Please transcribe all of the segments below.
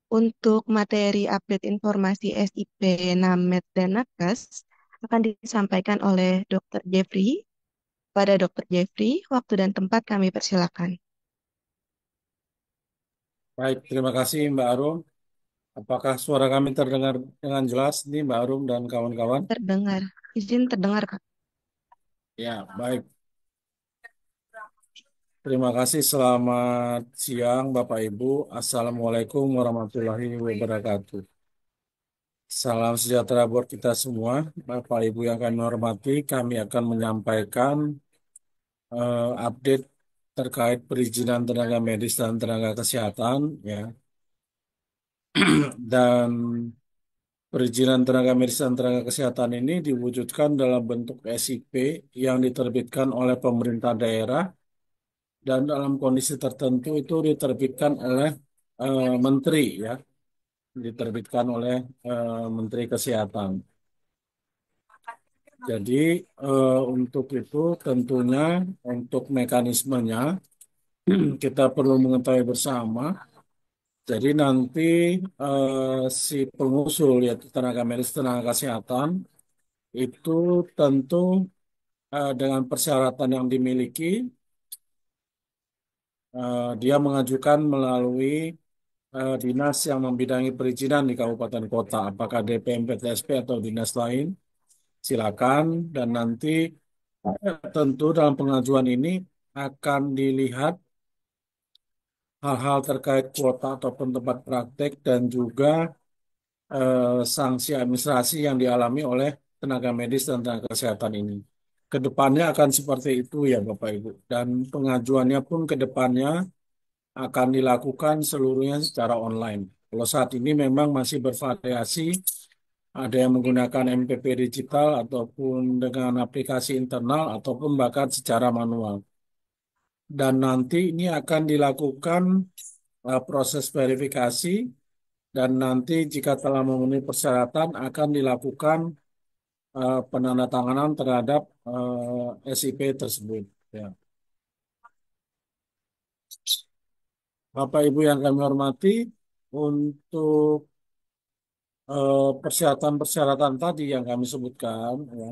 Untuk materi update informasi SIP, NAMED, dan Nakes akan disampaikan oleh Dr. Jeffrey. Pada Dr. Jeffrey, waktu dan tempat kami persilakan. Baik, terima kasih Mbak Arum. Apakah suara kami terdengar dengan jelas nih Mbak Arum dan kawan-kawan? Terdengar. Izin terdengar, Kak. Ya, baik. Terima kasih. Selamat siang Bapak Ibu. Assalamualaikum warahmatullahi wabarakatuh. Salam sejahtera buat kita semua. Bapak Ibu yang kami hormati, kami akan menyampaikan update terkait perizinan tenaga medis dan tenaga kesehatan, ya. Dan perizinan tenaga medis dan tenaga kesehatan ini diwujudkan dalam bentuk SIP yang diterbitkan oleh pemerintah daerah dan dalam kondisi tertentu itu diterbitkan oleh menteri, ya, diterbitkan oleh Menteri Kesehatan. Jadi untuk itu tentunya untuk mekanismenya kita perlu mengetahui bersama. Jadi nanti si pengusul yaitu tenaga medis tenaga kesehatan itu tentu dengan persyaratan yang dimiliki, dia mengajukan melalui dinas yang membidangi perizinan di kabupaten kota, apakah DPM PTSP atau dinas lain, silakan. Dan nanti tentu dalam pengajuan ini akan dilihat hal-hal terkait kuota ataupun tempat praktek dan juga sanksi administrasi yang dialami oleh tenaga medis dan tenaga kesehatan ini. Kedepannya akan seperti itu ya Bapak Ibu. Dan pengajuannya pun kedepannya akan dilakukan seluruhnya secara online. Kalau saat ini memang masih bervariasi, ada yang menggunakan MPP digital ataupun dengan aplikasi internal ataupun bahkan secara manual. Dan nanti ini akan dilakukan proses verifikasi dan nanti jika telah memenuhi persyaratan akan dilakukan penandatanganan terhadap SIP tersebut. Ya. Bapak Ibu yang kami hormati, untuk persyaratan-persyaratan tadi yang kami sebutkan, ya,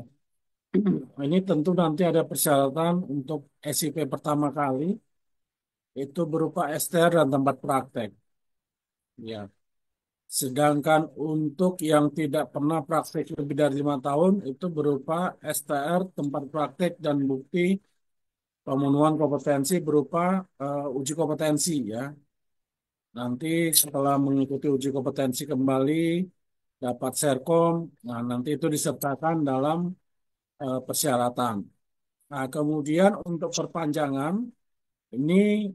ini tentu nanti ada persyaratan untuk SIP pertama kali itu berupa STR dan tempat praktek. Ya. Sedangkan untuk yang tidak pernah praktek lebih dari 5 tahun itu berupa STR, tempat praktek dan bukti pemenuhan kompetensi berupa uji kompetensi, ya. Nanti setelah mengikuti uji kompetensi kembali dapat Serkom, nah nanti itu disertakan dalam persyaratan. Nah, kemudian untuk perpanjangan ini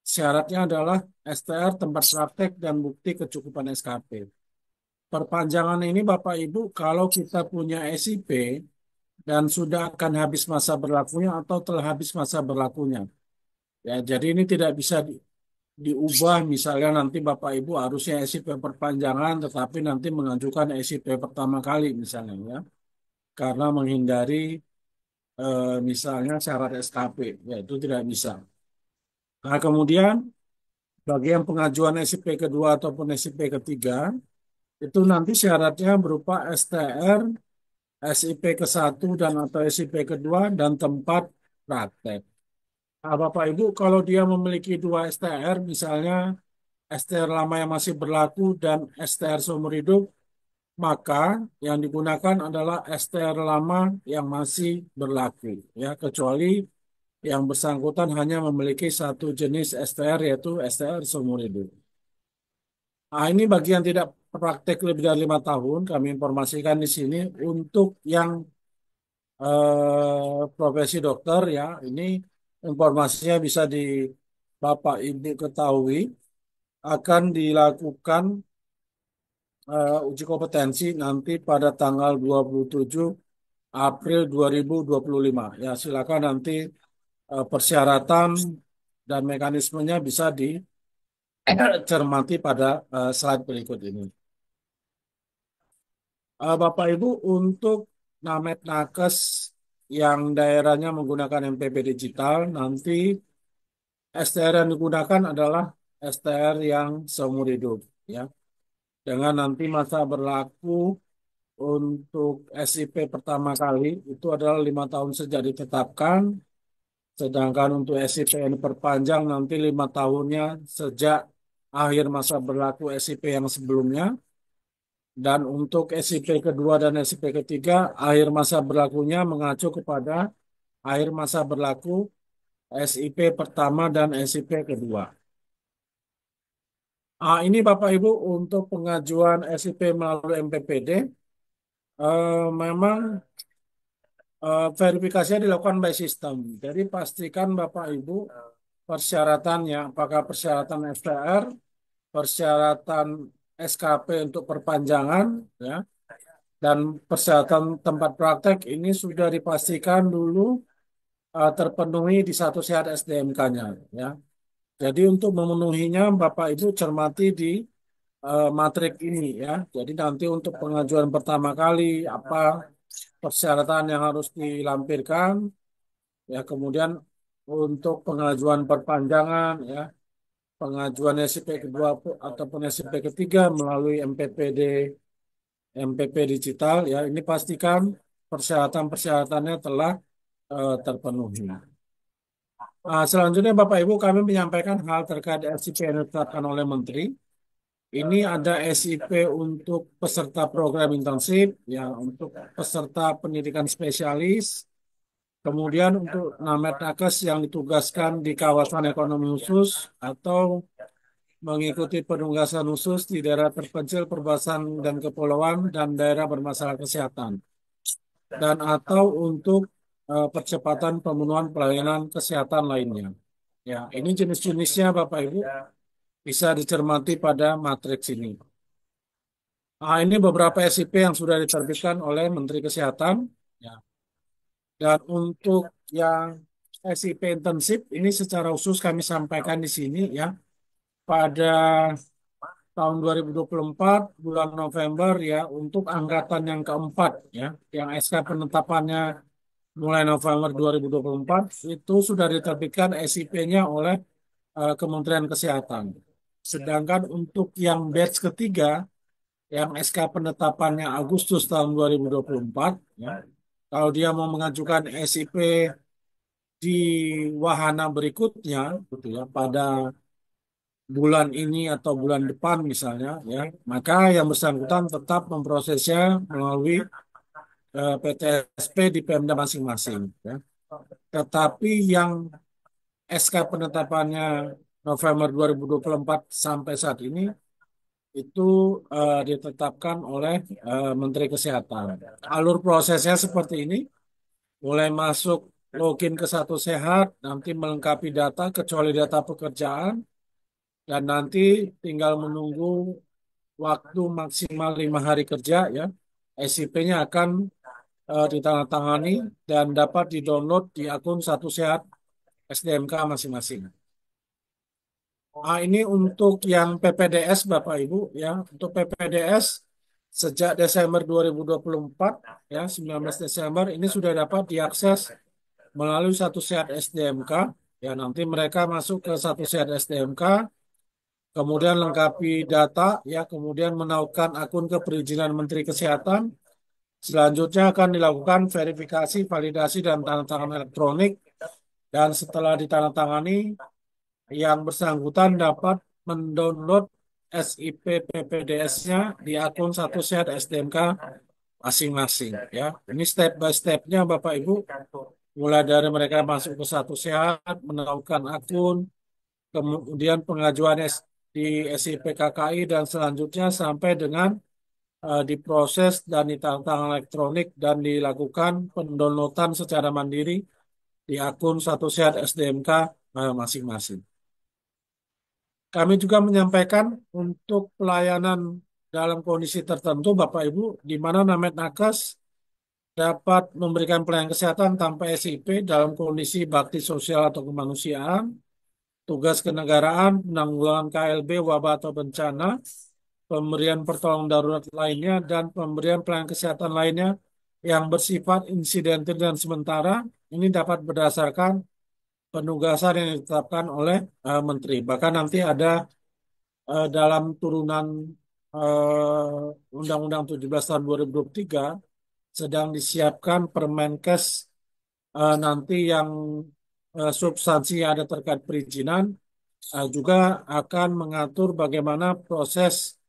syaratnya adalah STR, tempat praktek dan bukti kecukupan SKP. Perpanjangan ini Bapak Ibu kalau kita punya SIP dan sudah akan habis masa berlakunya atau telah habis masa berlakunya. Ya, jadi ini tidak bisa diubah, misalnya nanti Bapak Ibu harusnya SIP perpanjangan tetapi nanti mengajukan SIP pertama kali misalnya, ya, karena menghindari misalnya syarat SKP, ya itu tidak bisa. Nah, kemudian bagi yang pengajuan SIP kedua ataupun SIP ketiga itu nanti syaratnya berupa STR, SIP ke-1 dan atau SIP kedua dan tempat praktek. Nah, Bapak Ibu kalau dia memiliki dua STR, misalnya STR lama yang masih berlaku dan STR seumur hidup, maka yang digunakan adalah STR lama yang masih berlaku, ya, kecuali yang bersangkutan hanya memiliki satu jenis STR yaitu STR seumur hidup. Nah, ini bagi yang tidak praktek lebih dari 5 tahun, kami informasikan di sini untuk yang profesi dokter, ya, ini informasinya bisa di Bapak Ibu ketahui akan dilakukan uji kompetensi nanti pada tanggal 27 April 2025. Ya, silakan nanti persyaratan dan mekanismenya bisa dicermati pada slide berikut ini. Bapak Ibu, untuk Namet Nakes yang daerahnya menggunakan MPP digital, nanti STR yang digunakan adalah STR yang seumur hidup. ya, dengan nanti masa berlaku untuk SIP pertama kali itu adalah 5 tahun sejak ditetapkan, sedangkan untuk SIP yang diperpanjang nanti 5 tahunnya sejak akhir masa berlaku SIP yang sebelumnya. Dan untuk SIP kedua dan SIP ketiga, akhir masa berlakunya mengacu kepada akhir masa berlaku SIP pertama dan SIP kedua. Ini Bapak Ibu untuk pengajuan SIP melalui MPPD, memang verifikasinya dilakukan by sistem. Jadi pastikan Bapak Ibu persyaratannya, apakah persyaratan FTR, persyaratan SKP untuk perpanjangan, ya, dan persyaratan tempat praktek ini sudah dipastikan dulu terpenuhi di satu syarat SDMK-nya, ya. Jadi untuk memenuhinya Bapak Ibu cermati di matrik ini, ya. Jadi nanti untuk pengajuan pertama kali apa persyaratan yang harus dilampirkan, ya, kemudian untuk pengajuan perpanjangan, ya, pengajuan SIP kedua ataupun SIP ketiga melalui MPP digital, ya, ini pastikan persyaratan-persyaratannya telah terpenuhi. Selanjutnya Bapak Ibu kami menyampaikan hal terkait SIP yang ditetapkan oleh Menteri. Ini ada SIP untuk peserta program intensif, ya, untuk peserta pendidikan spesialis. Kemudian untuk Namet Nakes yang ditugaskan di kawasan ekonomi khusus atau mengikuti penugasan khusus di daerah terpencil, perbatasan dan kepulauan dan daerah bermasalah kesehatan. Dan atau untuk percepatan pemenuhan pelayanan kesehatan lainnya. Ya, ini jenis-jenisnya Bapak Ibu bisa dicermati pada matriks ini. Ini beberapa SIP yang sudah diterbitkan oleh Menteri Kesehatan. Ya. Dan untuk yang SIP intensif ini secara khusus kami sampaikan di sini, ya, pada tahun 2024 bulan November, ya, untuk angkatan yang keempat, ya, yang SK penetapannya mulai November 2024 itu sudah diterbitkan SIP-nya oleh Kementerian Kesehatan. Sedangkan untuk yang batch ketiga yang SK penetapannya Agustus tahun 2024, ya, kalau dia mau mengajukan SIP di wahana berikutnya, gitu ya, pada bulan ini atau bulan depan misalnya, ya, maka yang bersangkutan tetap memprosesnya melalui PTSP di Pemda masing-masing, ya. Tetapi yang SK penetapannya November 2024 sampai saat ini itu ditetapkan oleh Menteri Kesehatan. Alur prosesnya seperti ini, mulai masuk login ke Satu Sehat, nanti melengkapi data kecuali data pekerjaan, dan nanti tinggal menunggu waktu maksimal 5 hari kerja, ya. SIP-nya akan ditandatangani dan dapat didownload di akun Satu Sehat SDMK masing-masing. Ini untuk yang PPDS Bapak Ibu, ya. Untuk PPDS sejak Desember 2024, ya, 19 Desember ini sudah dapat diakses melalui Satu Sehat SDMK. Ya, nanti mereka masuk ke Satu Sehat SDMK, kemudian lengkapi data, ya, kemudian menautkan akun keperizinan Menteri Kesehatan. Selanjutnya akan dilakukan verifikasi, validasi, dan tanda tangan elektronik. Dan setelah ditandatangani, yang bersangkutan dapat mendownload SIP PPDS-nya di akun Satu Sehat SDMK masing-masing, ya. Ini step by step-nya Bapak Ibu, mulai dari mereka masuk ke Satu Sehat, menautkan akun, kemudian pengajuan di SIP KKI, dan selanjutnya sampai dengan diproses dan ditantang elektronik dan dilakukan pendownloadan secara mandiri di akun Satu Sehat SDMK masing-masing. Kami juga menyampaikan untuk pelayanan dalam kondisi tertentu, Bapak Ibu, di mana Namet Nakes dapat memberikan pelayanan kesehatan tanpa SIP dalam kondisi bakti sosial atau kemanusiaan, tugas kenegaraan, penanggulangan KLB, wabah atau bencana, pemberian pertolongan darurat lainnya, dan pemberian pelayanan kesehatan lainnya yang bersifat insidental dan sementara. Ini dapat berdasarkan penugasan yang ditetapkan oleh Menteri. Bahkan nanti ada dalam turunan Undang-Undang 17 tahun 2023 sedang disiapkan Permenkes nanti yang substansi yang ada terkait perizinan juga akan mengatur bagaimana proses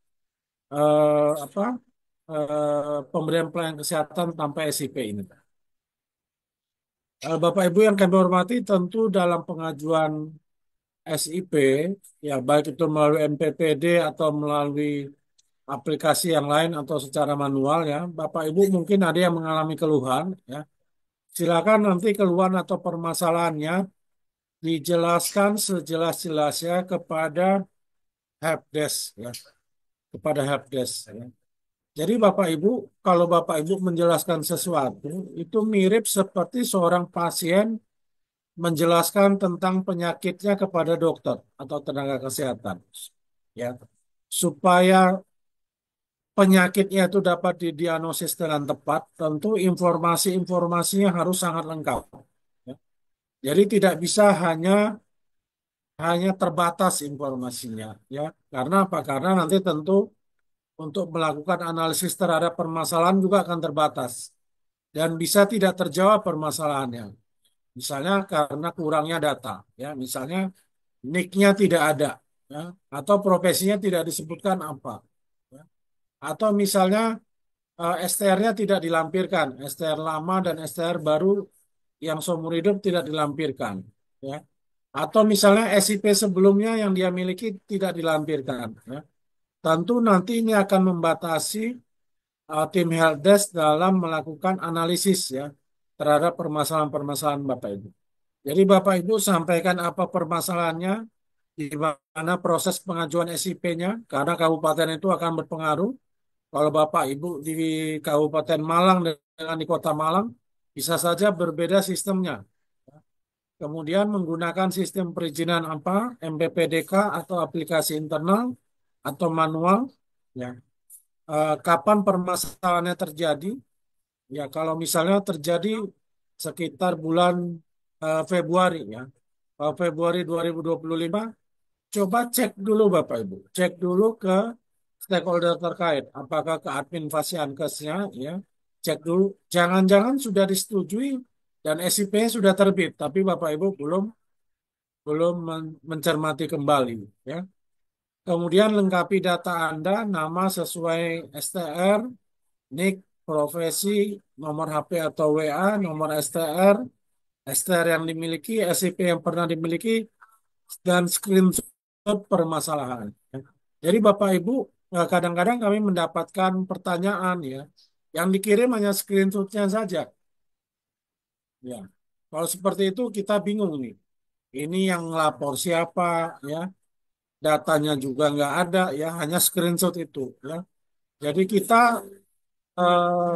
apa pemberian pelayanan kesehatan tanpa SIP ini. Bapak Ibu yang kami hormati, tentu dalam pengajuan SIP, ya baik itu melalui MPPD atau melalui aplikasi yang lain atau secara manual ya, Bapak Ibu mungkin ada yang mengalami keluhan ya. Silakan nanti keluhan atau permasalahannya dijelaskan sejelas-jelasnya kepada helpdesk ya, kepada helpdesk ya. Jadi Bapak Ibu, kalau Bapak Ibu menjelaskan sesuatu, itu mirip seperti seorang pasien menjelaskan tentang penyakitnya kepada dokter atau tenaga kesehatan. Ya, supaya penyakitnya itu dapat didiagnosis dengan tepat, tentu informasi-informasinya harus sangat lengkap. Ya. Jadi tidak bisa hanya terbatas informasinya, ya. Karena apa? Karena nanti tentu untuk melakukan analisis terhadap permasalahan juga akan terbatas dan bisa tidak terjawab permasalahannya. Misalnya karena kurangnya data, ya. Misalnya NIK-nya tidak ada, ya. Atau profesinya tidak disebutkan apa, ya. Atau misalnya STR-nya tidak dilampirkan, STR lama dan STR baru yang seumur hidup tidak dilampirkan, ya. Atau misalnya SIP sebelumnya yang dia miliki tidak dilampirkan, ya. Tentu nanti ini akan membatasi tim helpdesk dalam melakukan analisis ya terhadap permasalahan-permasalahan Bapak Ibu. Jadi Bapak Ibu sampaikan apa permasalahannya, di mana proses pengajuan SIP-nya, karena kabupaten itu akan berpengaruh. Kalau Bapak Ibu di Kabupaten Malang dengan di Kota Malang, bisa saja berbeda sistemnya. Kemudian menggunakan sistem perizinan apa, MPPDK atau aplikasi internal atau manual, ya. Kapan permasalahannya terjadi? Ya, kalau misalnya terjadi sekitar bulan Februari, ya. Februari 2025, coba cek dulu Bapak Ibu. Cek dulu ke stakeholder terkait. Apakah ke admin Fasiankesnya, ya. Cek dulu. Jangan-jangan sudah disetujui dan SIP-nya sudah terbit, tapi Bapak Ibu belum belum mencermati kembali, ya. Kemudian lengkapi data Anda, nama sesuai STR, NIK, profesi, nomor HP atau WA, nomor STR, STR yang dimiliki, SIP yang pernah dimiliki, dan screenshot permasalahan. Jadi Bapak Ibu, kadang-kadang kami mendapatkan pertanyaan ya, yang dikirim hanya screenshotnya saja. Ya, kalau seperti itu kita bingung nih. Ini yang lapor siapa ya, datanya juga nggak ada ya, hanya screenshot itu ya. Jadi kita eh,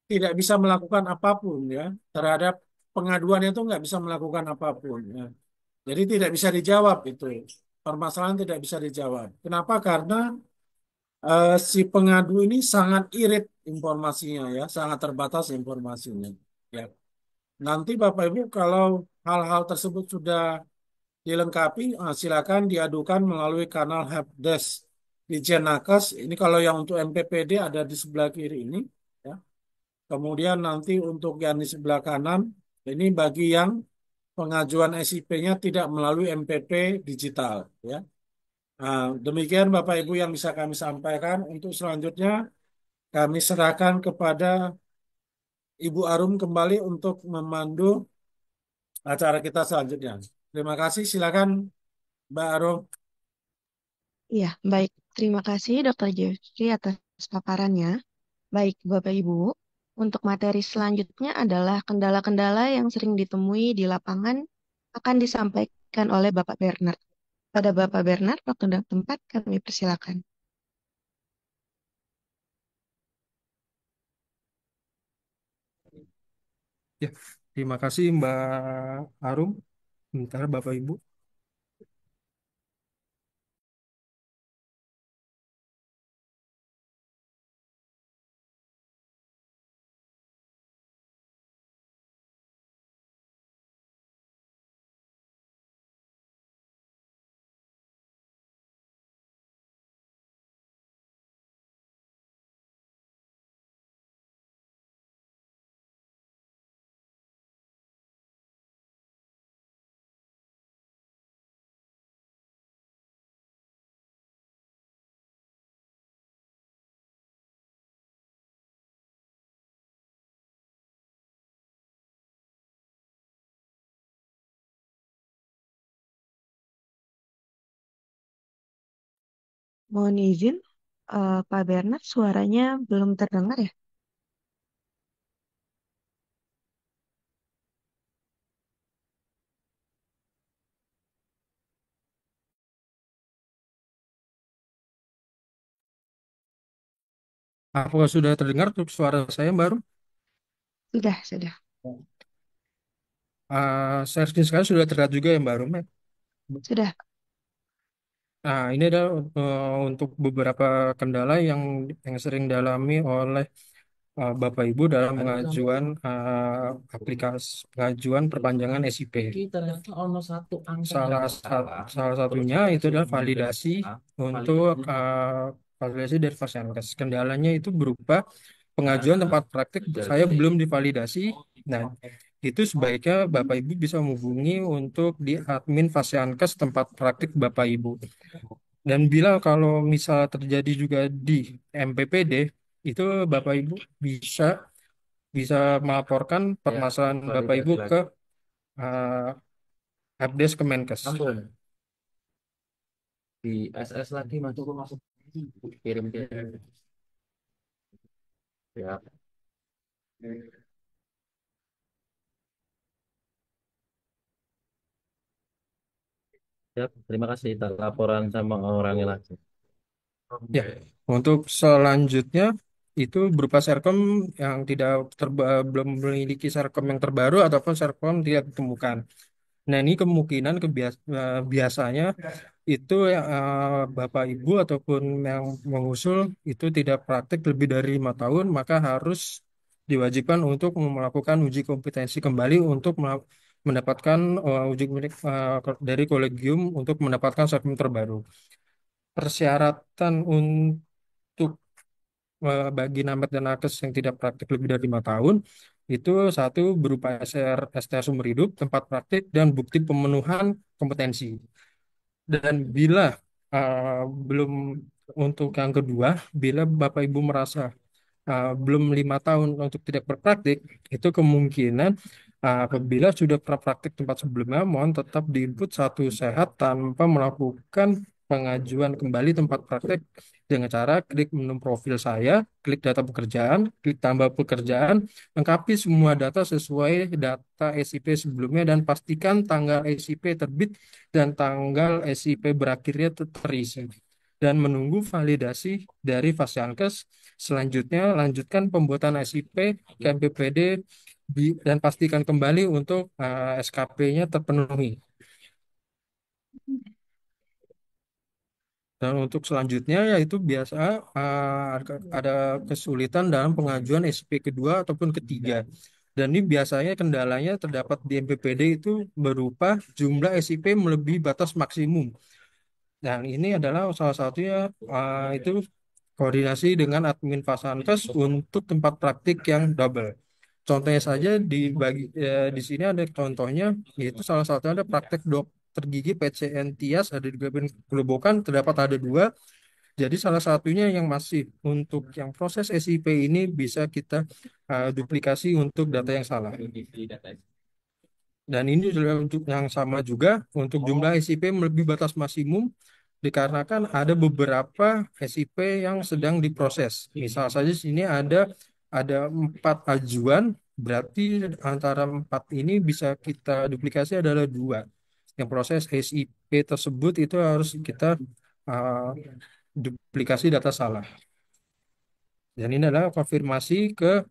tidak bisa melakukan apapun ya terhadap pengaduan itu nggak bisa melakukan apapun ya. Jadi tidak bisa dijawab itu. Permasalahan tidak bisa dijawab. Kenapa? Karena si pengadu ini sangat irit informasinya ya, sangat terbatas informasinya. Ya. Nanti Bapak Ibu kalau hal-hal tersebut sudah dilengkapi, silakan diadukan melalui kanal helpdesk di Jenakes. Ini kalau yang untuk MPPD ada di sebelah kiri ini. Ya. Kemudian nanti untuk yang di sebelah kanan, ini bagi yang pengajuan SIP-nya tidak melalui MPP digital. Ya. Nah, demikian Bapak Ibu yang bisa kami sampaikan. Untuk selanjutnya kami serahkan kepada Ibu Arum kembali untuk memandu acara kita selanjutnya. Terima kasih. Silakan Mbak Arum. Iya, baik. Terima kasih Dr. Jeffrey atas paparannya. Baik, Bapak Ibu. Untuk materi selanjutnya adalah kendala-kendala yang sering ditemui di lapangan akan disampaikan oleh Bapak Bernard. Pada Bapak Bernard, waktu dan tempat kami persilakan. Ya, terima kasih Mbak Arum. Bentar Bapak Ibu. Mohon izin, Pak Bernard, suaranya belum terdengar ya? Apakah sudah terdengar untuk suara saya baru? Sudah, sudah. Share screen sekarang sudah terlihat juga yang baru, Mek. Sudah. Nah, ini adalah untuk beberapa kendala yang sering dialami oleh Bapak Ibu dalam pengajuan pengajuan perpanjangan SIP. Ternyata ono satu angka salah satunya itu adalah validasi untuk validasi dari Fasiankes. Kendalanya itu berupa pengajuan tempat praktik saya belum divalidasi. Nah, itu sebaiknya Bapak Ibu bisa menghubungi untuk di admin Fasiankes tempat praktik Bapak Ibu. Dan bila kalau misal terjadi juga di MPPD, itu Bapak Ibu bisa bisa melaporkan permasalahan Bapak Ibu ke uh, Helpdesk Kemenkes. Di SS lagi masuk masuk kirim kirim ya. Ya, terima kasih. Tak laporan sama orangnya lagi. Ya, untuk selanjutnya itu berupa Sercom yang tidak belum memiliki Sercom yang terbaru ataupun Sercom tidak ditemukan. Nah, ini kemungkinan biasanya itu Bapak Ibu ataupun yang mengusul itu tidak praktik lebih dari 5 tahun, maka harus diwajibkan untuk melakukan uji kompetensi kembali untuk mendapatkan dari kolegium untuk mendapatkan sertifikat terbaru. Persyaratan untuk bagi namet dan nakes yang tidak praktik lebih dari 5 tahun itu satu berupa STR sumber hidup, tempat praktik, dan bukti pemenuhan kompetensi. Dan bila belum untuk yang kedua, bila Bapak Ibu merasa belum 5 tahun untuk tidak berpraktik, itu kemungkinan apabila sudah pernah praktik tempat sebelumnya, mohon tetap diinput satu sehat tanpa melakukan pengajuan kembali tempat praktik dengan cara klik menu profil saya, klik data pekerjaan, klik tambah pekerjaan, lengkapi semua data sesuai data SIP sebelumnya dan pastikan tanggal SIP terbit dan tanggal SIP berakhirnya terisi dan menunggu validasi dari Fasiankes. Selanjutnya, lanjutkan pembuatan SIP ke MPPD dan pastikan kembali untuk SKP-nya terpenuhi. Dan untuk selanjutnya yaitu biasa ada kesulitan dalam pengajuan SIP kedua ataupun ketiga. Dan ini biasanya kendalanya terdapat di MPPD itu berupa jumlah SIP melebihi batas maksimum. Dan ini adalah salah satunya itu koordinasi dengan admin Fasankes untuk tempat praktik yang double. Contohnya saja di sini ada contohnya yaitu salah satunya ada praktek dokter gigi PCN Tias ada di Kabupaten Gerobokan terdapat ada dua. Jadi salah satunya yang masih untuk yang proses SIP ini bisa kita duplikasi untuk data yang salah. Dan ini juga untuk yang sama juga untuk jumlah SIP melebihi batas maksimum dikarenakan ada beberapa SIP yang sedang diproses. Misal saja di sini ada 4 ajuan, berarti antara 4 ini bisa kita duplikasi adalah dua. Yang proses SIP tersebut itu harus kita uh, duplikasi data salah. Dan ini adalah konfirmasi ke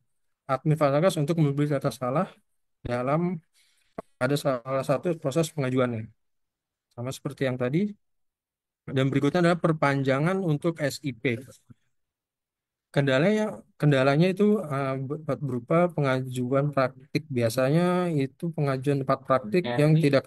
admin Fasankes untuk membeli data salah dalam ada salah satu proses pengajuannya. Sama seperti yang tadi. Dan berikutnya adalah perpanjangan untuk SIP. Kendalanya, kendalanya itu berupa pengajuan praktik. Biasanya itu pengajuan tempat praktik yang tidak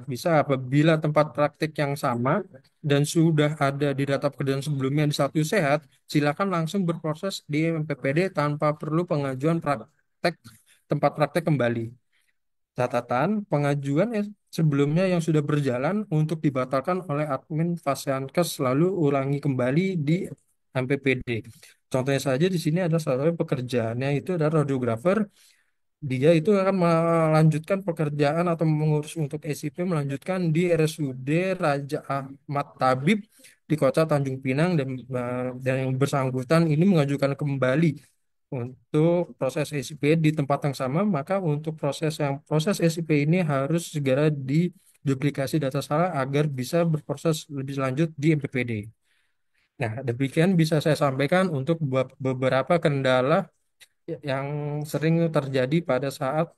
bisa apabila tempat praktik yang sama dan sudah ada di data pekerjaan sebelumnya di satu sehat, silakan langsung berproses di MPPD tanpa perlu pengajuan praktek tempat praktek kembali. Catatan, pengajuan sebelumnya yang sudah berjalan untuk dibatalkan oleh admin Fasiankes lalu ulangi kembali di MPPD. Contohnya saja di sini ada salah satu pekerjaannya itu adalah radiografer dia itu akan melanjutkan pekerjaan atau mengurus untuk SIP melanjutkan di RSUD Raja Ahmad Tabib di Kota Tanjung Pinang dan yang bersangkutan ini mengajukan kembali untuk proses SIP di tempat yang sama, maka untuk proses SIP ini harus segera diduplikasi data salah agar bisa berproses lebih lanjut di MPPD. Nah, demikian bisa saya sampaikan untuk beberapa kendala yang sering terjadi pada saat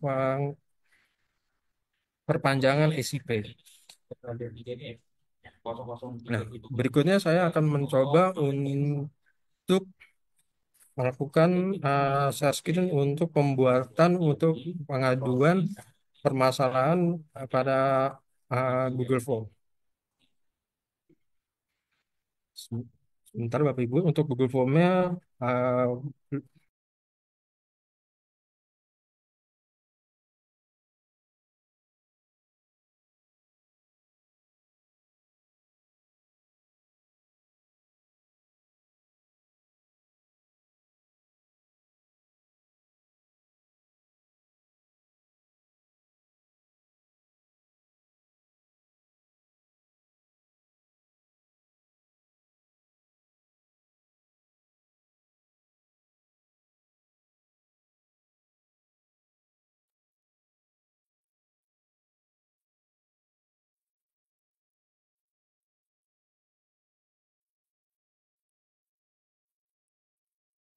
perpanjangan SIP. Nah, berikutnya saya akan mencoba untuk melakukan share screen untuk pembuatan untuk pengaduan permasalahan pada Google Form. Sebentar Bapak Ibu, untuk Google Form-nya uh,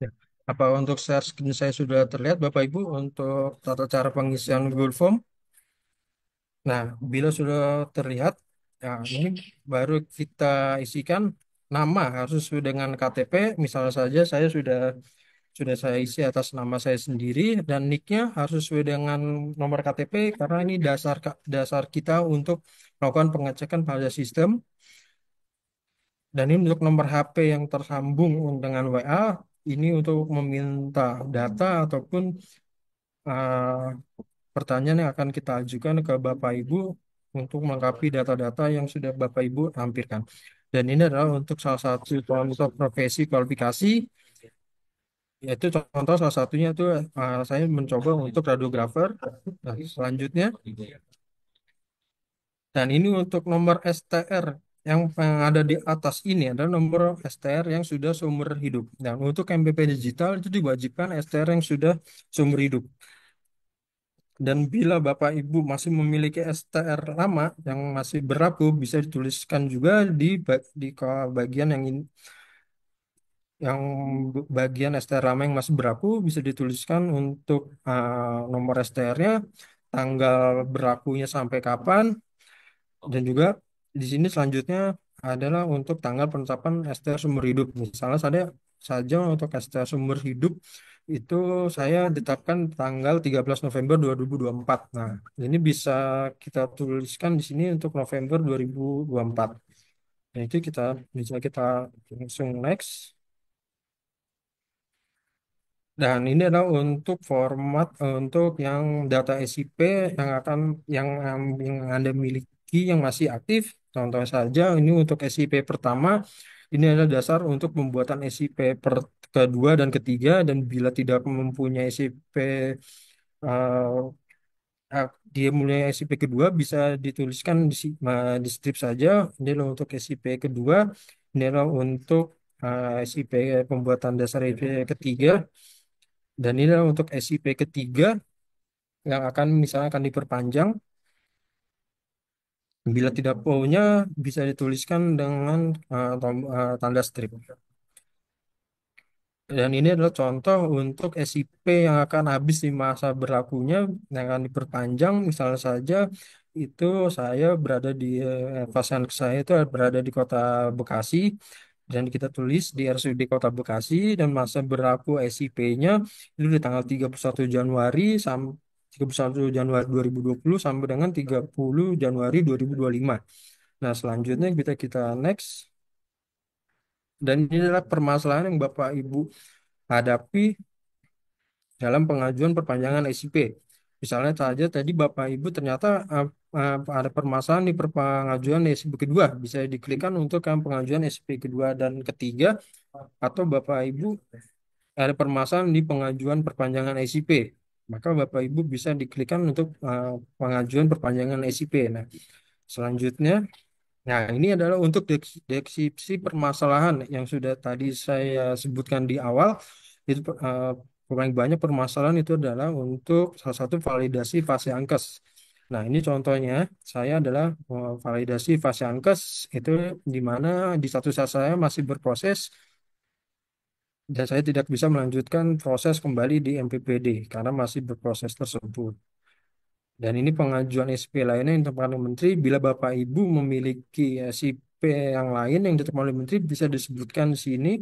ya, apa untuk share screen saya sudah terlihat Bapak Ibu untuk tata cara pengisian Google Form? Nah, bila sudah terlihat, ya ini baru kita isikan nama harus sesuai dengan KTP. Misalnya saja saya sudah saya isi atas nama saya sendiri dan nicknya harus sesuai dengan nomor KTP karena ini dasar kita untuk melakukan pengecekan pada sistem. Dan ini untuk nomor HP yang tersambung dengan WA, ini untuk meminta data ataupun pertanyaan yang akan kita ajukan ke Bapak Ibu untuk melengkapi data-data yang sudah Bapak Ibu lampirkan. Dan ini adalah untuk salah satu contoh profesi kualifikasi, yaitu contoh salah satunya itu saya mencoba untuk radiografer. Nah, selanjutnya, dan ini untuk nomor STR yang ada di atas ini adalah nomor STR yang sudah seumur hidup. Dan untuk MPP digital itu diwajibkan STR yang sudah seumur hidup. Dan bila Bapak Ibu masih memiliki STR lama yang masih berlaku, bisa dituliskan juga di bagian yang bagian STR lama yang masih berlaku bisa dituliskan untuk nomor STR-nya, tanggal berlakunya sampai kapan, dan juga di sini selanjutnya adalah untuk tanggal penetapan STR seumur hidup. Misalnya saja untuk STR seumur hidup itu saya tetapkan tanggal 13 November 2024. Nah, ini bisa kita tuliskan di sini untuk November 2024. Nah, itu kita langsung next. Dan ini adalah untuk format untuk yang data SIP yang Anda miliki yang masih aktif. Contoh saja ini untuk SIP pertama, ini adalah dasar untuk pembuatan SIP kedua dan ketiga dan bila tidak mempunyai SIP dia mulai SIP kedua bisa dituliskan di strip saja. Ini adalah untuk SIP kedua, ini adalah untuk SIP pembuatan dasar SIP ketiga. Dan ini adalah untuk SIP ketiga yang misalnya akan diperpanjang. Bila tidak punya, bisa dituliskan dengan tanda strip. Dan ini adalah contoh untuk SIP yang akan habis di masa berlakunya, yang akan diperpanjang. Misalnya saja itu saya berada pasien saya itu berada di Kota Bekasi dan kita tulis di RSUD Kota Bekasi dan masa berlaku SIP-nya itu di tanggal 31 Januari sampai 31 Januari 2020 sampai dengan 30 Januari 2025. Nah, selanjutnya kita next. Dan ini adalah permasalahan yang Bapak Ibu hadapi dalam pengajuan perpanjangan SIP. Misalnya saja tadi Bapak Ibu ternyata ada permasalahan di pengajuan SIP kedua, bisa diklikkan untuk yang pengajuan SIP kedua dan ketiga, atau Bapak Ibu ada permasalahan di pengajuan perpanjangan SIP. maka Bapak Ibu bisa diklikkan untuk pengajuan perpanjangan SIP. Nah, selanjutnya, nah ini adalah untuk deskripsi permasalahan yang sudah tadi saya sebutkan di awal. Itu paling banyak permasalahan itu adalah untuk salah satu validasi fase angkes. Nah, ini contohnya saya adalah validasi fase angkes itu di mana di satu saat saya masih berproses dan saya tidak bisa melanjutkan proses kembali di MPPD karena masih berproses tersebut. Dan ini pengajuan SP lainnya yang ditetapkan oleh Menteri. Bila Bapak Ibu memiliki SIP yang lain yang ditetapkan oleh Menteri bisa disebutkan di sini.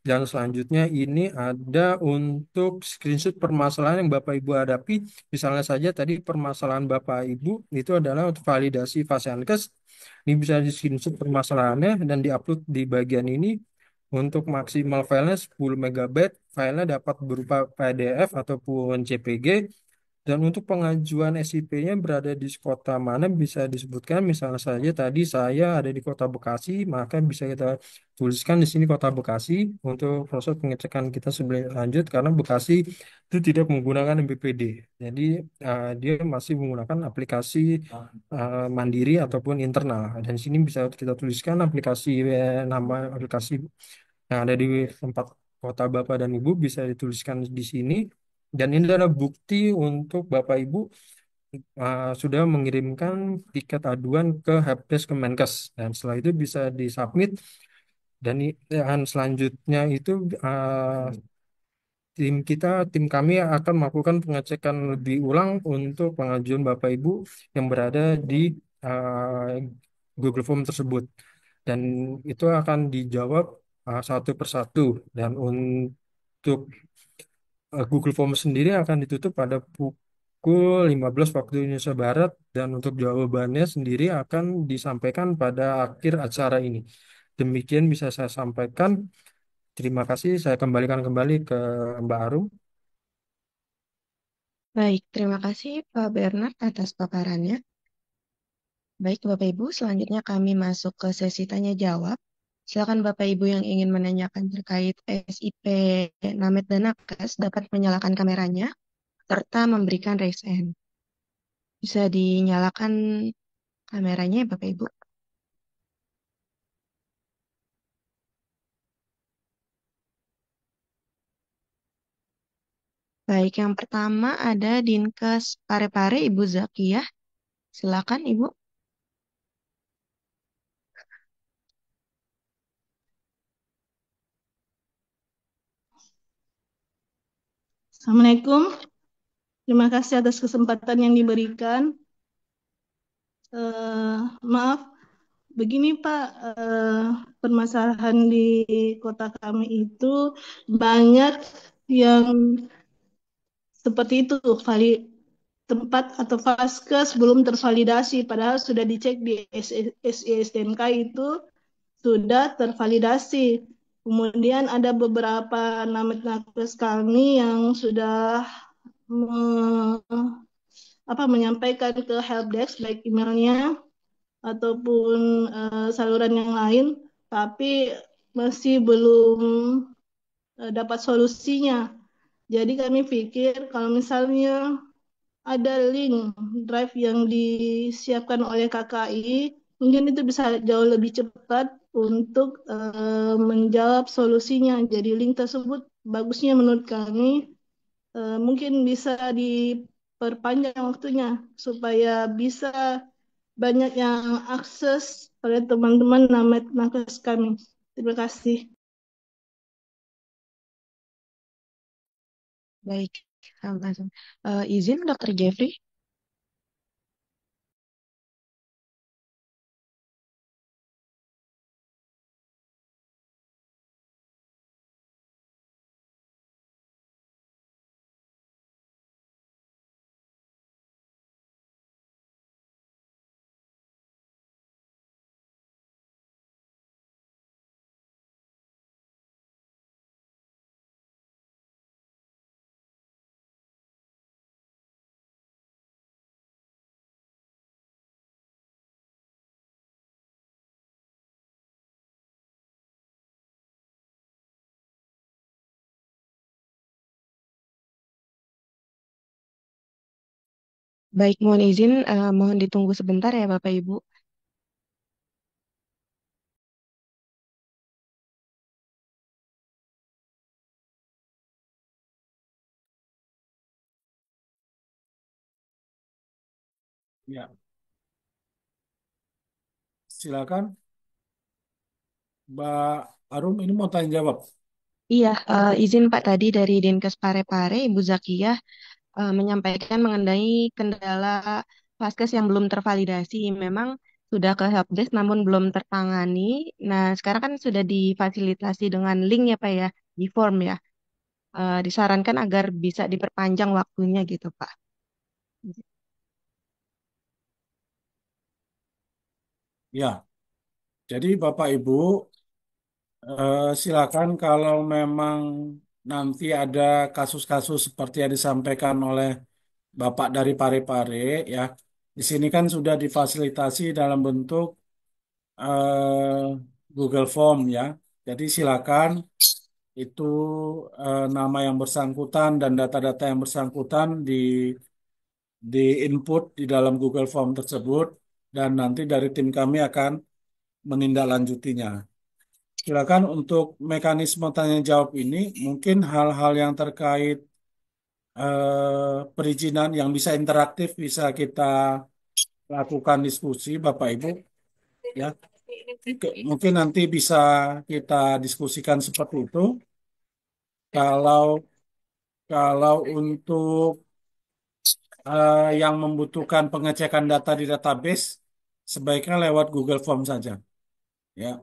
Dan selanjutnya ini ada untuk screenshot permasalahan yang Bapak Ibu hadapi. Misalnya saja tadi permasalahan Bapak Ibu itu adalah untuk validasi fase ankes. Ini bisa di screenshot permasalahannya dan diupload di bagian ini. Untuk maksimal filenya 10 MB, filenya dapat berupa PDF ataupun JPG. Dan untuk pengajuan SIP-nya berada di kota mana bisa disebutkan. Misalnya saja tadi saya ada di Kota Bekasi, maka bisa kita tuliskan di sini Kota Bekasi untuk proses pengecekan kita sebelum lanjut karena Bekasi itu tidak menggunakan MPPD. Jadi dia masih menggunakan aplikasi mandiri ataupun internal. Dan di sini bisa kita tuliskan aplikasi nama aplikasi yang ada di tempat kota Bapak dan Ibu bisa dituliskan di sini. Dan ini adalah bukti untuk Bapak Ibu sudah mengirimkan tiket aduan ke Helpdesk Kemenkes. Dan setelah itu bisa disubmit. Dan selanjutnya itu tim kami akan melakukan pengecekan lebih ulang untuk pengajuan Bapak Ibu yang berada di Google Form tersebut. Dan itu akan dijawab satu persatu. Dan untuk Google Form sendiri akan ditutup pada pukul 15 waktu Indonesia Barat dan untuk jawabannya sendiri akan disampaikan pada akhir acara ini. Demikian bisa saya sampaikan. Terima kasih. Saya kembalikan kembali ke Mbak Arum. Baik, terima kasih Pak Bernard atas paparannya. Baik, Bapak Ibu, selanjutnya kami masuk ke sesi tanya jawab. Silakan Bapak Ibu yang ingin menanyakan terkait SIP Namet dan Nakes dapat menyalakan kameranya serta memberikan raise hand. Bisa dinyalakan kameranya ya Bapak Ibu. Baik, yang pertama ada Dinkes Parepare Ibu Zakiyah. Silakan Ibu. Assalamualaikum, terima kasih atas kesempatan yang diberikan. Maaf, begini Pak, permasalahan di kota kami itu banyak yang seperti itu, tempat atau vaskes belum tervalidasi, padahal sudah dicek di SISDNK itu sudah tervalidasi. Kemudian ada beberapa nakes kami yang sudah menyampaikan ke helpdesk baik emailnya ataupun saluran yang lain, tapi masih belum dapat solusinya. Jadi kami pikir kalau misalnya ada link drive yang disiapkan oleh KKI, mungkin itu bisa jauh lebih cepat untuk menjawab solusinya. Jadi link tersebut bagusnya menurut kami mungkin bisa diperpanjang waktunya supaya bisa banyak yang akses oleh teman-teman nakes kami. Terima kasih. Baik, langsung. Izin Dr. Jeffrey. Baik, mohon izin, mohon ditunggu sebentar ya Bapak Ibu. Ya, silakan Mbak Arum ini mau tanya jawab. Iya, izin Pak tadi dari Dinkes Parepare, Ibu Zakiyah menyampaikan mengenai kendala Vaskes yang belum tervalidasi. Memang sudah ke helpdesk namun belum tertangani. Nah, sekarang kan sudah difasilitasi dengan link ya Pak ya, di form ya. Disarankan agar bisa diperpanjang waktunya gitu Pak. Ya, jadi Bapak Ibu silakan kalau memang nanti ada kasus-kasus seperti yang disampaikan oleh Bapak dari Parepare ya. Di sini kan sudah difasilitasi dalam bentuk Google Form ya. Jadi silakan itu nama yang bersangkutan dan data-data yang bersangkutan di input di dalam Google Form tersebut dan nanti dari tim kami akan menindaklanjutinya. Silakan untuk mekanisme tanya jawab ini mungkin hal-hal yang terkait perizinan yang bisa interaktif bisa kita lakukan diskusi Bapak Ibu ya. Mungkin nanti bisa kita diskusikan seperti itu. Kalau kalau untuk yang membutuhkan pengecekan data di database, sebaiknya lewat Google Form saja. Ya,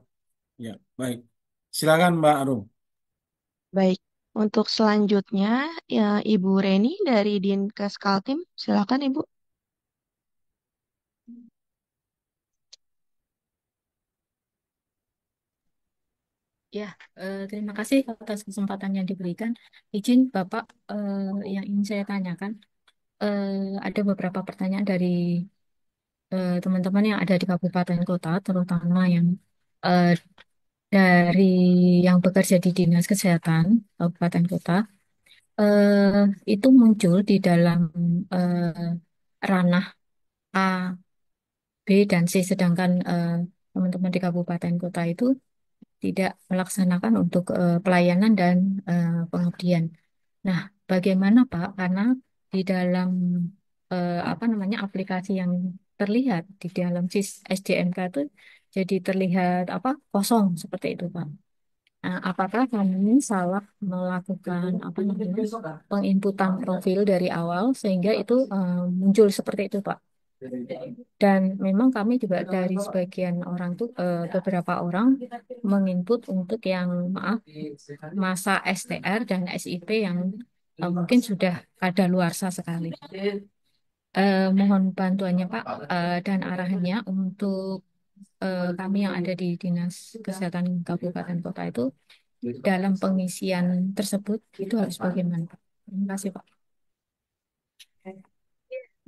ya, baik. Silakan Mbak Arum. Baik, untuk selanjutnya ya Ibu Reni dari Dinkes Kaltim, silakan Ibu. Ya, terima kasih atas kesempatan yang diberikan. Izin Bapak, yang ingin saya tanyakan, eh, ada beberapa pertanyaan dari teman-teman yang ada di kabupaten kota, terutama yang eh, dari yang bekerja di Dinas Kesehatan Kabupaten Kota, itu muncul di dalam ranah A, B, dan C, sedangkan teman-teman di kabupaten kota itu tidak melaksanakan untuk pelayanan dan pengabdian. Nah, bagaimana Pak? Karena di dalam apa namanya aplikasi yang terlihat di dalam SDMK itu jadi terlihat apa kosong seperti itu Pak. Nah, apakah kami salah melakukan apa namanya penginputan profil dari awal sehingga itu muncul seperti itu Pak? Dan memang kami juga dari sebagian orang tuh beberapa orang menginput untuk yang maaf masa STR dan SIP yang mungkin sudah kadaluarsa sekali. Mohon bantuannya Pak dan arahannya untuk kami yang ada di Dinas Kesehatan Kabupaten Kota itu dalam pengisian tersebut itu harus bagaimana Pak? Terima kasih Pak.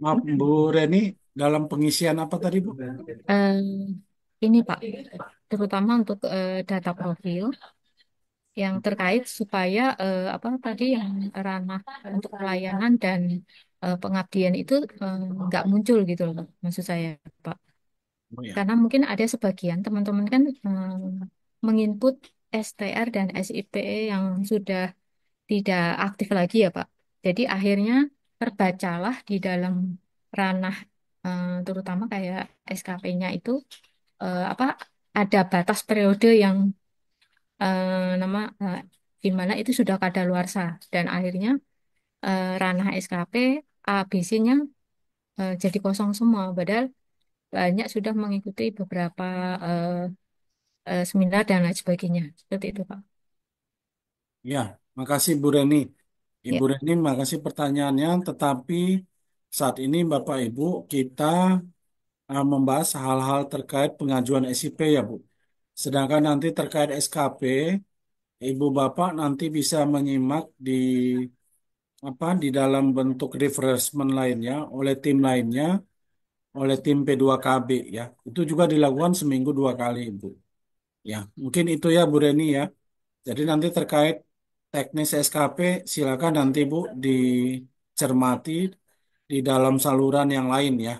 Maaf Bu Reni, dalam pengisian apa tadi Bu? Eh, ini Pak, terutama untuk data profil yang terkait supaya apa tadi yang ranah untuk pelayanan dan pengabdian itu nggak muncul gitu loh, maksud saya Pak. Oh ya, Karena mungkin ada sebagian teman-teman kan menginput STR dan SIP yang sudah tidak aktif lagi ya Pak. Jadi akhirnya terbacalah di dalam ranah terutama kayak SKP-nya itu apa ada batas periode yang nama di mana itu sudah kadaluarsa dan akhirnya ranah SKP ABC-nya jadi kosong semua. Padahal banyak sudah mengikuti beberapa eh, seminar dan lain sebagainya. Seperti itu, Pak. ya, makasih Bu Reni. Ya, Ibu Reni, makasih pertanyaannya. Tetapi saat ini Bapak Ibu kita membahas hal-hal terkait pengajuan SIP ya Bu. Sedangkan nanti terkait SKP, Ibu Bapak nanti bisa menyimak di dalam bentuk refreshment lainnya oleh tim lainnya, oleh tim P2KB ya. Itu juga dilakukan seminggu 2 kali Ibu. Ya, mungkin itu ya Bu Reni ya. Jadi nanti terkait teknis SKP silakan nanti Bu dicermati di dalam saluran yang lain ya.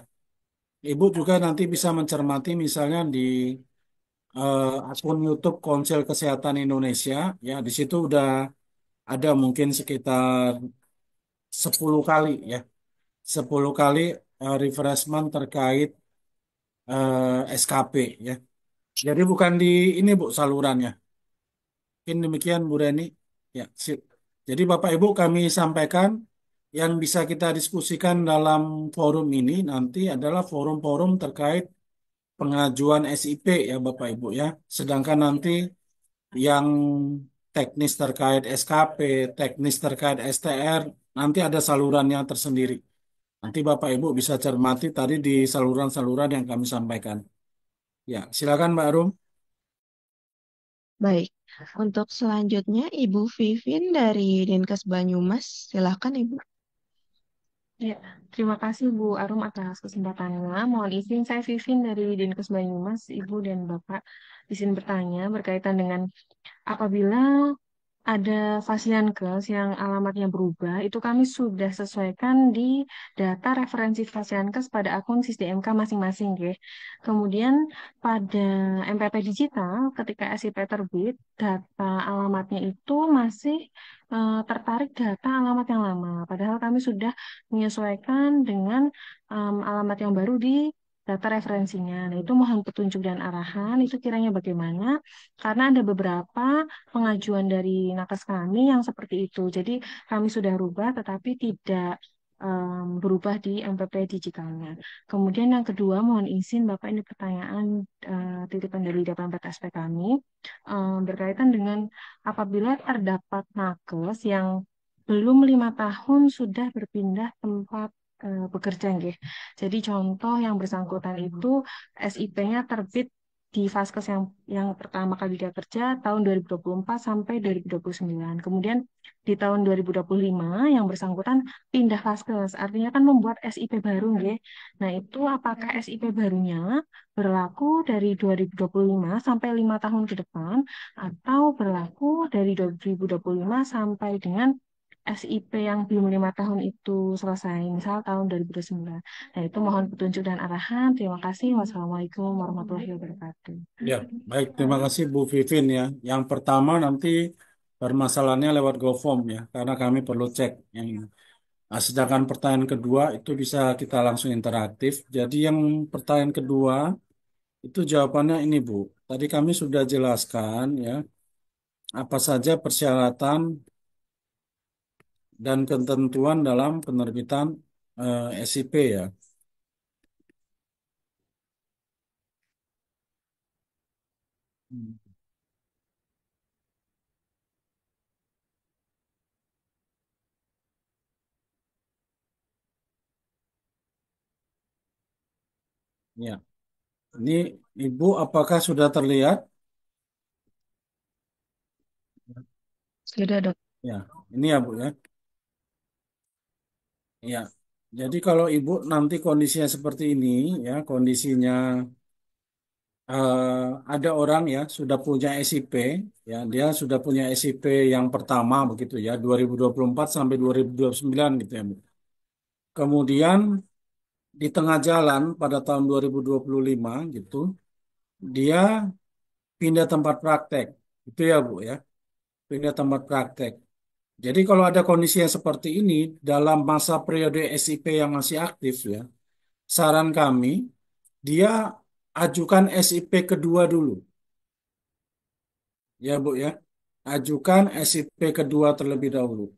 Ibu juga nanti bisa mencermati misalnya di akun YouTube Konsil Kesehatan Indonesia ya, di situ udah ada mungkin sekitar 10 kali ya, 10 kali refreshment terkait SKP ya. Jadi bukan di ini Bu salurannya. Mungkin demikian Bu Reni. Ya, sip. Jadi Bapak Ibu kami sampaikan yang bisa kita diskusikan dalam forum ini nanti adalah forum-forum terkait pengajuan SIP ya Bapak Ibu ya. Sedangkan nanti yang teknis terkait SKP, teknis terkait STR, nanti ada salurannya tersendiri. Nanti Bapak Ibu bisa cermati tadi di saluran-saluran yang kami sampaikan. Ya, silakan Mbak Rum. Baik, untuk selanjutnya Ibu Vivin dari Dinkes Banyumas, silakan Ibu. Ya, terima kasih Bu Arum atas kesempatannya. Mohon izin saya Vivin dari Dinkes Banyumas, Ibu dan Bapak izin bertanya berkaitan dengan apabila ada Fasiankes yang alamatnya berubah, itu kami sudah sesuaikan di data referensi Fasiankes pada akun SisDMK masing-masing, ya. Kemudian pada MPP digital, ketika SIP terbit, data alamatnya itu masih tertarik data alamat yang lama. Padahal kami sudah menyesuaikan dengan alamat yang baru di data referensinya. Nah, itu mohon petunjuk dan arahan, itu kiranya bagaimana? Karena ada beberapa pengajuan dari nakes kami yang seperti itu. Jadi kami sudah rubah tetapi tidak berubah di MPP digitalnya. Kemudian yang kedua, mohon izin Bapak ini pertanyaan titipan dari DP4SP kami berkaitan dengan apabila terdapat nakes yang belum 5 tahun sudah berpindah tempat bekerja, nggih. Jadi contoh yang bersangkutan itu SIP-nya terbit di Vaskes yang pertama kali dia kerja tahun 2024 sampai 2029. Kemudian di tahun 2025 yang bersangkutan pindah Vaskes, artinya kan membuat SIP baru, nggih. Nah, itu apakah SIP barunya berlaku dari 2025 sampai 5 tahun ke depan atau berlaku dari 2025 sampai dengan SIP yang belum 5 tahun itu selesai, misal tahun 2029. Nah, itu mohon petunjuk dan arahan. Terima kasih. Wassalamualaikum warahmatullahi wabarakatuh. Ya, baik. Terima kasih Bu Vivin ya. Yang pertama nanti permasalahannya lewat GoForm ya, karena kami perlu cek yang ini. Nah, sedangkan pertanyaan kedua itu bisa kita langsung interaktif. Jadi yang pertanyaan kedua itu jawabannya ini Bu. Tadi kami sudah jelaskan ya, apa saja persyaratan dan ketentuan dalam penerbitan SIP ya. Hmm. Ya, ini Ibu apakah sudah terlihat? Sudah, Dok. Ya, ini ya Bu ya. Ya, jadi kalau Ibu nanti kondisinya seperti ini ya, kondisinya ada orang ya sudah punya SIP ya, dia sudah punya SIP yang pertama begitu ya, 2024 sampai 2029 gitu ya Bu. Kemudian di tengah jalan pada tahun 2025 gitu, dia pindah tempat praktek. Itu ya Bu ya, pindah tempat praktek. Jadi kalau ada kondisi yang seperti ini dalam masa periode SIP yang masih aktif ya, saran kami dia ajukan SIP kedua dulu. Ya Bu ya, ajukan SIP kedua terlebih dahulu.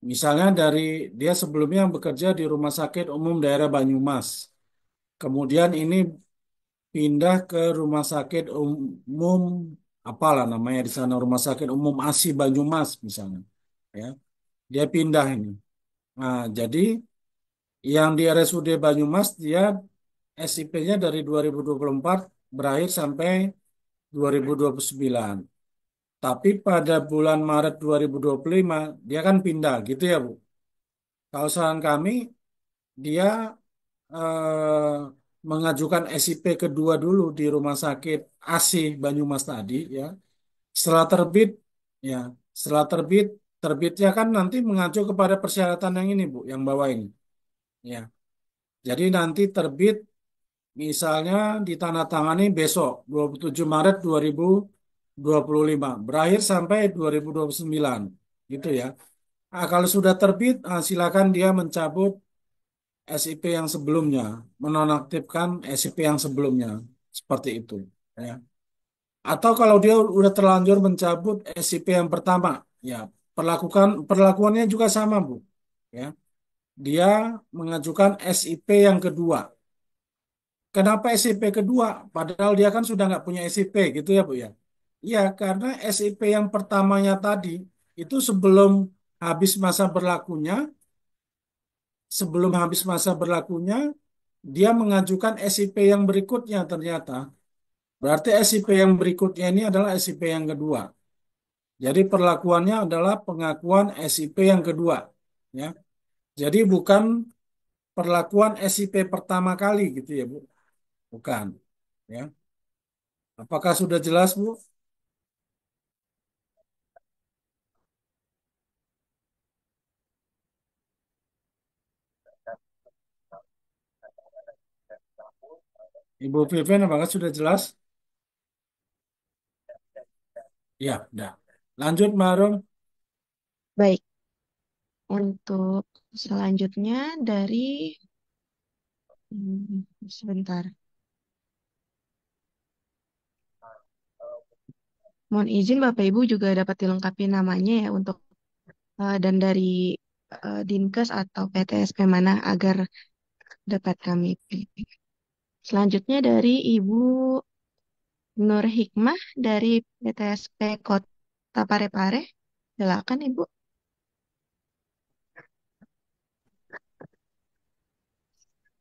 Misalnya dari dia sebelumnya bekerja di Rumah Sakit Umum Daerah Banyumas. Kemudian ini pindah ke Rumah Sakit Umum apalah namanya di sana Rumah Sakit Umum ASI Banyumas misalnya. Ya, dia pindah ini. Nah, jadi yang di RSUD Banyumas dia SIP-nya dari 2024 berakhir sampai 2029. Tapi pada bulan Maret 2025 dia kan pindah gitu ya Bu. Kalau saran kami dia mengajukan SIP kedua dulu di Rumah Sakit ASI Banyumas tadi ya. Setelah terbit ya, setelah terbitnya kan nanti mengacu kepada persyaratan yang ini Bu, yang bawah ini. Ya. Jadi nanti terbit misalnya ditandatangani besok 27 Maret 2025, berakhir sampai 2029 gitu ya. Nah, kalau sudah terbit, silakan dia mencabut SIP yang sebelumnya, menonaktifkan SIP yang sebelumnya, seperti itu. Ya. Atau kalau dia udah terlanjur mencabut SIP yang pertama, ya perlakuannya juga sama, Bu. Ya, dia mengajukan SIP yang kedua. Kenapa SIP kedua? Padahal dia kan sudah nggak punya SIP, gitu ya, Bu ya. Iya, karena SIP yang pertamanya tadi itu habis masa berlakunya, sebelum habis masa berlakunya, dia mengajukan SIP yang berikutnya ternyata. Berarti SIP yang berikutnya ini adalah SIP yang kedua. Jadi perlakuannya adalah pengakuan SIP yang kedua, ya. Jadi bukan perlakuan SIP pertama kali gitu ya, Bu. Bukan, ya. Apakah sudah jelas, Bu? Ibu Vivian, apakah sudah jelas? Ya, udah. Lanjut, Marum. Baik, untuk selanjutnya dari sebentar. Mohon izin Bapak Ibu juga dapat dilengkapi namanya ya untuk dan dari Dinkes atau PTSP mana agar dapat kami pilih. Selanjutnya dari Ibu Nur Hikmah dari PTSP Kota Parepare. Silakan Ibu.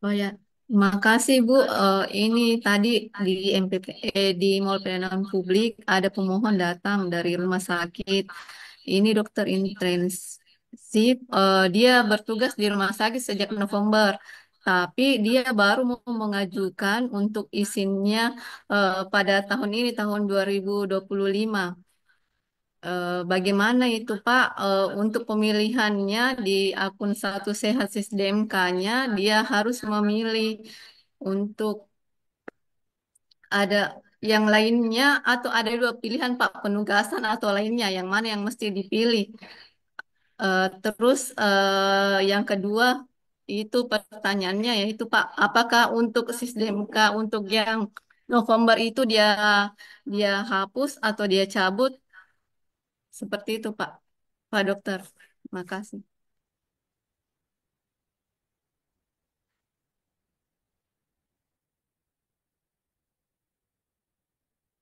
Oh ya, makasih Bu. Ini tadi di MPP, di Mall Pelayanan Publik ada pemohon datang dari rumah sakit. Ini dokter intensif. Dia bertugas di rumah sakit sejak November. Tapi dia baru mau mengajukan untuk izinnya pada tahun ini, tahun 2025. Bagaimana itu Pak untuk pemilihannya di akun Satu Sehat SDMK-nya dia harus memilih untuk ada yang lainnya atau ada dua pilihan Pak, penugasan atau lainnya yang mana yang mesti dipilih. Terus yang kedua itu pertanyaannya yaitu Pak, apakah untuk SDMK untuk yang November itu dia dia hapus atau dia cabut seperti itu Pak. Pak Dokter. Makasih.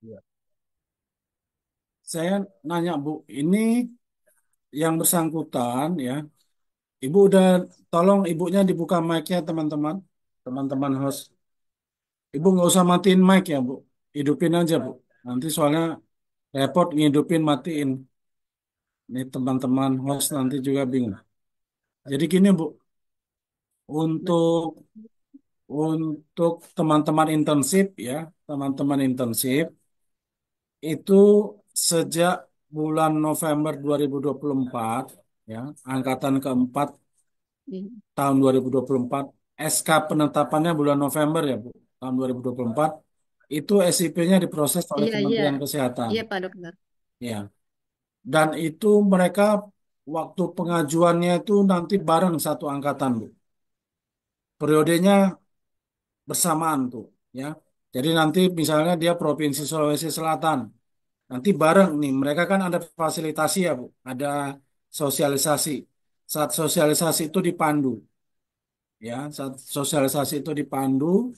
Ya. Saya nanya, Bu, ini yang bersangkutan ya. Ibu udah tolong ibunya dibuka mic-nya, teman-teman. Teman-teman host. Ibu nggak usah matiin mic ya, Bu. Hidupin aja, Bu. Nanti soalnya repot ngidupin matiin. Ini teman-teman host nanti juga bingung. Jadi gini, Bu. Untuk untuk teman-teman intensif ya, teman-teman intensif itu sejak bulan November 2024 ya, angkatan keempat tahun 2024, SK penetapannya bulan November ya, Bu, tahun 2024, itu SIP-nya diproses oleh Iya, iya. Kementerian Kesehatan. Iya, Pak Dokter. Ya. Dan itu mereka waktu pengajuannya itu nanti bareng satu angkatan, Bu. Periodenya bersamaan tuh, ya. Jadi nanti misalnya dia Provinsi Sulawesi Selatan, nanti bareng nih, mereka kan ada fasilitasi ya, Bu, ada sosialisasi. Saat sosialisasi itu dipandu, ya, saat sosialisasi itu dipandu,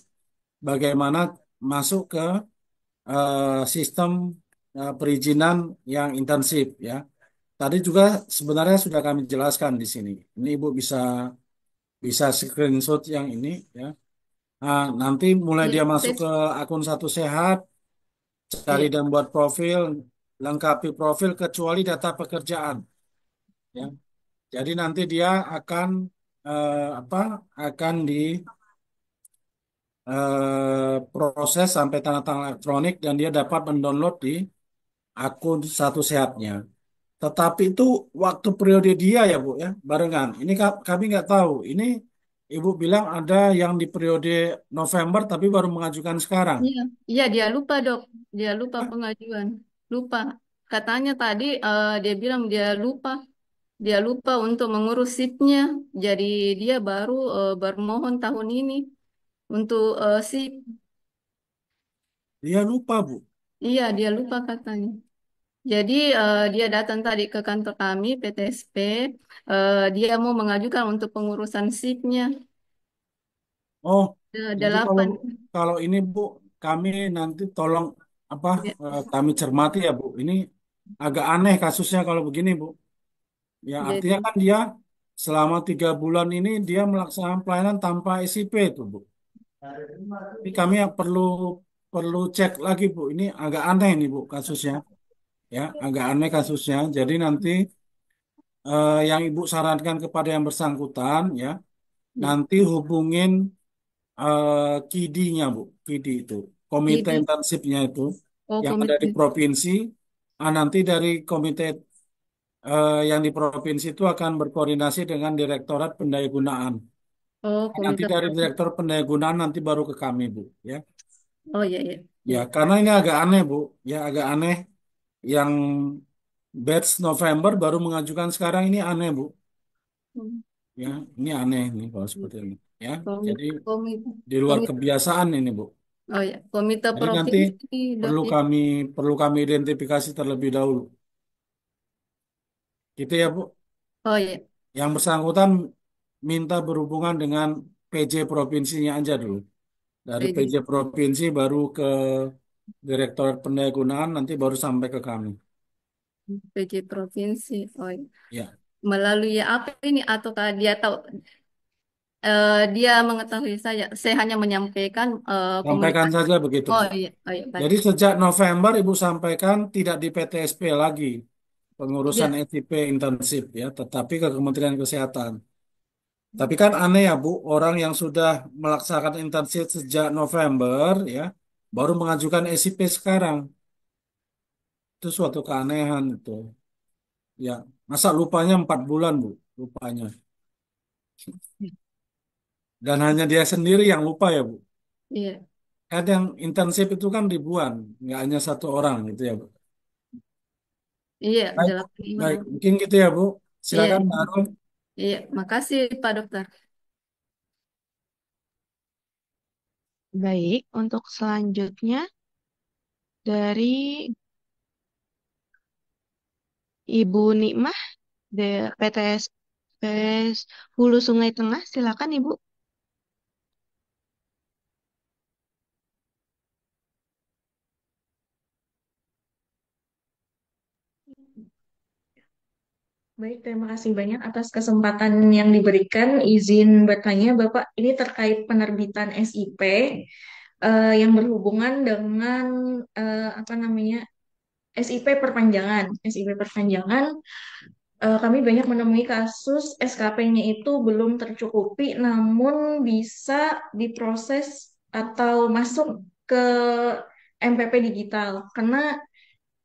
bagaimana masuk ke sistem perizinan yang intensif, ya. Tadi juga sebenarnya sudah kami jelaskan di sini. Ini Ibu bisa bisa screenshot yang ini, ya. Nah, nanti mulai Iya, dia masuk ke akun Satu Sehat, cari iya. dan buat profil, lengkapi profil kecuali data pekerjaan, ya. Jadi nanti dia akan apa? Akan diproses sampai tanda tangan elektronik dan dia dapat mendownload di akun Satu Sehatnya. Tetapi itu waktu periode dia ya Bu ya, barengan. Ini kami nggak tahu. Ini Ibu bilang ada yang di periode November tapi baru mengajukan sekarang. Iya, iya dia lupa dok, dia lupa Hah? pengajuan, lupa. Katanya tadi dia bilang dia lupa untuk mengurus SIP-nya. Jadi dia baru mohon tahun ini untuk SIP. Dia lupa, Bu. Iya, dia lupa katanya. Jadi dia datang tadi ke kantor kami PTSP, dia mau mengajukan untuk pengurusan SIP-nya. Oh, jadi kalau 8. kalau ini Bu, kami nanti tolong apa Ya, kami cermati ya Bu. Ini agak aneh kasusnya kalau begini Bu. Ya artinya jadi kan dia selama 3 bulan ini dia melaksanakan pelayanan tanpa SIP itu Bu. Ini kami yang perlu perlu cek lagi Bu. Ini agak aneh nih Bu kasusnya. Ya, agak aneh kasusnya. Jadi nanti yang Ibu sarankan kepada yang bersangkutan ya, ya. nanti hubungin KID-nya Bu, KID itu, komite Jadi, intensifnya itu oh yang ada di komite. provinsi. Nanti dari komite yang di provinsi itu akan berkoordinasi dengan Direktorat Pendayagunaan. Oh, Nanti komite dari provinsi. Direktur Pendayagunaan nanti baru ke kami Bu, ya. Oh iya, iya. Ya, Iya. karena ini agak aneh Bu, ya agak aneh yang batch November baru mengajukan sekarang ini aneh Bu. Hmm. Ya, ini aneh nih kalau seperti ini. Ya, jadi Komite, komite, di luar komite. kebiasaan ini Bu. Oh ya, komite Jadi nanti provinsi, dok perlu ya. kami perlu kami identifikasi terlebih dahulu. Gitu ya Bu. Oh ya, Yang bersangkutan minta berhubungan dengan PJ provinsinya aja dulu. Dari PJ PJ, provinsi baru ke Direktorat Pendayagunaan nanti baru sampai ke kami. PJ provinsi. Oh ya. Ya, Melalui apa ini ataukah dia tahu dia mengetahui saya hanya menyampaikan sampaikan komunikasi. saja begitu Bu. Oh ya, baik. Jadi sejak November Ibu sampaikan tidak di PTSP lagi pengurusan Ya, SIP intensif ya, tetapi ke Kementerian Kesehatan. Tapi kan aneh ya Bu, orang yang sudah melaksanakan intensif sejak November ya, baru mengajukan SIP sekarang. Itu suatu keanehan itu. Ya, masa lupanya 4 bulan Bu, lupanya. Dan hanya dia sendiri yang lupa ya Bu. iya, Kan yang intensif itu kan ribuan, nggak hanya satu orang gitu ya Bu. iya, Baik, 8 orang. baik. Mungkin gitu ya Bu. Iya, Silakan Mbak Arum. iya. Makasih Pak Dokter. Baik, untuk selanjutnya dari Ibu Nikmah, PTS Hulu Sungai Tengah, silakan Ibu. Baik, terima kasih banyak atas kesempatan yang diberikan. Izin bertanya, Bapak, ini terkait penerbitan SIP yang berhubungan dengan apa namanya SIP perpanjangan. SIP perpanjangan, kami banyak menemui kasus SKP-nya itu belum tercukupi, namun bisa diproses atau masuk ke MPP digital. Karena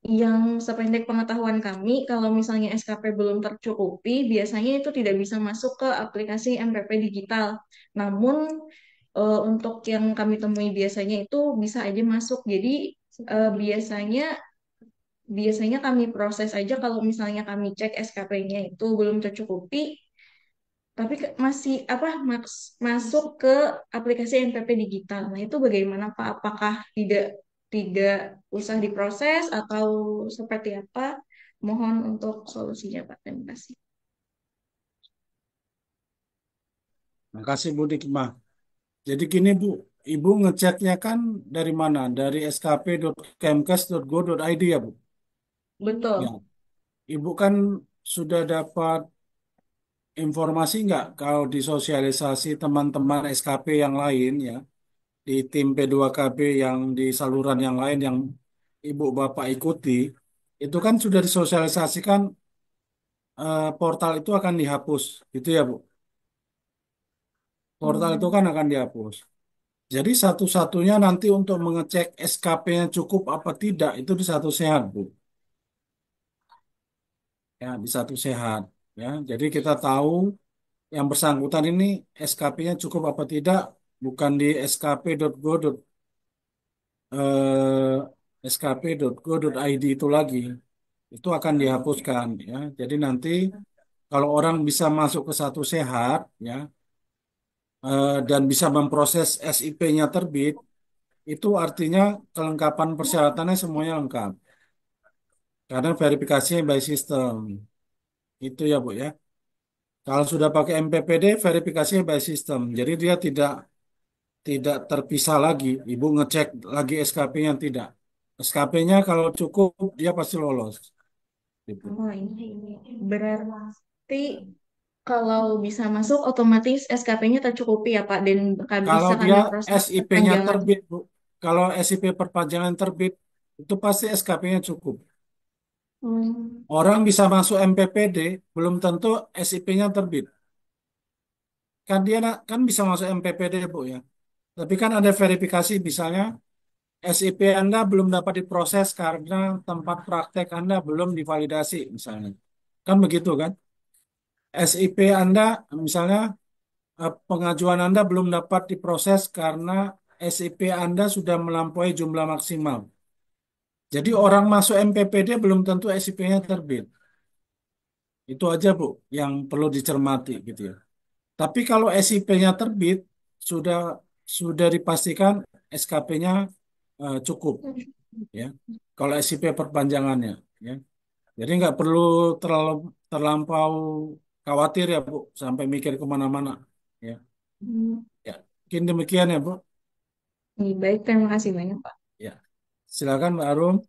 yang sependek pengetahuan kami, kalau misalnya SKP belum tercukupi, biasanya itu tidak bisa masuk ke aplikasi MPP digital. Namun untuk yang kami temui biasanya itu bisa aja masuk. Jadi biasanya biasanya kami proses aja kalau misalnya kami cek SKP-nya itu belum tercukupi, tapi masih apa masuk ke aplikasi NPP digital. Nah, itu bagaimana Pak? Apakah tidak tidak usah diproses atau seperti apa? Mohon untuk solusinya Pak. Terima kasih. Makasih Bu Dikmah. Jadi gini Bu, Ibu ngeceknya kan dari mana? Dari skp.kemkes.go.id ya Bu? Ya. Betul. Ibu kan sudah dapat informasi nggak kalau disosialisasi teman-teman SKP yang lain ya, di tim P2KB yang di saluran yang lain yang Ibu Bapak ikuti, itu kan sudah disosialisasikan portal itu akan dihapus, gitu ya Bu? Portal itu Hmm. kan akan dihapus. Jadi satu-satunya nanti untuk mengecek SKP-nya cukup apa tidak itu di satu sehat, Bu. Ya, di satu sehat. Ya, jadi kita tahu yang bersangkutan ini SKP-nya cukup apa tidak, bukan di skp.go.id itu lagi. Itu akan dihapuskan ya. Jadi nanti kalau orang bisa masuk ke satu sehat ya, dan bisa memproses SIP-nya terbit, itu artinya kelengkapan persyaratannya semuanya lengkap. Karena verifikasinya by system. Itu ya Bu ya. Kalau sudah pakai MPPD, verifikasinya by system. Jadi dia tidak terpisah lagi. Ibu ngecek lagi SKP-nya tidak. SKP-nya kalau cukup, dia pasti lolos. Gitu. Oh, ini berarti kalau bisa masuk otomatis SKP-nya tercukupi ya Pak, dan Kalau bisa dia kami proses SIP-nya perpanjangan. terbit, Bu. Kalau SIP perpanjangan terbit, itu pasti SKP-nya cukup. Hmm. Orang bisa masuk MPPD, belum tentu SIP-nya terbit. Kan dia kan bisa masuk MPPD, Bu ya. Tapi kan ada verifikasi, misalnya SIP Anda belum dapat diproses karena tempat praktek Anda belum divalidasi, misalnya. Kan begitu kan? SIP Anda, misalnya pengajuan Anda belum dapat diproses karena SIP Anda sudah melampaui jumlah maksimal. Jadi orang masuk MPPD belum tentu SIP-nya terbit. Itu aja Bu yang perlu dicermati gitu ya. Tapi kalau SIP-nya terbit sudah sudah dipastikan SKP-nya cukup ya. Kalau SIP perpanjangannya ya. Jadi nggak perlu terlalu terlampau khawatir ya Bu sampai mikir kemana-mana ya. Hmm. Ya, mungkin demikian ya Bu. Baik, terima kasih banyak Pak. Ya, silakan Mbak Arum.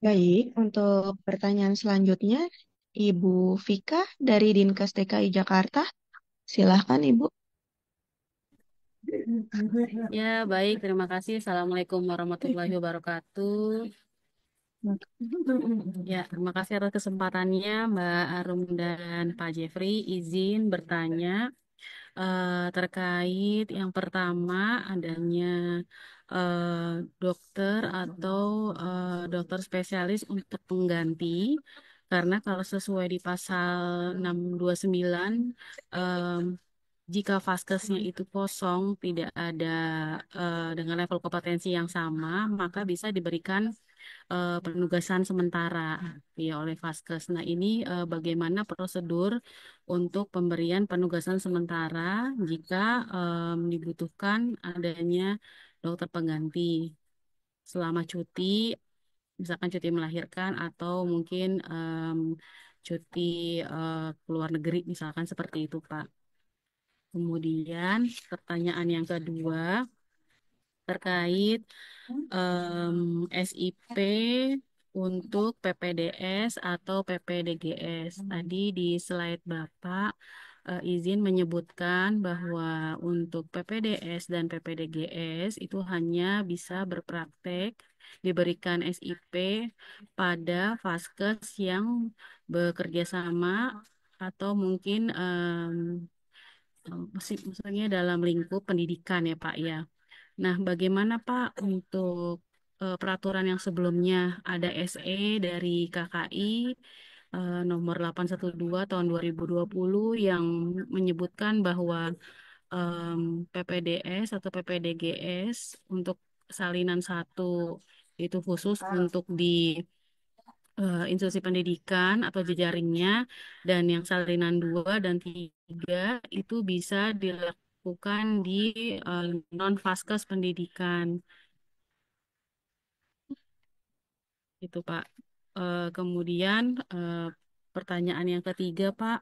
Baik, untuk pertanyaan selanjutnya, Ibu Vika dari Dinkes DKI Jakarta. Silahkan Ibu. Ya, baik. Terima kasih. Assalamualaikum warahmatullahi wabarakatuh. Ya, terima kasih atas kesempatannya, Mbak Arum dan Pak Jeffrey. Izin bertanya terkait yang pertama adanya dokter atau dokter spesialis untuk pengganti. Karena kalau sesuai di pasal 629, em, jika vaskesnya itu kosong, tidak ada dengan level kompetensi yang sama, maka bisa diberikan penugasan sementara ya oleh Vaskes. Nah, ini bagaimana prosedur untuk pemberian penugasan sementara jika dibutuhkan adanya dokter pengganti selama cuti, misalkan cuti melahirkan atau mungkin cuti keluar negeri, misalkan seperti itu, Pak. Kemudian pertanyaan yang kedua terkait SIP untuk PPDS atau PPDGS. Tadi di slide Bapak izin menyebutkan bahwa untuk PPDS dan PPDGS itu hanya bisa berpraktek diberikan SIP pada vaskes yang bekerja sama atau mungkin maksudnya dalam lingkup pendidikan ya Pak ya. Nah, bagaimana Pak untuk peraturan yang sebelumnya ada SE dari KKI nomor 812 tahun 2020 yang menyebutkan bahwa PPDS atau PPDGS untuk salinan satu itu khusus untuk di institusi pendidikan atau jejaringnya, dan yang salinan 2 dan 3 itu bisa dilakukan di non-vaskes pendidikan. Itu Pak. Kemudian pertanyaan yang ketiga Pak,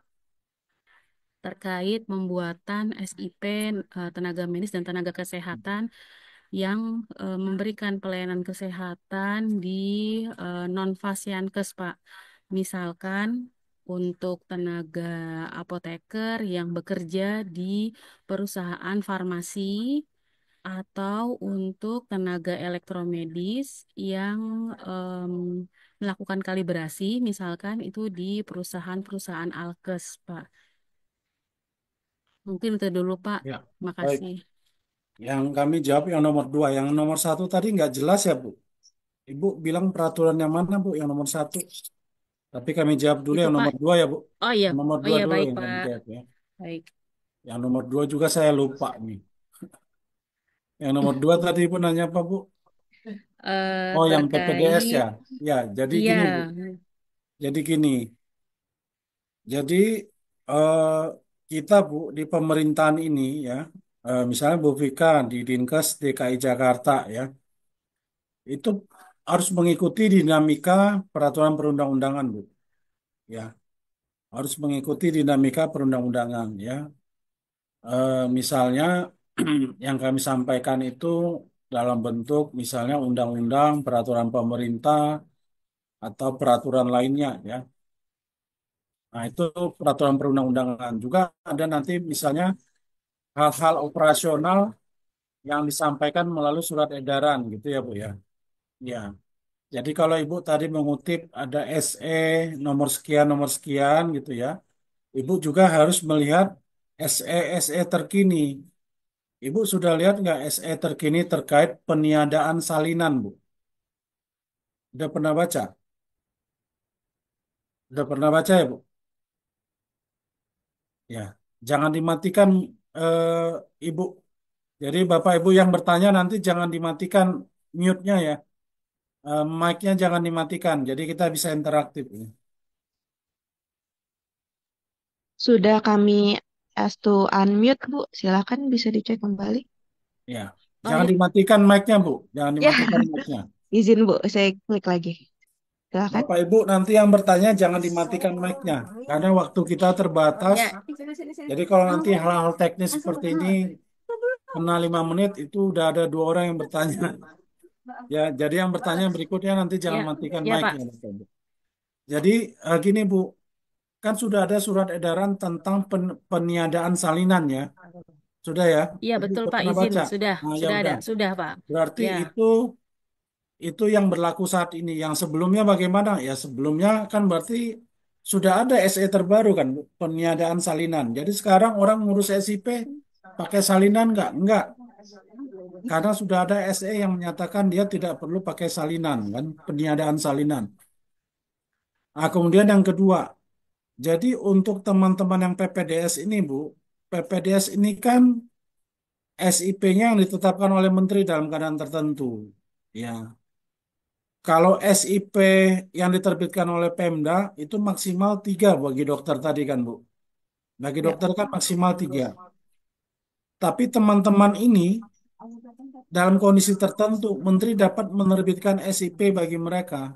terkait pembuatan SIP tenaga medis dan tenaga kesehatan yang memberikan pelayanan kesehatan di non-Fasiankes, Pak. Misalkan untuk tenaga apoteker yang bekerja di perusahaan farmasi atau untuk tenaga elektromedis yang melakukan kalibrasi, misalkan itu di perusahaan-perusahaan alkes, Pak. Mungkin itu dulu, Pak. Ya, baik. Makasih. Yang kami jawab yang nomor 2. Yang nomor 1 tadi nggak jelas ya, Bu. Ibu bilang peraturan yang mana, Bu? Yang nomor 1. Tapi kami jawab dulu Itu yang Pak. nomor dua ya, Bu. Oh iya, Yang nomor oh dua iya dulu baik yang kami Pak. jawab ya. Baik. Yang nomor dua juga saya lupa nih. Yang nomor dua tadi Ibu nanya apa, Bu? Oh, yang PPDS ya. Terkait, Ya, jadi iya, gini, Bu. Jadi gini. Jadi eh, kita, Bu, di pemerintahan ini ya, misalnya Bu Vika di Dinkes DKI Jakarta ya, itu harus mengikuti dinamika peraturan perundang-undangan, Bu. Ya, harus mengikuti dinamika perundang-undangan ya. Misalnya yang kami sampaikan itu dalam bentuk misalnya undang-undang, peraturan pemerintah atau peraturan lainnya ya. Nah, itu peraturan perundang-undangan. Juga ada nanti misalnya hal-hal operasional yang disampaikan melalui surat edaran gitu ya, Bu ya. Ya. Jadi kalau Ibu tadi mengutip ada SE nomor sekian gitu ya. Ibu juga harus melihat SE terkini. Ibu sudah lihat nggak SE terkini terkait peniadaan salinan, Bu? Udah pernah baca? Udah pernah baca ya, Bu? Ya. Jangan dimatikan, Ibu. Jadi Bapak Ibu yang bertanya nanti jangan dimatikan mute-nya ya. Mic-nya jangan dimatikan. Jadi kita bisa interaktif. Sudah kami ask to unmute, Bu. Silakan bisa dicek kembali. Ya. oh Jangan ya, dimatikan mic-nya, Bu. Jangan Ya, dimatikan mic-nya. izin Bu, saya klik lagi. Silakan. Bapak Ibu nanti yang bertanya jangan dimatikan mic-nya. Karena waktu kita terbatas. ya, Jadi kalau nanti hal-hal teknis seperti ini kena 5 menit itu udah ada 2 orang yang bertanya. Ya, jadi yang bertanya berikutnya nanti jangan ya, matikan ya Pak. mic-nya, Bapak Ibu. Jadi gini Bu, kan sudah ada surat edaran tentang peniadaan salinan ya. Sudah ya? Iya Ibu betul udah Pak, pernah izin baca? sudah, Nah, ya sudah ada, udah. sudah Pak. Berarti Ya, itu yang berlaku saat ini. Yang sebelumnya bagaimana? Ya sebelumnya kan berarti sudah ada SE terbaru kan, Bu, peniadaan salinan. Jadi sekarang orang ngurus SIP pakai salinan nggak? Nggak. Karena sudah ada SE yang menyatakan dia tidak perlu pakai salinan kan, peniadaan salinan. Nah, kemudian yang kedua, jadi untuk teman-teman yang PPDS ini, Bu, PPDS ini kan SIP-nya yang ditetapkan oleh menteri dalam keadaan tertentu. Ya, kalau SIP yang diterbitkan oleh Pemda itu maksimal 3 bagi dokter tadi kan, Bu. Bagi ya, dokter kan maksimal 3. Tapi teman-teman ini dalam kondisi tertentu, menteri dapat menerbitkan SIP bagi mereka.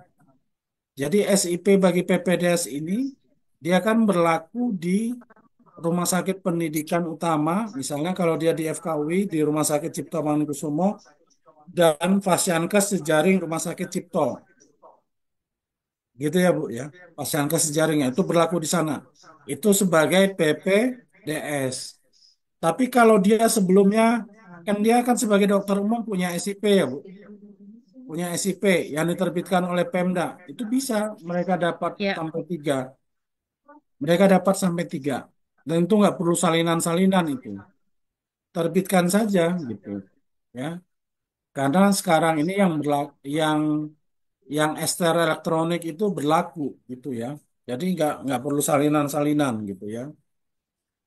Jadi SIP bagi PPDS ini dia kan berlaku di rumah sakit pendidikan utama, misalnya kalau dia di FKUI di Rumah Sakit Cipto Mangunkusumo dan Fasiankes sejaring Rumah Sakit Cipto, gitu ya Bu ya. Fasiankes sejaringnya itu berlaku di sana. Itu sebagai PPDS. Tapi kalau dia sebelumnya kan dia kan sebagai dokter umum punya SIP ya Bu, punya SIP yang diterbitkan oleh Pemda, itu bisa mereka dapat ya, sampai 3. Mereka dapat sampai 3. Dan itu nggak perlu salinan-salinan itu. Terbitkan saja gitu. Ya. Karena sekarang ini yang ester elektronik itu berlaku gitu ya. Jadi nggak perlu salinan-salinan gitu ya.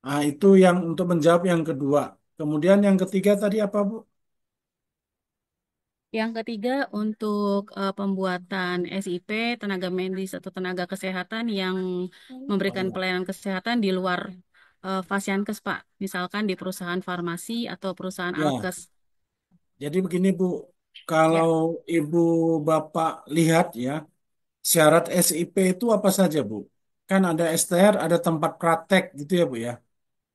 Nah, itu yang untuk menjawab yang kedua. Kemudian yang ketiga tadi apa, Bu? Yang ketiga untuk pembuatan SIP tenaga medis atau tenaga kesehatan yang memberikan Oh, pelayanan kesehatan di luar Fasiankes Pak, misalkan di perusahaan farmasi atau perusahaan ya. alkes. Jadi begini, Bu. Ya, Kalau Ibu Bapak lihat ya, syarat SIP itu apa saja, Bu? Kan ada STR, ada tempat praktek gitu ya, Bu ya.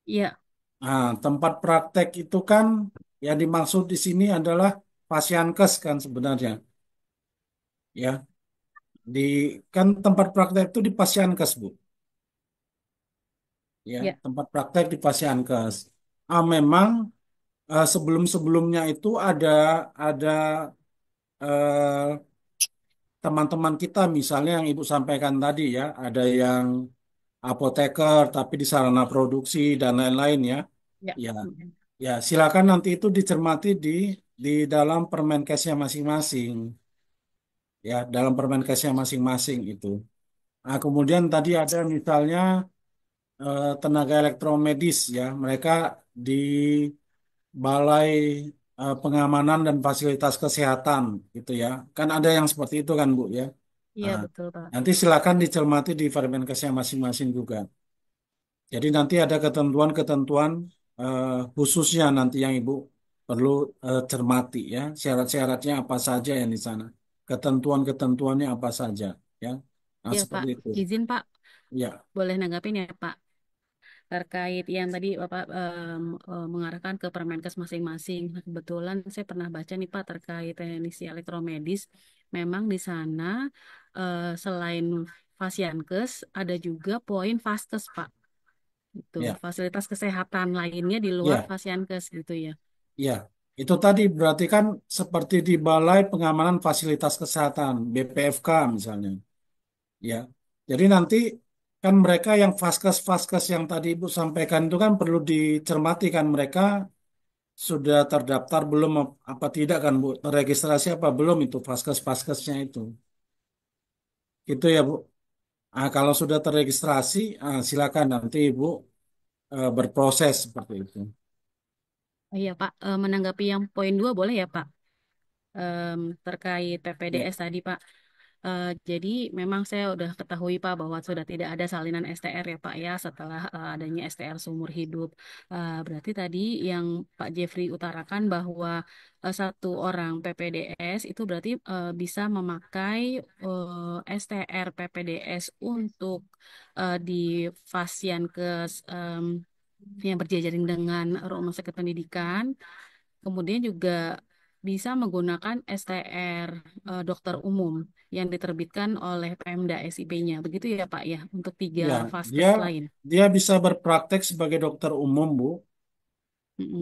iya, Nah, tempat praktek itu kan yang dimaksud di sini adalah pasienkes kan sebenarnya. Ya, di kan tempat praktek itu di pasienkes, Bu. Ya, ya, tempat praktek di pasienkes. Memang sebelum-sebelumnya itu ada eh, teman-teman kita misalnya yang Ibu sampaikan tadi ya, ada yang apoteker tapi di sarana produksi dan lain-lain ya. ya. Ya, ya silakan nanti itu dicermati di dalam Permenkesnya masing-masing. Ya, dalam Permenkesnya masing-masing itu. Nah, kemudian tadi ada misalnya tenaga elektromedis ya, mereka di Balai Pengamanan dan Fasilitas Kesehatan gitu ya. Kan ada yang seperti itu kan Bu ya. Iya, Nah, betul, Pak. nanti silakan dicermati di Permenkesnya masing-masing juga. Jadi nanti ada ketentuan-ketentuan khususnya nanti yang Ibu perlu cermati ya. Syarat-syaratnya apa saja yang di sana. Ketentuan-ketentuannya apa saja ya. Nah, Iya, Pak. seperti itu. Izin, Pak. Ya, Boleh nanggapin ya, Pak? Terkait yang tadi Bapak mengarahkan ke Permenkes masing-masing. Nah, kebetulan saya pernah baca nih Pak terkait teknisi elektromedis. Memang di sana selain Fasiankes ada juga poin Faskes Pak. Itu ya, fasilitas kesehatan lainnya di luar ya, Fasiankes gitu ya. ya. Itu tadi berarti kan seperti di Balai Pengamanan Fasilitas Kesehatan, BPFK misalnya. Ya. Jadi nanti kan mereka yang vaskes-vaskes yang tadi Ibu sampaikan itu kan perlu dicermati kan mereka sudah terdaftar belum apa tidak kan Bu? Terregistrasi apa belum itu vaskes-vaskesnya itu. Itu ya Bu. Ah, kalau sudah terregistrasi, silakan nanti Ibu berproses seperti itu. Oh iya Pak, menanggapi yang poin 2 boleh ya Pak? Terkait Ya, PPDS tadi Pak. Jadi memang saya udah ketahui Pak bahwa sudah tidak ada salinan STR ya Pak ya setelah adanya STR seumur hidup. Berarti tadi yang Pak Jeffrey utarakan bahwa satu orang PPDS itu berarti bisa memakai STR PPDS untuk di Fasiankes yang berjejaring dengan Rumah Sakit Pendidikan. Kemudian juga bisa menggunakan STR dokter umum yang diterbitkan oleh Pemda SIP-nya. Begitu ya Pak ya, untuk tiga ya, dia vaskes lain. dia bisa berpraktek sebagai dokter umum Bu.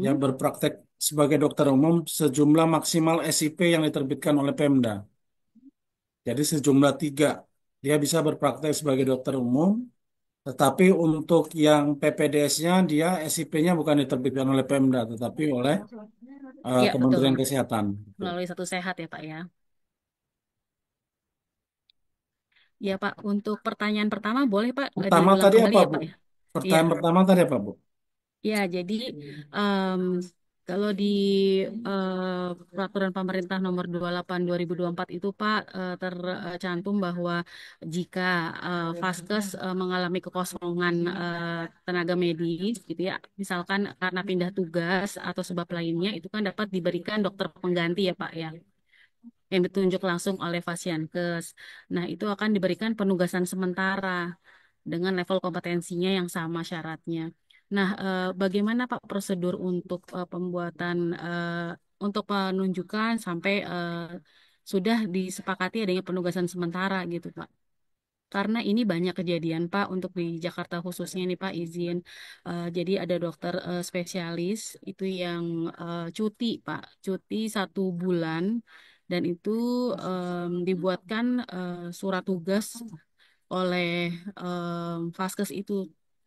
Ya Mm-mm. berpraktek sebagai dokter umum sejumlah maksimal SIP yang diterbitkan oleh Pemda. Jadi sejumlah tiga. Dia bisa berpraktek sebagai dokter umum, tetapi untuk yang PPDS-nya dia SIP-nya bukan diterbitkan oleh Pemda, tetapi oleh Ya, betul. Kementerian Kesehatan. Gitu. Melalui satu sehat ya Pak ya. Ya Pak, untuk pertanyaan pertama boleh Pak Pertama diulang tadi kembali apa, ya Bu? Pak ya? Iya. Pertanyaan pertama tadi apa, Bu? Ya, jadi em, kalau di peraturan pemerintah nomor 28 2024 itu Pak tercantum bahwa jika Vaskes mengalami kekosongan tenaga medis gitu ya, misalkan karena pindah tugas atau sebab lainnya itu kan dapat diberikan dokter pengganti ya Pak ya yang ditunjuk langsung oleh Fasiankes. Nah, itu akan diberikan penugasan sementara dengan level kompetensinya yang sama syaratnya. Nah, bagaimana Pak prosedur untuk pembuatan untuk penunjukan sampai sudah disepakati adanya penugasan sementara gitu Pak? Karena ini banyak kejadian Pak untuk di Jakarta khususnya nih Pak izin. Jadi ada dokter spesialis itu yang cuti Pak, cuti 1 bulan dan itu dibuatkan surat tugas oleh vaskes itu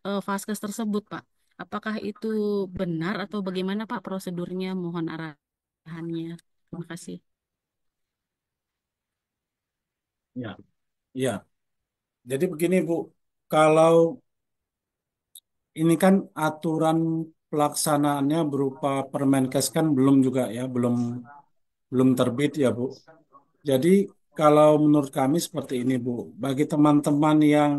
vaskes tersebut Pak. Apakah itu benar atau bagaimana Pak prosedurnya? Mohon arahannya. Terima kasih. Ya, ya. Jadi begini, Bu. Kalau ini kan aturan pelaksanaannya berupa Permenkes kan belum juga ya, belum belum terbit ya, Bu. Jadi kalau menurut kami seperti ini, Bu. Bagi teman-teman yang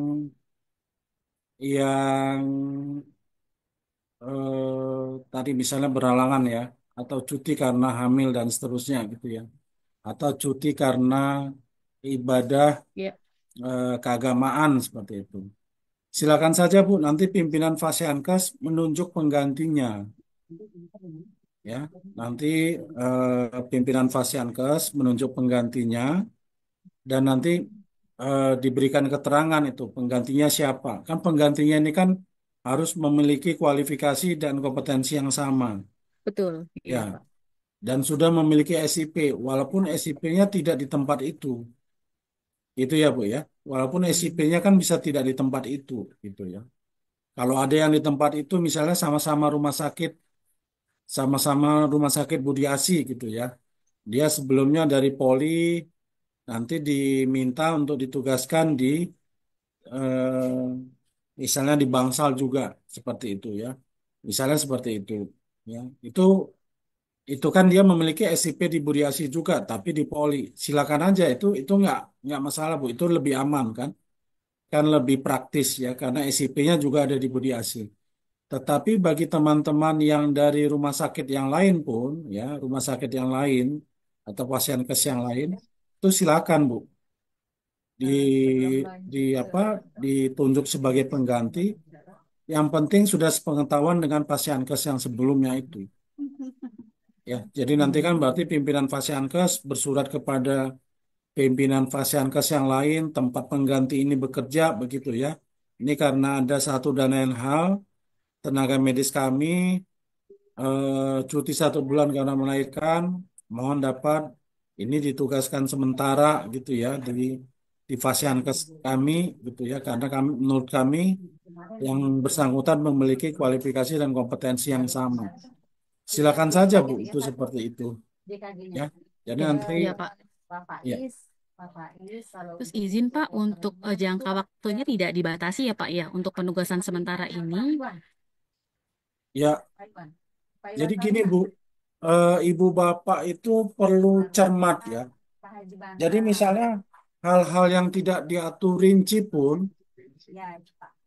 tadi misalnya berhalangan ya, atau cuti karena hamil dan seterusnya gitu ya, atau cuti karena ibadah Ya, keagamaan seperti itu. Silakan saja Bu, nanti pimpinan Fasiankes menunjuk penggantinya ya. Nanti pimpinan Fasiankes menunjuk penggantinya dan nanti diberikan keterangan itu penggantinya siapa. Kan penggantinya ini kan harus memiliki kualifikasi dan kompetensi yang sama betul. ya, Iya, Pak. dan sudah memiliki SIP walaupun SIP-nya tidak di tempat itu. Itu ya Bu ya. Walaupun SIP-nya kan bisa tidak di tempat itu gitu ya. Kalau ada yang di tempat itu misalnya sama-sama rumah sakit Budi Asi gitu ya. Dia sebelumnya dari Poli nanti diminta untuk ditugaskan di eh, misalnya di Bangsal juga seperti itu ya. Misalnya seperti itu ya. Itu kan dia memiliki SIP di Budiasi juga, tapi di Poli. Silakan aja itu nggak masalah Bu. Itu lebih aman kan lebih praktis ya karena SIP-nya juga ada di Budiasi. Tetapi bagi teman-teman yang dari rumah sakit yang lain pun ya rumah sakit yang lain atau pasien kes yang lain itu silakan Bu di di apa ditunjuk sebagai pengganti. Yang penting sudah sepengetahuan dengan pasien kes yang sebelumnya itu. Ya, jadi nanti kan berarti pimpinan Fasiankes bersurat kepada pimpinan Fasiankes yang lain tempat pengganti ini bekerja begitu ya. Ini karena ada satu dan lain hal tenaga medis kami cuti 1 bulan karena melahirkan, mohon dapat ini ditugaskan sementara gitu ya di Fasiankes kami gitu ya karena kami menurut kami yang bersangkutan memiliki kualifikasi dan kompetensi yang sama. Silakan saja Bu, itu seperti itu. Ya, jadi Ya, nanti ya Pak. ya, Terus izin Pak untuk jangka waktunya tidak dibatasi ya Pak ya untuk penugasan sementara ini. ya. Jadi gini Bu, Ibu Bapak itu perlu cermat ya. Jadi misalnya hal-hal yang tidak diatur rinci pun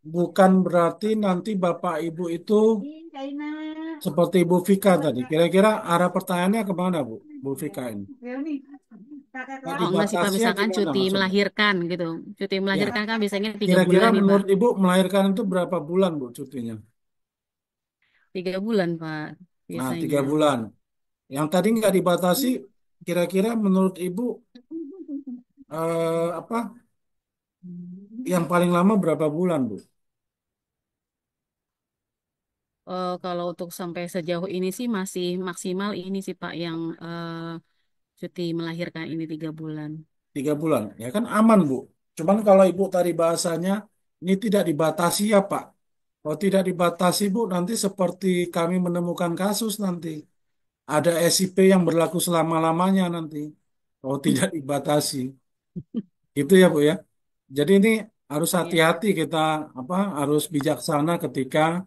bukan berarti nanti Bapak Ibu itu seperti Bu Vika tadi. Kira-kira arah pertanyaannya kemana Bu Vika ini? Nggak Oh enggak sih Pak, dibatasi ya misalkan gimana cuti maksudnya? melahirkan gitu. Cuti Ya, melahirkan kan biasanya 3 bulan kira-kira nih Pak. menurut Ibu melahirkan itu berapa bulan Bu cutinya? 3 bulan Pak Nah, biasanya. 3 bulan. Yang tadi nggak dibatasi, kira-kira menurut Ibu apa? Yang paling lama berapa bulan, Bu? Kalau untuk sampai sejauh ini sih masih maksimal ini sih Pak yang cuti melahirkan ini 3 bulan. 3 bulan. Ya kan aman, Bu. Cuman kalau Ibu tadi bahasanya ini tidak dibatasi ya, Pak. Kalau tidak dibatasi, Bu, nanti seperti kami menemukan kasus nanti. Ada SIP yang berlaku selama-lamanya nanti. Kalau tidak dibatasi. Itu ya, Bu ya. Jadi ini harus Iya. hati-hati kita harus bijaksana ketika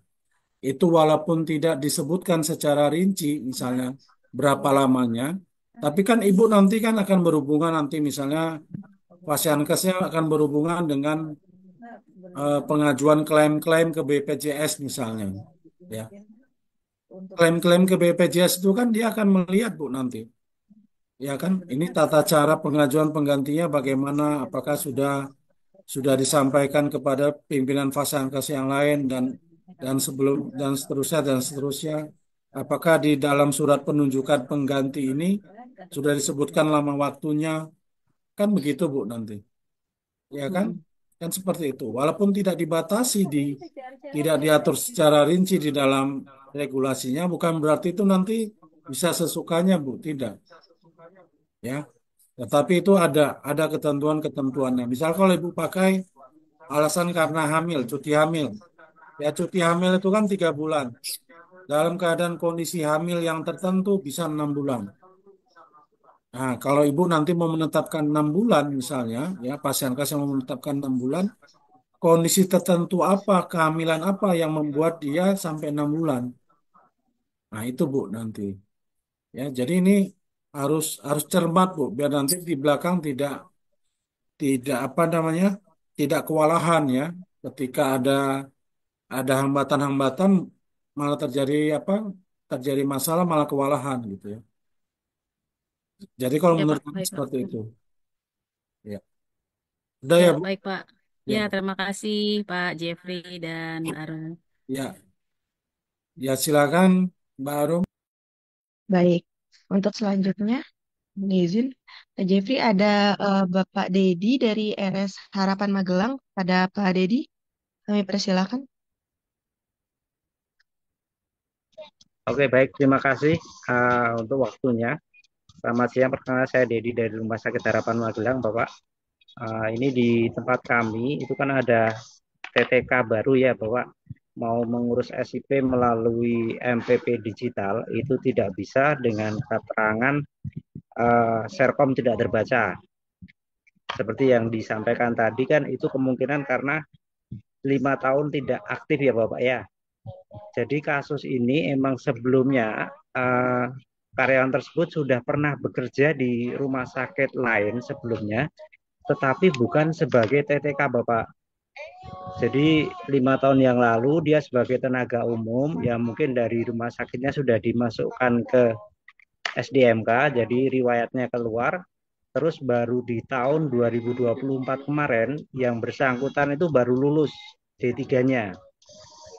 itu walaupun tidak disebutkan secara rinci misalnya berapa lamanya, tapi kan ibu nanti kan akan berhubungan nanti misalnya Fasiankesnya akan berhubungan dengan pengajuan klaim-klaim ke BPJS misalnya. Ya. Klaim-klaim ke BPJS itu kan dia akan melihat Bu nanti. Ya kan, ini tata cara pengajuan penggantinya bagaimana, apakah sudah disampaikan kepada pimpinan Fasiankes yang lain dan sebelum dan seterusnya. Apakah di dalam surat penunjukan pengganti ini sudah disebutkan lama waktunya? Kan begitu Bu nanti. Ya kan? Mm-mm. Kan seperti itu. Walaupun tidak dibatasi tidak diatur secara rinci di dalam regulasinya, bukan berarti itu nanti bisa sesukanya Bu, tidak. Ya. Tetapi itu ada ketentuan-ketentuannya. Misal kalau Ibu pakai alasan karena hamil, cuti hamil. Ya cuti hamil itu kan 3 bulan. Dalam keadaan kondisi hamil yang tertentu bisa 6 bulan. Nah, kalau ibu nanti mau menetapkan 6 bulan misalnya, ya pasien kas yang mau menetapkan 6 bulan, kondisi tertentu apa, kehamilan apa yang membuat dia sampai 6 bulan. Nah, itu Bu nanti. Ya, jadi ini harus harus cermat Bu, biar nanti di belakang tidak tidak apa namanya, tidak kewalahan ya, ketika ada hambatan-hambatan malah terjadi masalah malah kewalahan gitu ya. Jadi kalau Ya menurut Pak, kami baik Pak. seperti itu. Ya. Udah Ya ya Bu? baik Pak. Ya. Ya terima kasih Pak Jeffrey dan Arun. Ya, ya silakan Mbak Arum. Baik, untuk selanjutnya, izin, Pak Jeffrey ada Bapak Dedi dari RS Harapan Magelang. Pada Pak Dedi, kami persilakan. Oke, baik. Terima kasih untuk waktunya. Selamat siang. Perkenalkan saya Dedi dari Rumah Sakit Harapan Magelang, Bapak. Ini di tempat kami itu kan ada TTK baru ya, Bapak. Mau mengurus SIP melalui MPP digital itu tidak bisa dengan keterangan Serkom tidak terbaca. Seperti yang disampaikan tadi kan itu kemungkinan karena 5 tahun tidak aktif ya Bapak ya. Jadi kasus ini emang sebelumnya karyawan tersebut sudah pernah bekerja di rumah sakit lain sebelumnya, tetapi bukan sebagai TTK Bapak. Jadi 5 tahun yang lalu dia sebagai tenaga umum yang mungkin dari rumah sakitnya sudah dimasukkan ke SDMK, jadi riwayatnya keluar. Terus baru di tahun 2024 kemarin yang bersangkutan itu baru lulus D3-nya.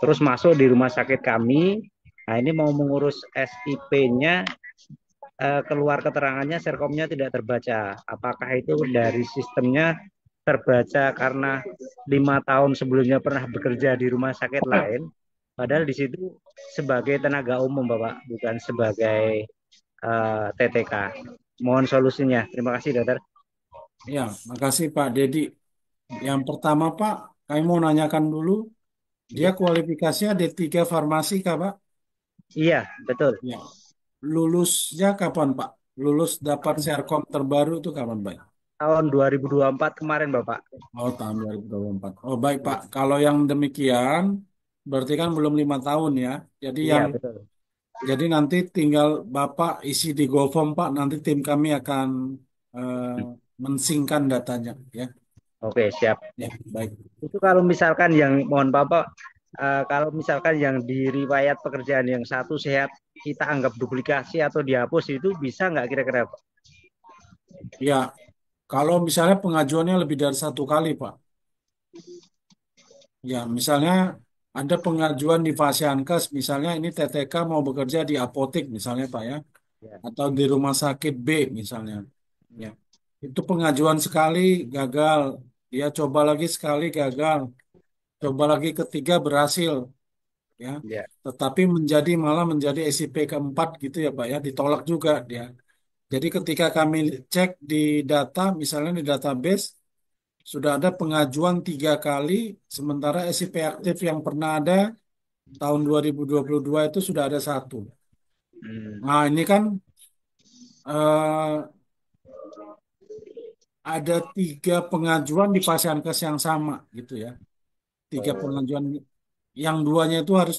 Terus masuk di rumah sakit kami. Nah ini mau mengurus SIP-nya, keluar keterangannya serkomnya tidak terbaca. Apakah itu dari sistemnya terbaca karena 5 tahun sebelumnya pernah bekerja di rumah sakit lain, padahal di situ sebagai tenaga umum Bapak, bukan sebagai TTK. Mohon solusinya. Terima kasih dokter. Ya, makasih Pak Dedi. Yang pertama Pak, kami mau nanyakan dulu, dia kualifikasinya D3 farmasi kah Pak? Iya, betul. Ya. Lulusnya kapan Pak? Lulus dapat serkom terbaru itu kapan Pak? Tahun 2024 kemarin Bapak. Oh, tahun 2024. Oh, baik Pak. Kalau yang demikian, berarti kan belum 5 tahun ya. Jadi Iya, yang betul. jadi nanti tinggal Bapak isi di GoForm Pak. Nanti tim kami akan eh, mensingkan datanya ya. Oke, siap. Ya, baik. Itu kalau misalkan yang mohon Bapak, kalau misalkan yang di riwayat pekerjaan yang satu sehat kita anggap duplikasi atau dihapus itu bisa nggak kira-kira Pak? Ya, kalau misalnya pengajuannya lebih dari 1 kali Pak. Ya, misalnya ada pengajuan di Fasiankes, misalnya ini TTK mau bekerja di apotek misalnya Pak ya, Ya. atau di rumah sakit B misalnya. Ya, itu pengajuan sekali gagal, dia coba lagi sekali gagal, coba lagi ketiga berhasil, ya. Ya. Tetapi malah menjadi SIP keempat gitu ya Pak ya, ditolak juga dia. Jadi ketika kami cek di data, misalnya di database sudah ada pengajuan 3 kali, sementara SIP aktif yang pernah ada tahun 2022 itu sudah ada satu. Hmm. Nah ini kan eh, ada 3 pengajuan di Fasiankes yang sama gitu ya. 3 pengajuan, yang duanya itu harus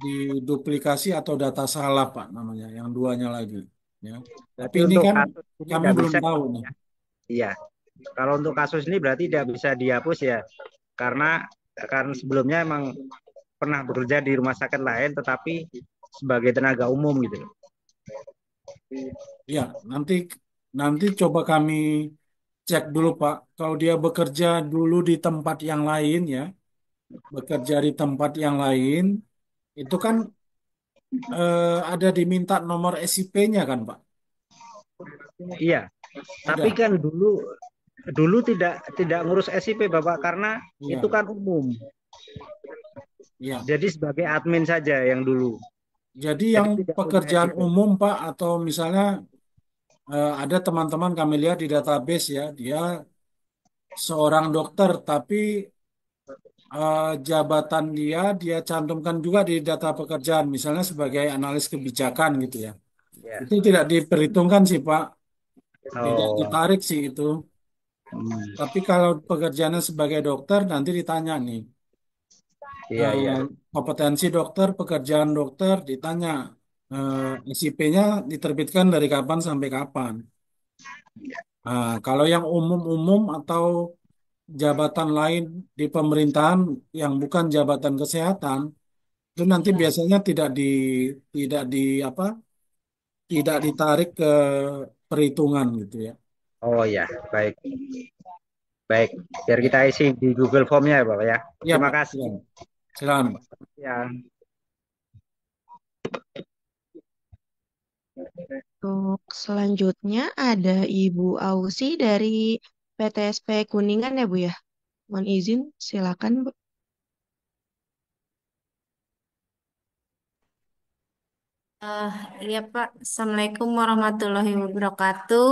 diduplikasi atau data salah Pak namanya, yang duanya lagi. Ya. Tapi Berarti ini untuk kan kasus ini kami nggak belum bisa. tahu nih. Iya. Kalau untuk kasus ini berarti tidak bisa dihapus ya, karena sebelumnya emang pernah bekerja di rumah sakit lain, tetapi sebagai tenaga umum gitu. Ya, nanti nanti coba kami cek dulu Pak. Kalau dia bekerja dulu di tempat yang lain ya, bekerja di tempat yang lain, itu kan ada diminta nomor SIP-nya kan Pak? Iya. Tapi Ada. kan dulu dulu tidak ngurus SIP Bapak karena itu Iya, kan umum. iya. Jadi sebagai admin saja yang dulu. Jadi Jadi yang tidak punya pekerjaan SIP. umum Pak, atau misalnya ada teman-teman kami lihat di database ya, dia seorang dokter, tapi jabatan dia cantumkan juga di data pekerjaan, misalnya sebagai analis kebijakan gitu ya. Ya. Itu tidak diperhitungkan sih Pak, tidak Oh. ditarik sih itu. Hmm. Tapi kalau pekerjaannya sebagai dokter, nanti ditanya nih, Iya, iya. kompetensi dokter, pekerjaan dokter, ditanya SIP-nya diterbitkan dari kapan sampai kapan. Nah, kalau yang umum-umum atau jabatan lain di pemerintahan yang bukan jabatan kesehatan, itu nanti biasanya tidak di apa tidak ditarik ke perhitungan gitu ya. Oh ya, baik. Baik. Biar kita isi di Google Form-nya ya, Bapak ya. Iya Terima Pak, kasih. silakan. Silakan Pak. Ya. Untuk selanjutnya ada Ibu Ausi dari PTSP Kuningan ya Bu ya. Mohon izin, silakan Bu. Eh, iya Pak, Assalamualaikum warahmatullahi wabarakatuh.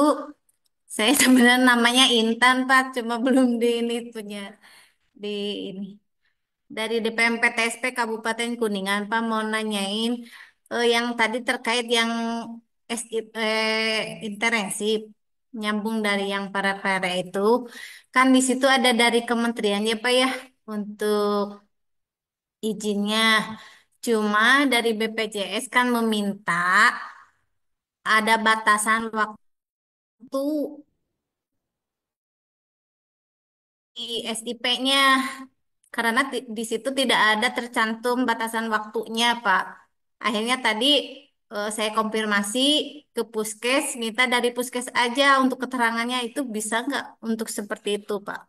Saya sebenarnya namanya Intan Pak, cuma belum di ini punya di ini. Dari DPM PTSP Kabupaten Kuningan Pak mau nanyain yang tadi terkait yang internship. nyambung dari yang para itu, kan di situ ada dari kementerian ya Pak ya untuk izinnya. Cuma dari BPJS kan meminta ada batasan waktu di SIP-nya karena di situ tidak ada tercantum batasan waktunya, Pak. Akhirnya tadi saya konfirmasi ke Puskes, minta dari Puskes aja untuk keterangannya itu bisa nggak untuk seperti itu, Pak?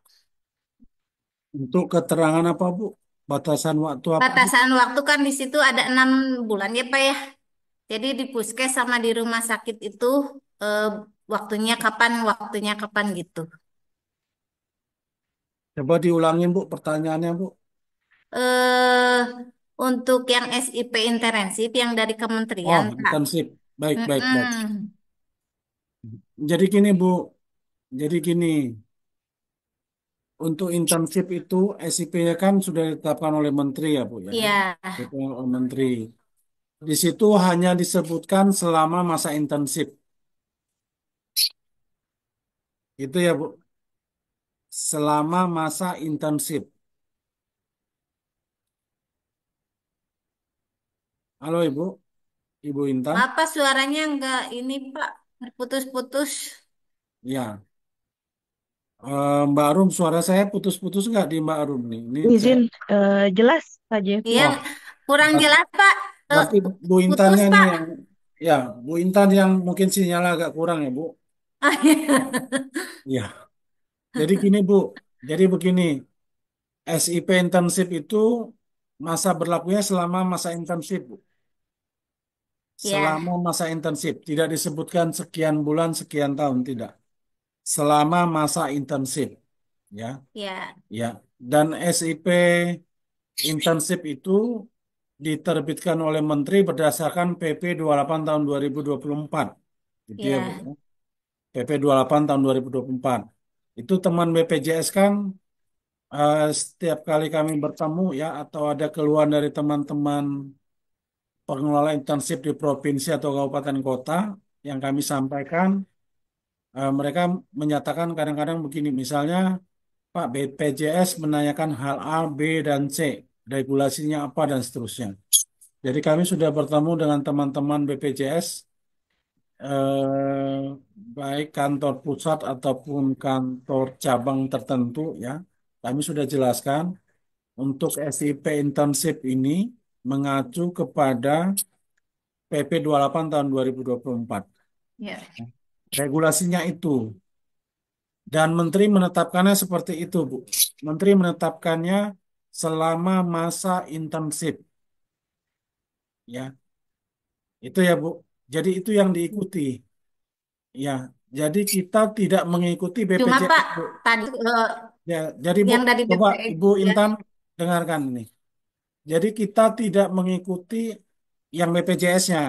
Untuk keterangan apa, Bu? Batasan waktu apa, Bu? Batasan waktu kan di situ ada 6 bulan ya, Pak ya. Jadi di Puskes sama di rumah sakit itu eh, waktunya kapan gitu. Coba diulangin, Bu, pertanyaannya, Bu. eh untuk yang SIP intensif yang dari kementerian, Oh, Pak. intensif. Baik, baik, baik. Mm-mm. Jadi gini, Bu. Jadi gini, untuk intensif itu SIP-nya kan sudah ditetapkan oleh Menteri ya, Bu ya. Iya, Ditetapkan oleh Menteri. Di situ hanya disebutkan selama masa intensif. Itu ya, Bu. Selama masa intensif. Halo, Ibu. Ibu Intan. apa suaranya nggak ini Pak, putus-putus. Ya. Mbak Arum, suara saya putus-putus nggak di Mbak Arum nih? Ini saya. Izin, jelas Pak Jeffrey. Iya, Oh, kurang ber- jelas Pak. berarti Bu Putus Intannya nih Pak. yang, ya, Bu Intan yang mungkin sinyalnya agak kurang ya, Bu. Ya. Jadi gini, Bu. Jadi begini, SIP intensif itu masa berlakunya selama masa intensif, Bu. Ya, Selama masa intensif, tidak disebutkan sekian bulan, sekian tahun, tidak. Selama masa intensif, ya, ya, ya. Dan SIP intensif itu diterbitkan oleh Menteri berdasarkan PP 28 tahun 2024. Gitu ya, Bu. ya, PP 28 tahun 2024. Itu teman BPJS kan setiap kali kami bertemu ya atau ada keluhan dari teman-teman pengelola intensif di provinsi atau kabupaten kota yang kami sampaikan, mereka menyatakan kadang-kadang begini, misalnya Pak BPJS menanyakan hal A, B, dan C, regulasinya apa dan seterusnya. Jadi kami sudah bertemu dengan teman-teman BPJS, eh, baik kantor pusat ataupun kantor cabang tertentu ya. Kami sudah jelaskan untuk SIP intensif ini mengacu kepada PP 28 tahun 2024. ya, Regulasinya itu. Dan Menteri menetapkannya seperti itu, Bu. Menteri menetapkannya selama masa intensif. Ya, itu ya, Bu. Jadi itu yang diikuti. Ya, jadi kita tidak mengikuti cuma Pak BPJS, Bu. tadi Ya, jadi Bu, yang dari coba BPS Ibu ya, Intan dengarkan ini. Jadi kita tidak mengikuti yang BPJS-nya.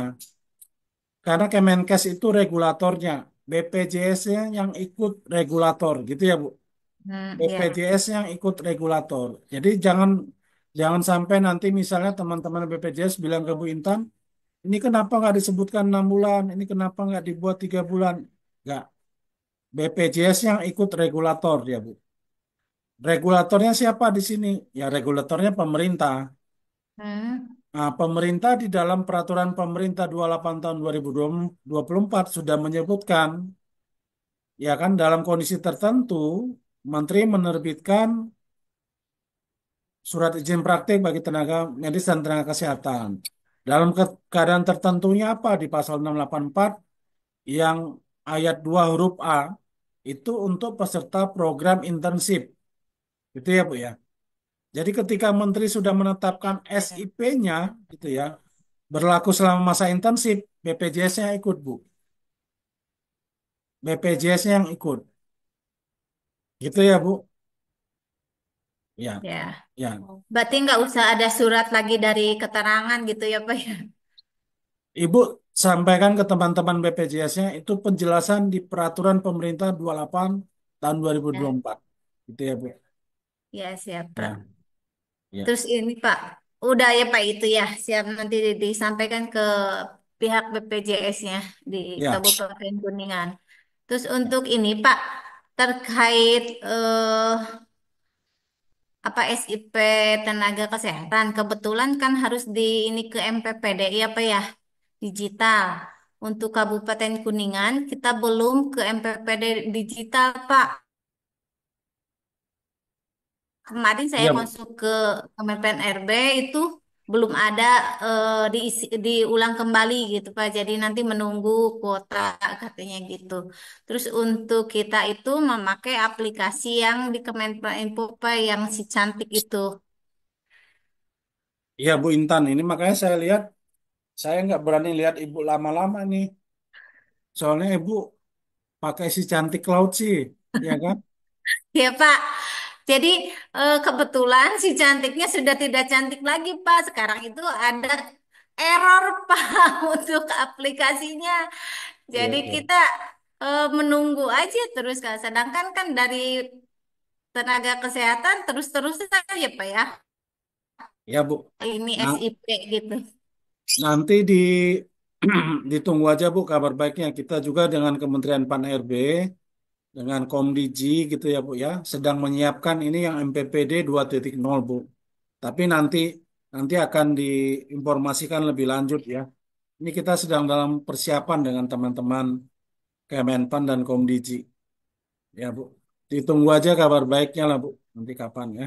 Karena Kemenkes itu regulatornya. BPJS-nya yang ikut regulator, gitu ya, Bu. ya, BPJS yang ikut regulator. Jadi jangan jangan sampai nanti misalnya teman-teman BPJS bilang ke Bu Intan, ini kenapa nggak disebutkan 6 bulan? Ini kenapa nggak dibuat 3 bulan? Nggak. BPJS yang ikut regulator ya, Bu. Regulatornya siapa di sini? Ya regulatornya pemerintah. hmm, Nah, pemerintah di dalam peraturan pemerintah 28 tahun 2024 sudah menyebutkan, ya kan dalam kondisi tertentu, Menteri menerbitkan surat izin praktik bagi tenaga medis dan tenaga kesehatan. Dalam keadaan tertentunya apa di pasal 684 yang ayat 2 huruf A itu untuk peserta program intensif. Itu ya, Bu ya. Jadi ketika Menteri sudah menetapkan SIP-nya gitu ya, berlaku selama masa intensif, BPJS-nya ikut, Bu. BPJS-nya yang ikut. Gitu ya, Bu. Ya, ya. ya. Berarti nggak usah ada surat lagi dari keterangan gitu ya Pak ya. Ibu sampaikan ke teman-teman BPJS-nya itu penjelasan di peraturan pemerintah 28 tahun Ya, 2024. Gitu ya, Bu. ya siap Pak. Ya, ya. Terus ini Pak, udah ya Pak itu ya, siap nanti disampaikan ke pihak BPJS-nya di Ya, Kabupaten Kuningan. Terus untuk ini Pak, terkait apa SIP tenaga kesehatan, kebetulan kan harus di ini ke MPPDI apa ya, digital. Untuk Kabupaten Kuningan kita belum ke MPPD digital Pak. Kemarin saya Iya, Bu. masuk ke Kementerian RB itu belum ada diulang kembali gitu Pak. Jadi nanti menunggu kuota katanya gitu. Terus untuk kita itu memakai aplikasi yang di Kementerian Info Pak yang si cantik itu. Iya, Bu Intan. Ini makanya saya lihat, saya nggak berani lihat Ibu lama-lama nih. Soalnya Ibu pakai si cantik laut sih, ya kan? Ya Pak. Jadi kebetulan si cantiknya sudah tidak cantik lagi Pak. Sekarang itu ada error Pak untuk aplikasinya. Iya, Jadi iya. kita menunggu aja terus Kak. Sedangkan kan dari tenaga kesehatan terus-terus saja Pak ya. Ya, Bu. Ini Nah, SIP gitu. nanti ditunggu aja Bu kabar baiknya. Kita juga dengan Kementerian Pan RB, dengan Komdiji gitu ya Bu ya, sedang menyiapkan ini yang MPPD 2.0 Bu. Tapi nanti akan diinformasikan lebih lanjut ya. Ini kita sedang dalam persiapan dengan teman-teman Kemenpan dan Komdiji ya Bu. Ditunggu aja kabar baiknya lah Bu. Nanti kapan ya.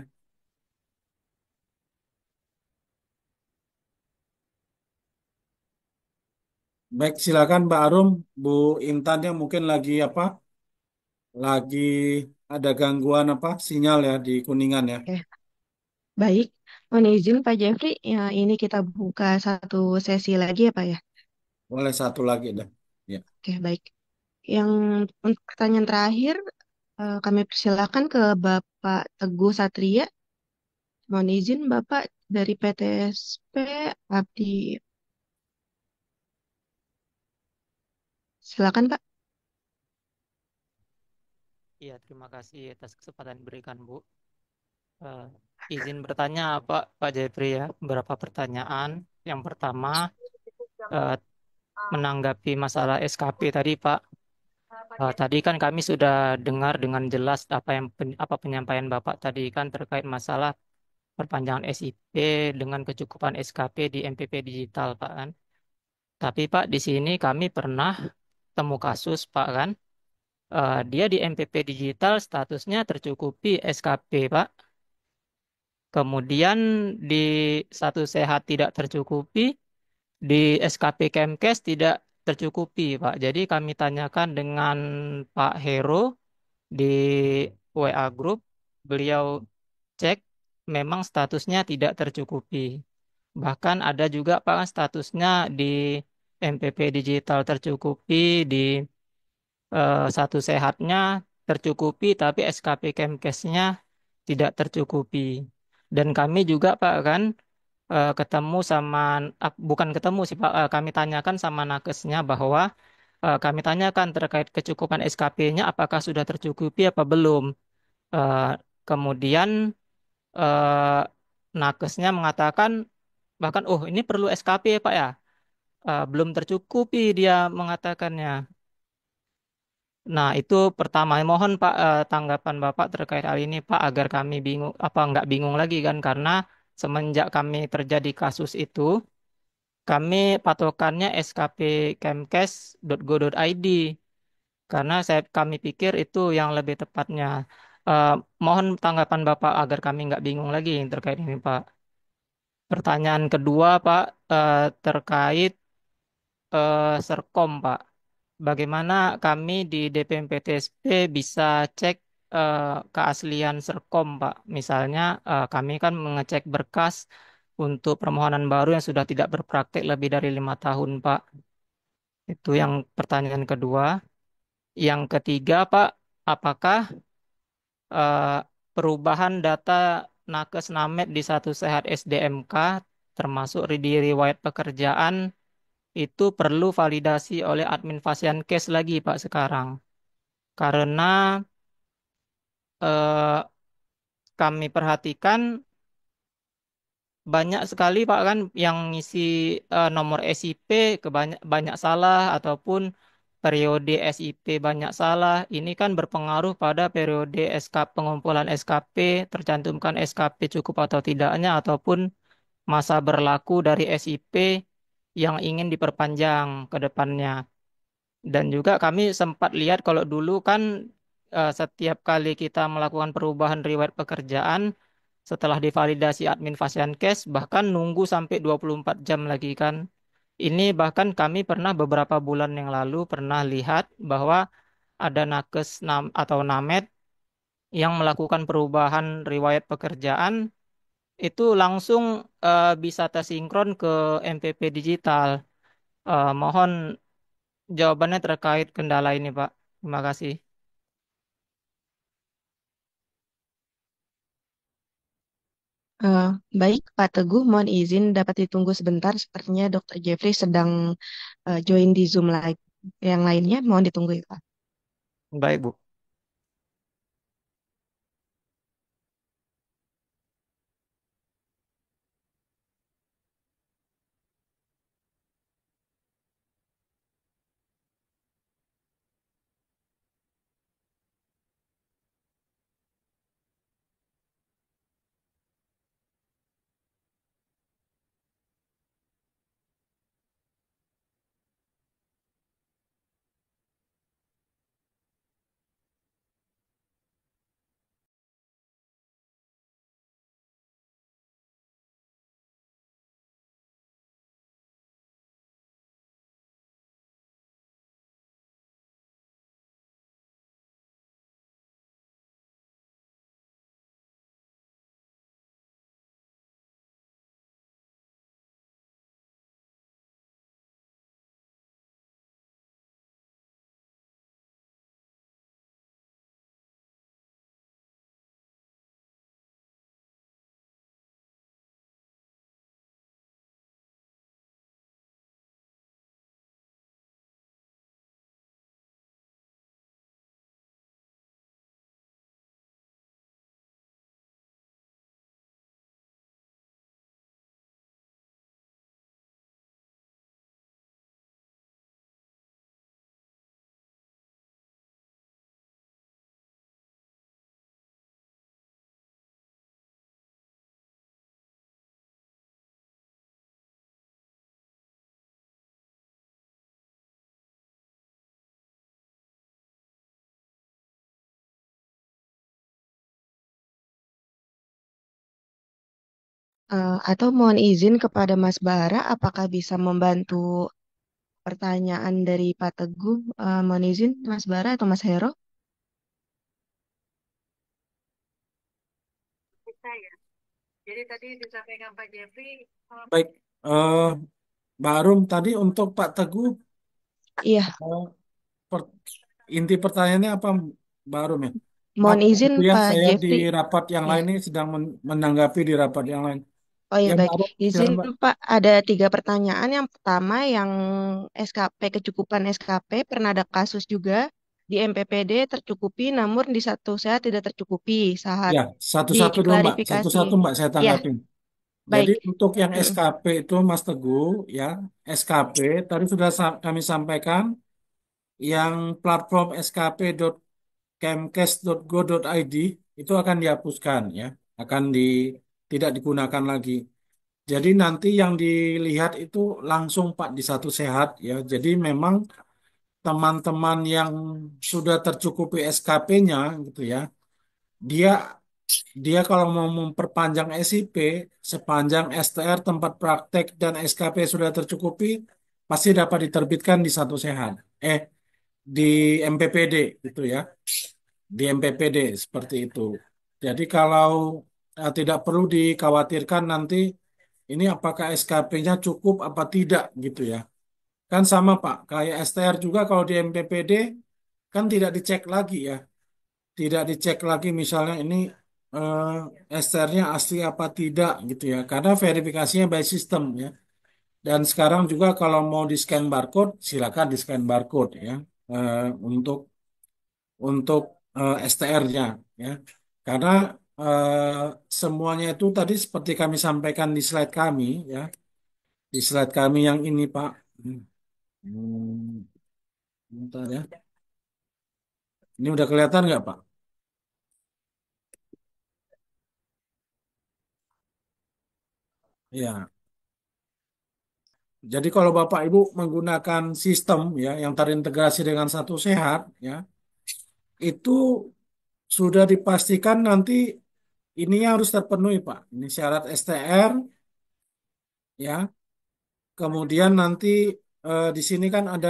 Baik, silakan Mbak Arum, Bu Intan yang mungkin lagi apa? Lagi ada gangguan apa? Sinyal ya di Kuningan ya. Oke, baik. Mohon izin Pak Jeffrey, ya ini kita buka satu sesi lagi ya Pak ya. Boleh satu lagi dah. Ya. Oke, baik. Yang untuk pertanyaan terakhir, kami persilakan ke Bapak Teguh Satria. Mohon izin Bapak dari PTSP Abdi. Silakan Pak. Iya, terima kasih atas kesempatan diberikan, Bu. Eh, izin bertanya, Pak Jeffrey ya, beberapa pertanyaan. Yang pertama, eh, menanggapi masalah SKP tadi, Pak. Tadi kan kami sudah dengar dengan jelas apa penyampaian Bapak tadi kan terkait masalah perpanjangan SIP dengan kecukupan SKP di MPP digital, Pak kan. Tapi Pak, di sini kami pernah temu kasus, Pak kan. Dia di MPP digital statusnya tercukupi SKP, Pak. Kemudian di satu sehat tidak tercukupi, di SKP Kemkes tidak tercukupi, Pak. Jadi kami tanyakan dengan Pak Hero di WA Group, beliau cek memang statusnya tidak tercukupi. Bahkan ada juga Pak statusnya di MPP digital tercukupi, di satu sehatnya tercukupi, tapi SKP Kemkesnya tidak tercukupi. Dan kami juga Pak kan ketemu sama bukan ketemu sih Pak, kami tanyakan sama nakesnya bahwa kami tanyakan terkait kecukupan SKP-nya apakah sudah tercukupi apa belum. Eh, Kemudian eh, nakesnya mengatakan bahkan oh ini perlu SKP ya Pak ya. Belum tercukupi dia mengatakannya. Nah, itu pertama. Mohon Pak tanggapan Bapak terkait hal ini Pak agar kami bingung apa nggak bingung lagi kan karena semenjak kami terjadi kasus itu kami patokannya skpkemkes.go.id karena kami pikir itu yang lebih tepatnya. Eh, Mohon tanggapan Bapak agar kami nggak bingung lagi terkait ini Pak. Pertanyaan kedua Pak terkait Serkom Pak. Bagaimana kami di DPMPTSP bisa cek eh, keaslian Serkom, Pak? Misalnya, kami kan mengecek berkas untuk permohonan baru yang sudah tidak berpraktek lebih dari 5 tahun, Pak. Itu yang pertanyaan kedua. Yang ketiga, Pak, apakah eh, perubahan data nakes Named di satu sehat SDMK, termasuk di riwayat pekerjaan, itu perlu validasi oleh admin Fasiankes lagi, Pak, sekarang? Karena eh, kami perhatikan banyak sekali Pak kan yang ngisi nomor SIP banyak salah ataupun periode SIP banyak salah, ini kan berpengaruh pada periode pengumpulan SKP, tercantumkan SKP cukup atau tidaknya, ataupun masa berlaku dari SIP yang ingin diperpanjang ke depannya. Dan juga kami sempat lihat kalau dulu kan setiap kali kita melakukan perubahan riwayat pekerjaan, setelah divalidasi admin Fasiankes, bahkan nunggu sampai 24 jam lagi kan. Ini bahkan kami pernah beberapa bulan yang lalu pernah lihat bahwa ada nakes atau namet yang melakukan perubahan riwayat pekerjaan itu langsung bisa tersinkron ke MPP digital. Mohon jawabannya terkait kendala ini, Pak. Terima kasih. Eh, Baik, Pak Teguh, mohon izin dapat ditunggu sebentar. Sepertinya Dr. Jeffrey sedang join di Zoom live. Yang lainnya mohon ditunggu ya, Pak. Baik, Bu. Atau mohon izin kepada Mas Bara, apakah bisa membantu pertanyaan dari Pak Teguh? Mohon izin, Mas Bara atau Mas Hero? Saya. Jadi tadi disampaikan Pak Jeffrey, Baik, eh, Mbak Arum, tadi untuk Pak Teguh, Iya, per- inti pertanyaannya apa, Mbak Arum ya? mohon Maaf izin itu ya, Pak saya di Jeffrey. rapat yang Ya. lain ini sedang menanggapi di rapat yang lain. Oh ya Ya, Mbak baik, Arum, izin silakan Mbak. Pak, ada 3 pertanyaan. Yang pertama yang SKP, kecukupan SKP, pernah ada kasus juga di MPPD tercukupi, namun di satu sehat tidak tercukupi. Saat Ya, satu-satu dulu Mbak, diklarifikasi. satu-satu Mbak saya Ya, tanggapin. Jadi baik. untuk yang Mm-mm. SKP itu Mas Teguh, ya SKP tadi sudah kami sampaikan, yang platform skp.kemkes.go.id itu akan dihapuskan ya, akan tidak digunakan lagi. Jadi nanti yang dilihat itu langsung Pak di Satu Sehat ya. Jadi memang teman-teman yang sudah tercukupi SKP-nya gitu ya, dia dia kalau mau memperpanjang SIP sepanjang STR tempat praktek dan SKP sudah tercukupi pasti dapat diterbitkan di Satu Sehat. Di MPPD itu ya, di MPPD seperti itu. Jadi kalau tidak perlu dikhawatirkan nanti ini apakah SKP-nya cukup apa tidak gitu ya. Kan sama Pak, kayak STR juga kalau di MPPD kan tidak dicek lagi ya. Tidak dicek lagi misalnya ini STR-nya asli apa tidak gitu ya. Karena verifikasinya by system ya. Dan sekarang juga kalau mau di scan barcode, silakan di scan barcode ya. Untuk STR-nya ya. Karena semuanya itu tadi seperti kami sampaikan di slide kami ya. Di slide kami yang ini Pak. Hmm. Bentar ya. Ini udah kelihatan nggak, Pak? Ya. Jadi kalau Bapak Ibu menggunakan sistem ya yang terintegrasi dengan Satu Sehat ya, itu sudah dipastikan nanti ini harus terpenuhi, Pak. Ini syarat STR ya. Kemudian nanti di sini kan ada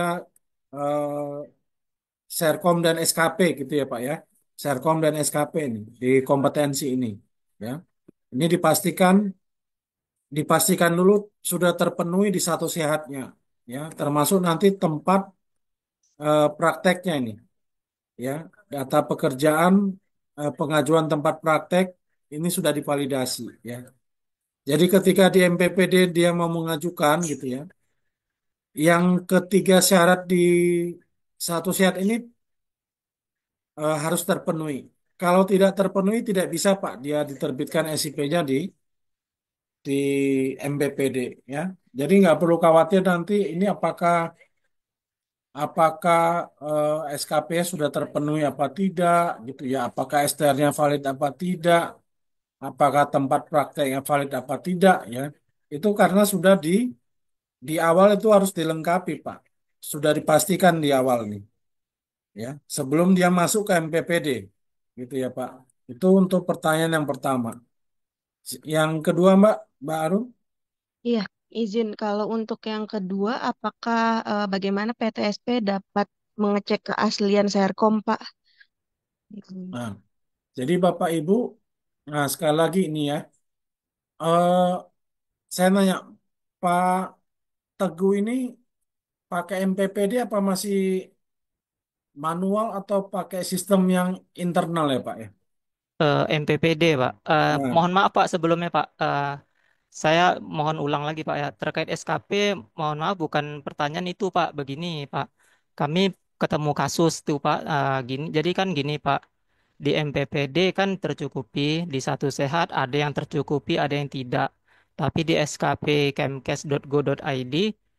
Serkom dan SKP gitu ya, Pak ya. Serkom dan SKP ini di kompetensi ini ya. Ini dipastikan dulu sudah terpenuhi di Satu Sehatnya ya, termasuk nanti tempat prakteknya ini ya. Data pekerjaan, pengajuan tempat praktek ini sudah divalidasi ya. Jadi ketika di MPPD dia mau mengajukan gitu ya, yang ketiga syarat di Satu Sehat ini harus terpenuhi. Kalau tidak terpenuhi tidak bisa, Pak, dia diterbitkan SIP-nya di MPPD ya. Jadi nggak perlu khawatir nanti ini apakah SKP sudah terpenuhi apa tidak gitu ya. Apakah STR-nya valid apa tidak. Apakah tempat prakteknya valid apa tidak ya. Itu karena sudah di awal itu harus dilengkapi, Pak. Sudah dipastikan di awal nih ya. Sebelum dia masuk ke MPPD gitu ya, Pak. Itu untuk pertanyaan yang pertama. Yang kedua, Mbak Arum. Iya, izin kalau untuk yang kedua, apakah bagaimana PTSP dapat mengecek keaslian Serkom, Pak? Nah, jadi Bapak Ibu, nah sekali lagi ini ya, eh saya nanya, Pak Teguh ini pakai MPPD apa masih manual atau pakai sistem yang internal ya, Pak ya? MPPD, Pak. Nah, Mohon maaf, Pak, sebelumnya, Pak. Saya mohon ulang lagi, Pak, ya. Terkait SKP, mohon maaf, bukan pertanyaan itu, Pak. Begini, Pak. Kami ketemu kasus tuh, Pak. Gini, jadi kan gini, Pak. Di MPPD kan tercukupi, di Satu Sehat ada yang tercukupi, ada yang tidak. Tapi di SKP kemkes.go.id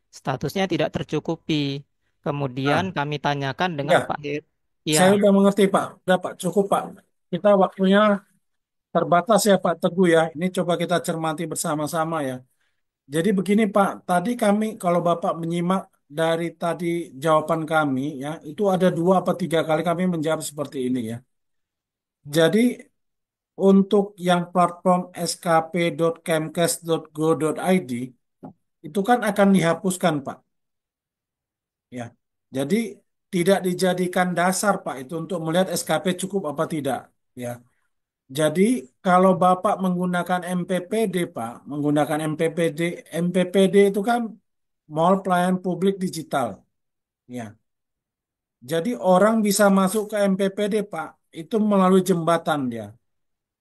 statusnya tidak tercukupi. Kemudian nah, kami tanyakan dengan ya, Pak Hir. Iya, saya udah mengerti, Pak. Udah, Pak, cukup, Pak. Kita waktunya terbatas ya, Pak Teguh ya. Ini coba kita cermati bersama-sama ya. Jadi begini, Pak, tadi kami kalau Bapak menyimak dari tadi jawaban kami ya, itu ada 2 atau 3 kali kami menjawab seperti ini ya. Jadi untuk yang platform skp.kemkes.go.id itu kan akan dihapuskan, Pak. Ya. Jadi tidak dijadikan dasar, Pak, itu untuk melihat SKP cukup apa tidak, ya. Jadi kalau Bapak menggunakan MPPD, Pak, menggunakan MPPD itu kan Mall Pelayanan Publik Digital, ya. Jadi orang bisa masuk ke MPPD, Pak, itu melalui jembatan dia.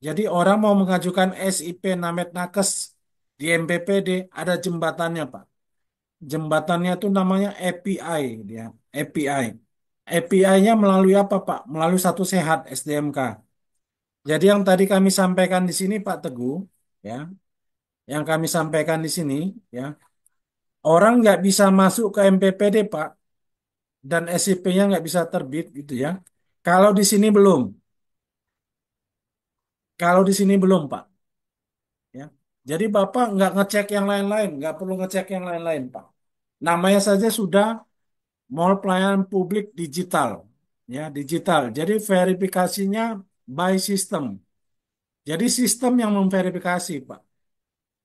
Jadi orang mau mengajukan SIP Namet Nakes di MPPD ada jembatannya, Pak. Jembatannya itu namanya API dia, API. API-nya melalui apa, Pak? Melalui Satu Sehat SDMK. Jadi yang tadi kami sampaikan di sini, Pak Teguh, ya, yang kami sampaikan di sini, ya, orang nggak bisa masuk ke MPPD, Pak, dan SIP-nya nggak bisa terbit, gitu ya. Kalau di sini belum, kalau di sini belum, Pak. Ya. Jadi Bapak nggak ngecek yang lain-lain, nggak perlu ngecek yang lain-lain, Pak. Namanya saja sudah Mall Pelayanan Publik Digital, ya digital. Jadi verifikasinya by system. Jadi sistem yang memverifikasi, Pak.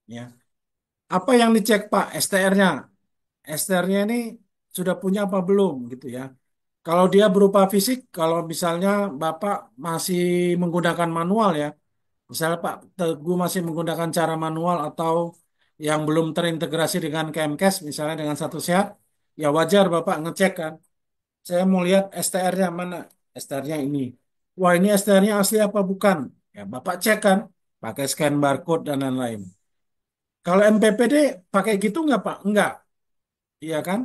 Ya. Apa yang dicek, Pak? STR-nya. STR-nya ini sudah punya apa belum, gitu ya. Kalau dia berupa fisik, kalau misalnya Bapak masih menggunakan manual ya, misalnya Pak Teguh masih menggunakan cara manual atau yang belum terintegrasi dengan Kemkes, misalnya dengan Satu Sehat, ya wajar Bapak ngecek kan. Saya mau lihat STR-nya mana. STR-nya ini. Wah, ini STR-nya asli apa bukan? Ya Bapak cek kan, pakai scan barcode dan lain-lain. Kalau MPPD pakai gitu nggak, Pak? Nggak, iya kan?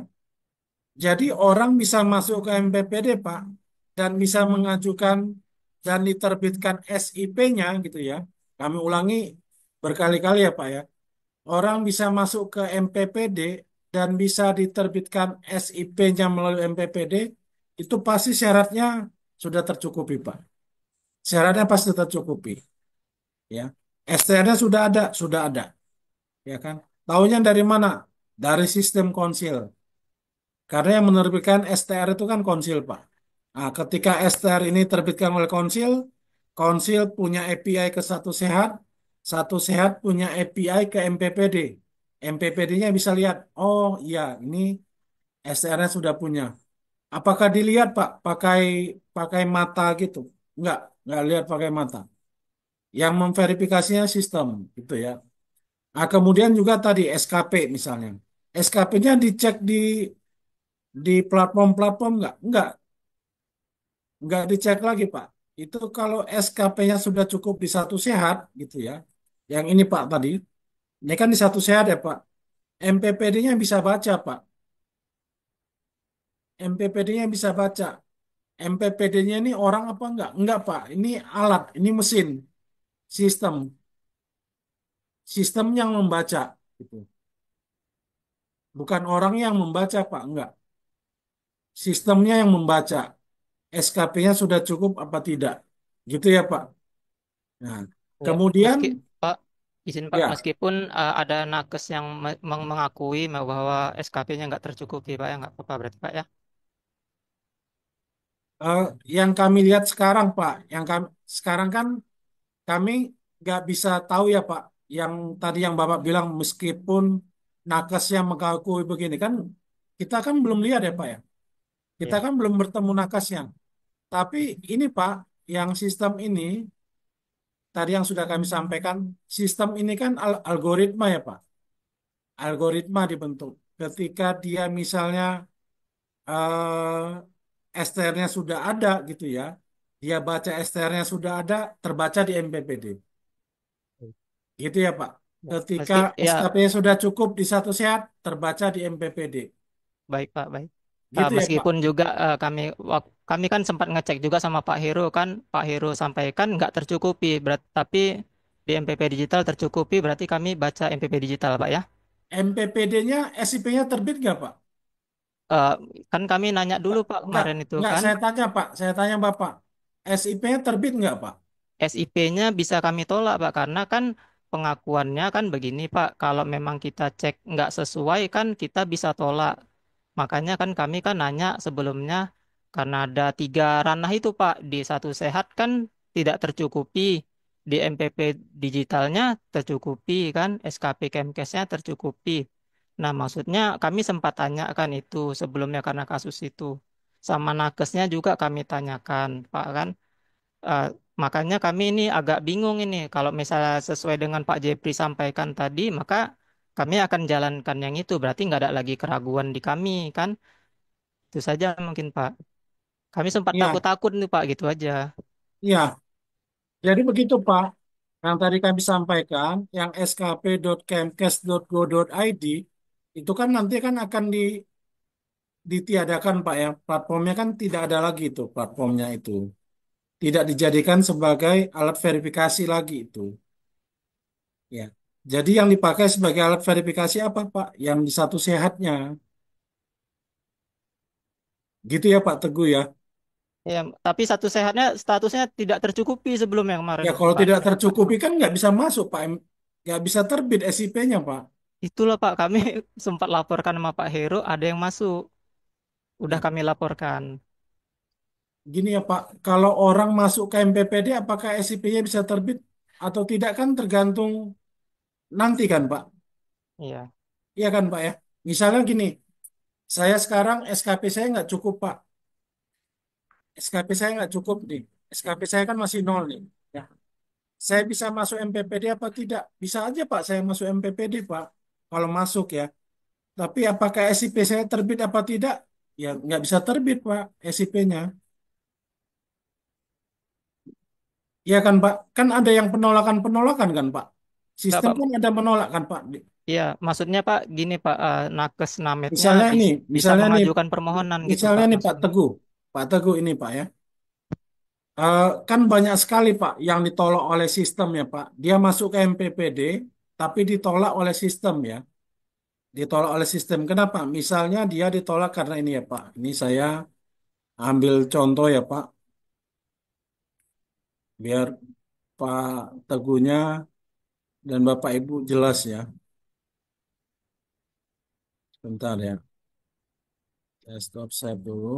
Jadi orang bisa masuk ke MPPD, Pak, dan bisa mengajukan dan diterbitkan SIP-nya gitu ya. Kami ulangi berkali-kali ya, Pak ya. Orang bisa masuk ke MPPD dan bisa diterbitkan SIP-nya melalui MPPD itu pasti syaratnya sudah tercukupi, Pak. Syaratnya pasti tercukupi, ya. STR-nya sudah ada, ya kan? Taunya dari mana? Dari sistem konsil. Karena yang menerbitkan STR itu kan konsil, Pak. Nah, ketika STR ini terbitkan oleh konsil, konsil punya API ke Satu Sehat punya API ke MPPD. MPPD-nya bisa lihat, oh iya, ini STR-nya sudah punya. Apakah dilihat, Pak, pakai pakai mata gitu? Enggak lihat pakai mata. Yang memverifikasinya sistem, gitu ya. Nah, kemudian juga tadi SKP misalnya. SKP-nya dicek di platform-platform nggak dicek lagi, Pak. Itu kalau SKP-nya sudah cukup di Satu Sehat, gitu ya. Yang ini, Pak, tadi. Ini kan di Satu Sehat ya, Pak. MPPD-nya bisa baca, Pak. MPPD-nya bisa baca. MPPD-nya ini orang apa enggak? Enggak, Pak. Ini alat, ini mesin, sistem. Sistem yang membaca, gitu. Bukan orang yang membaca, Pak. Enggak. Sistemnya yang membaca. SKP-nya sudah cukup apa tidak? Gitu ya, Pak. Nah, Ya, kemudian Pak, izin Pak, ya, meskipun ada nakes yang mengakui bahwa SKP-nya nggak tercukupi, Pak, ya nggak apa-apa berarti, Pak, ya. eh, yang kami lihat sekarang, Pak, yang kami sekarang kan kami nggak bisa tahu ya, Pak. Yang tadi yang Bapak bilang meskipun nakes yang mengakui begini kan kita kan belum lihat ya, Pak ya. Kita Iya. kan belum bertemu nakesnya. Tapi ini, Pak, yang sistem ini tadi yang sudah kami sampaikan, sistem ini kan algoritma ya, Pak. Algoritma dibentuk. Ketika dia misalnya STR-nya sudah ada gitu ya, dia baca STR-nya sudah ada, terbaca di MPPD. Gitu ya, Pak. Ya. Ketika Ya, SKP-nya sudah cukup di Satu Sehat, terbaca di MPPD. baik Pak, baik. Gitu ya, Pak. Meskipun juga kami kan sempat ngecek juga sama Pak Heru kan, Pak Heru sampaikan nggak tercukupi, tapi di MPP digital tercukupi, berarti kami baca MPP digital, Pak, ya. MPPD-nya, SIP-nya terbit nggak, Pak? Eh, kan kami nanya dulu Pak Enggak, kemarin itu enggak, kan. saya tanya, Pak. Saya tanya Bapak. SIP-nya terbit nggak, Pak? SIP-nya bisa kami tolak, Pak, karena kan pengakuannya kan begini, Pak. Kalau memang kita cek nggak sesuai kan kita bisa tolak. Makanya kan kami kan nanya sebelumnya karena ada 3 ranah itu, Pak. Di Satu Sehat kan tidak tercukupi. Di MPP digitalnya tercukupi kan. SKP Kemkesnya tercukupi. Nah, maksudnya kami sempat tanyakan itu sebelumnya karena kasus itu. Sama nakesnya juga kami tanyakan, Pak kan. Eh, Makanya kami ini agak bingung ini. Kalau misalnya sesuai dengan Pak Jepri sampaikan tadi, maka kami akan jalankan yang itu. Berarti nggak ada lagi keraguan di kami, kan? Itu saja mungkin, Pak. Kami sempat Iya, takut-takut nih, Pak. Gitu aja. iya. Jadi begitu, Pak. Yang tadi kami sampaikan, yang skp.kemkes.go.id, itu kan nanti kan akan ditiadakan, Pak ya. Platformnya kan tidak ada lagi itu, platformnya itu. Tidak dijadikan sebagai alat verifikasi lagi itu. Ya. Jadi yang dipakai sebagai alat verifikasi apa, Pak? Yang di Satu Sehatnya. Gitu ya, Pak Teguh ya. Ya, tapi Satu Sehatnya statusnya tidak tercukupi sebelum yang kemarin, Ya kalau Pak. tidak tercukupi kan nggak bisa masuk, Pak. Nggak bisa terbit SIP-nya, Pak. Itulah, Pak. Kami sempat laporkan sama Pak Heru, ada yang masuk. Udah Ya, kami laporkan. gini ya, Pak. Kalau orang masuk ke MPPD, apakah SIP-nya bisa terbit atau tidak kan tergantung nanti kan, Pak. Iya. Iya kan, Pak ya. Misalnya gini, saya sekarang SKP saya nggak cukup, Pak. SKP saya nggak cukup nih. SKP saya kan masih nol nih. Ya. Saya bisa masuk MPPD apa tidak? Bisa aja, Pak, saya masuk MPPD, Pak. Kalau masuk ya. Tapi apakah SIP saya terbit apa tidak? Ya nggak bisa terbit, Pak, SIP-nya. Ya kan, Pak? Kan ada yang penolakan-penolakan kan, Pak? Enggak, Sistem Pak. kan ada menolak kan, Pak? Iya, maksudnya Pak gini Pak, nakes nametnya Misalnya nih, bisa misalnya nih, mengajukan permohonan gitu misalnya Pak nih Pak maksudnya. Teguh. Pak Teguh ini, Pak ya. Kan banyak sekali, Pak, yang ditolak oleh sistem ya, Pak. Dia masuk ke MPPD, tapi ditolak oleh sistem ya. Ditolak oleh sistem. Kenapa? Misalnya dia ditolak karena ini ya, Pak. Ini saya ambil contoh ya Pak, biar Pak Teguhnya dan Bapak Ibu jelas ya. Bentar ya, saya stop share dulu.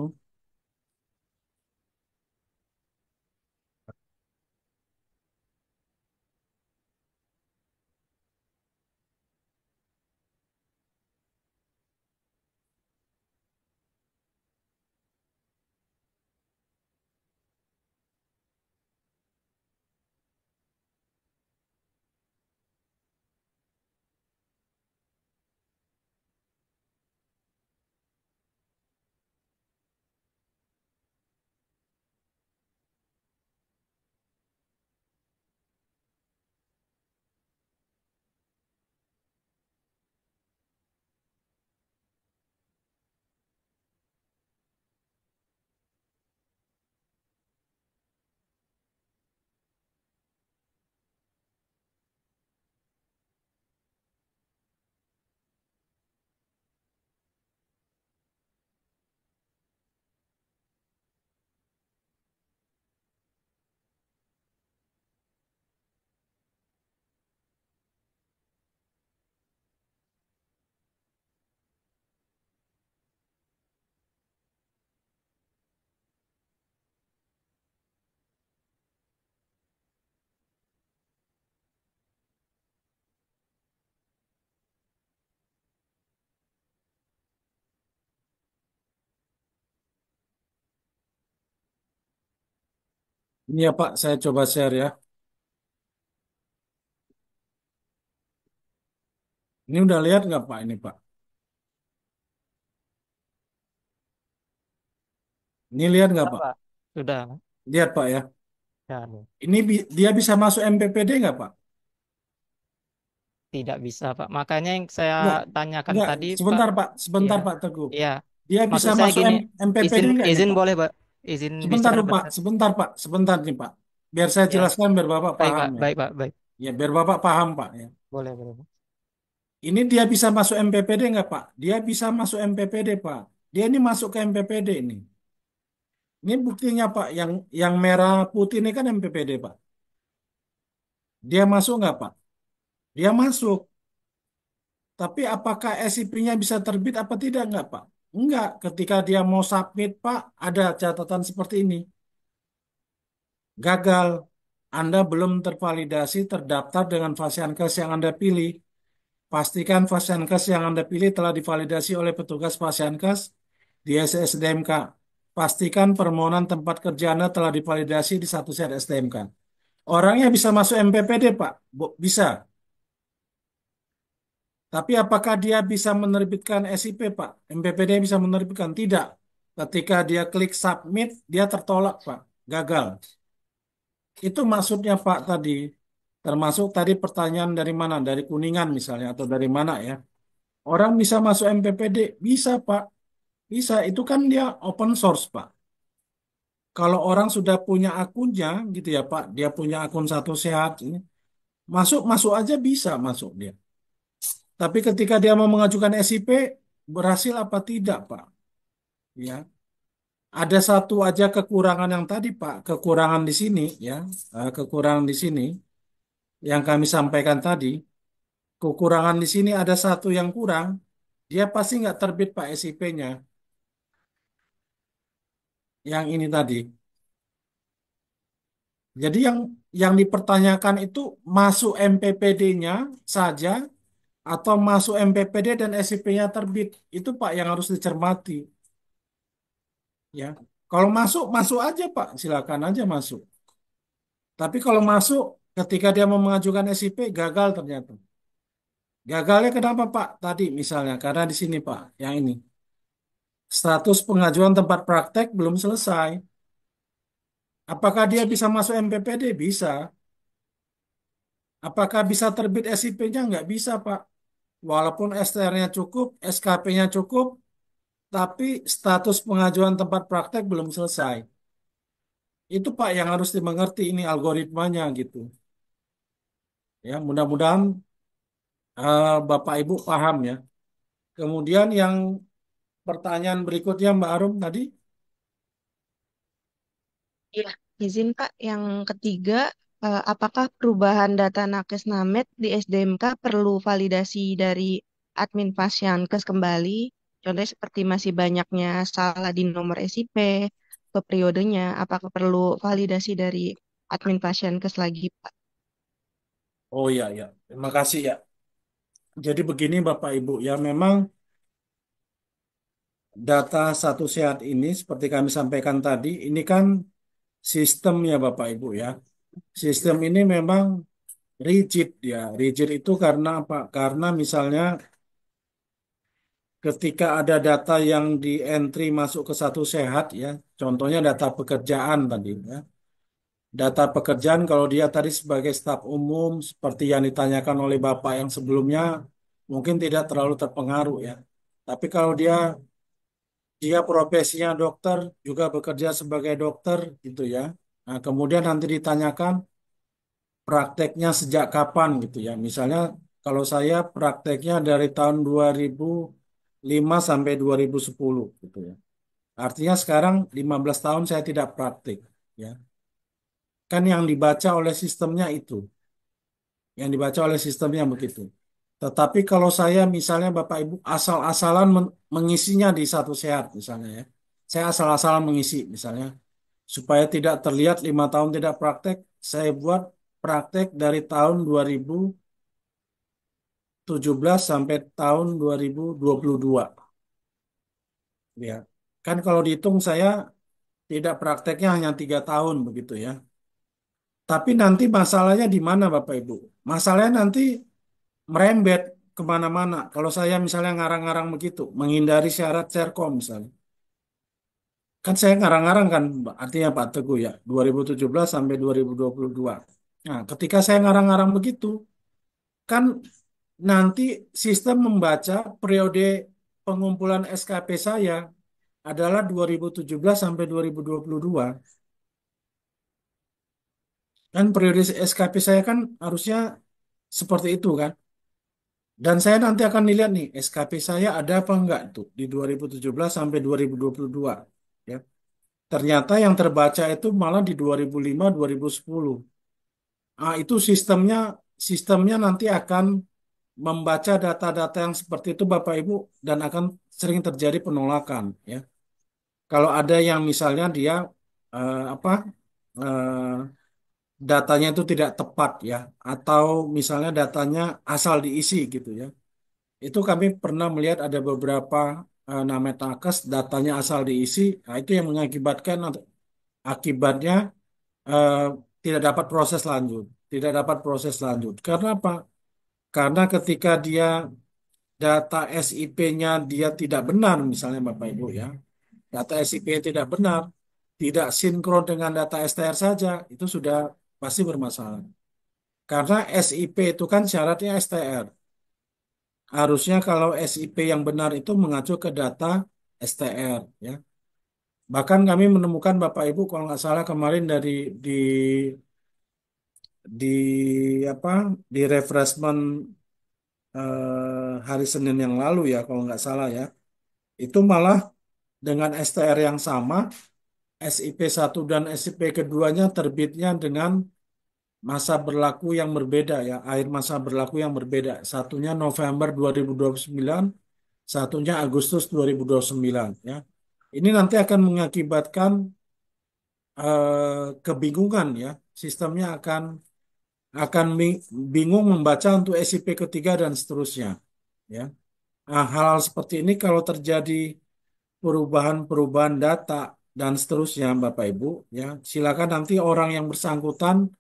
Ini ya Pak, saya coba share ya. Ini udah lihat nggak Pak ini Pak? Ini lihat nggak Sudah, Pak? Pak. Sudah. Lihat Pak ya. Ya, Ini dia bisa masuk MPPD nggak Pak? tidak bisa, Pak. Makanya yang saya Enggak, tanyakan enggak. tadi, Pak. Sebentar Pak, Ya, sebentar Pak Teguh. ya. Dia bisa Maksud saya masuk gini, MPPD izin nggak ini izin Pak? boleh, Pak. Izin Sebentar bicara dulu Pak, bentar. sebentar nih Pak. Biar saya Ya, jelaskan biar Bapak baik, paham Pak. ya. Baik, Pak. Baik. Ya, biar Bapak paham Pak ya. Boleh, boleh, Pak. Ini dia bisa masuk MPPD nggak Pak? Dia bisa masuk MPPD Pak. Dia ini masuk ke MPPD ini. Ini buktinya Pak, yang merah putih ini kan MPPD Pak. Dia masuk nggak Pak? Dia masuk. Tapi apakah SIP-nya bisa terbit apa tidak nggak Pak? Enggak. Ketika dia mau submit Pak, ada catatan seperti ini. Gagal. Anda belum tervalidasi terdaftar dengan Fasiankes yang Anda pilih. Pastikan Fasiankes yang Anda pilih telah divalidasi oleh petugas Fasiankes di SSDMK. Pastikan permohonan tempat kerja Anda telah divalidasi di satu set STMK. Orangnya bisa masuk MPPD, Pak. Bisa. Tapi apakah dia bisa menerbitkan SIP, Pak? MPPD bisa menerbitkan? Tidak. Ketika dia klik submit, dia tertolak, Pak. Gagal. Itu maksudnya, Pak, tadi. Termasuk tadi pertanyaan dari mana? Dari Kuningan misalnya, atau dari mana ya? Orang bisa masuk MPPD? Bisa, Pak. Bisa. Itu kan dia open source, Pak. Kalau orang sudah punya akunnya, gitu ya, Pak. Dia punya akun satu sehat. Ini, masuk aja bisa masuk dia. Tapi ketika dia mau mengajukan SIP, berhasil apa tidak, Pak? Ya, ada satu aja kekurangan yang tadi, Pak. Kekurangan di sini, ya, kekurangan di sini yang kami sampaikan tadi. Kekurangan di sini ada satu yang kurang. Dia pasti nggak terbit, Pak, SIP-nya. Yang ini tadi. Jadi yang dipertanyakan itu masuk MPPD-nya saja atau masuk MPPD dan SIP-nya terbit. Itu, Pak, yang harus dicermati. Ya, kalau masuk masuk aja Pak, silakan aja masuk. Tapi kalau masuk ketika dia mau mengajukan SIP gagal ternyata. Gagalnya kenapa Pak? Tadi misalnya karena di sini Pak, yang ini status pengajuan tempat praktek belum selesai. Apakah dia bisa masuk MPPD? Bisa. Apakah bisa terbit SIP-nya? Nggak bisa Pak. Walaupun STR-nya cukup, SKP-nya cukup, tapi status pengajuan tempat praktek belum selesai. Itu Pak yang harus dimengerti ini algoritmanya gitu. Ya, mudah-mudahan Bapak Ibu paham ya. Kemudian yang pertanyaan berikutnya Mbak Arum tadi, Iya, izin Pak. Yang ketiga, apakah perubahan data nakes Named di SDMK perlu validasi dari admin Pasyankes kembali? Contohnya seperti masih banyaknya salah di nomor SIP, ke periodenya, apakah perlu validasi dari admin Pasyankes lagi, Pak? Oh iya, ya. Terima kasih ya. Jadi begini Bapak Ibu, ya memang data satu sehat ini seperti kami sampaikan tadi, ini kan sistem ya Bapak Ibu ya. Sistem ini memang rigid ya. Rigid itu karena apa? Karena misalnya ketika ada data yang di entry masuk ke satu sehat ya, contohnya data pekerjaan tadi ya. Data pekerjaan kalau dia tadi sebagai staf umum seperti yang ditanyakan oleh Bapak yang sebelumnya mungkin tidak terlalu terpengaruh ya. Tapi kalau dia profesinya dokter juga bekerja sebagai dokter gitu ya. Nah, kemudian nanti ditanyakan prakteknya sejak kapan gitu ya. Misalnya kalau saya prakteknya dari tahun 2005 sampai 2010 gitu ya. Artinya sekarang 15 tahun saya tidak praktik ya. Kan yang dibaca oleh sistemnya itu, yang dibaca oleh sistemnya begitu. Tetapi kalau saya misalnya Bapak Ibu asal-asalan mengisinya di satu sehat misalnya ya. Saya asal-asalan mengisi misalnya supaya tidak terlihat 5 tahun tidak praktek, saya buat praktek dari tahun 2017 sampai tahun 2022. Ya, kan kalau dihitung saya tidak prakteknya hanya 3 tahun begitu ya. Tapi nanti masalahnya di mana Bapak Ibu? Masalahnya nanti merembet kemana-mana. Kalau saya misalnya ngarang-ngarang begitu, menghindari syarat Serkom misalnya. Kan saya ngarang-ngarang kan, artinya Pak Teguh ya, 2017 sampai 2022. Nah, ketika saya ngarang-ngarang begitu, kan nanti sistem membaca periode pengumpulan SKP saya adalah 2017 sampai 2022. Kan periode SKP saya kan harusnya seperti itu kan. Dan saya nanti akan lihat nih SKP saya ada apa enggak tuh di 2017 sampai 2022. Ya. Ternyata yang terbaca itu malah di 2005, 2010. Ah, itu sistemnya nanti akan membaca data-data yang seperti itu Bapak Ibu dan akan sering terjadi penolakan ya. Kalau ada yang misalnya dia apa datanya itu tidak tepat ya atau misalnya datanya asal diisi gitu ya. Itu kami pernah melihat ada beberapa nama nakes datanya asal diisi, nah itu yang mengakibatkan akibatnya eh, tidak dapat proses lanjut, tidak dapat proses lanjut. Karena apa? Karena ketika dia data SIP-nya dia tidak benar, misalnya Bapak Ibu ya, data SIP tidak benar, tidak sinkron dengan data STR saja, itu sudah pasti bermasalah. Karena SIP itu kan syaratnya STR. Harusnya kalau SIP yang benar itu mengacu ke data STR ya. Bahkan kami menemukan Bapak Ibu kalau nggak salah kemarin di apa di refreshment hari Senin yang lalu ya kalau nggak salah ya. Itu malah dengan STR yang sama, SIP satu dan SIP keduanya terbitnya dengan masa berlaku yang berbeda ya, akhir masa berlaku yang berbeda. Satunya November 2029, satunya Agustus 2029 ya. Ini nanti akan mengakibatkan kebingungan ya. Sistemnya akan bingung membaca untuk SIP ketiga dan seterusnya ya. Nah, hal-hal seperti ini kalau terjadi perubahan-perubahan data dan seterusnya Bapak Ibu ya, silakan nanti orang yang bersangkutan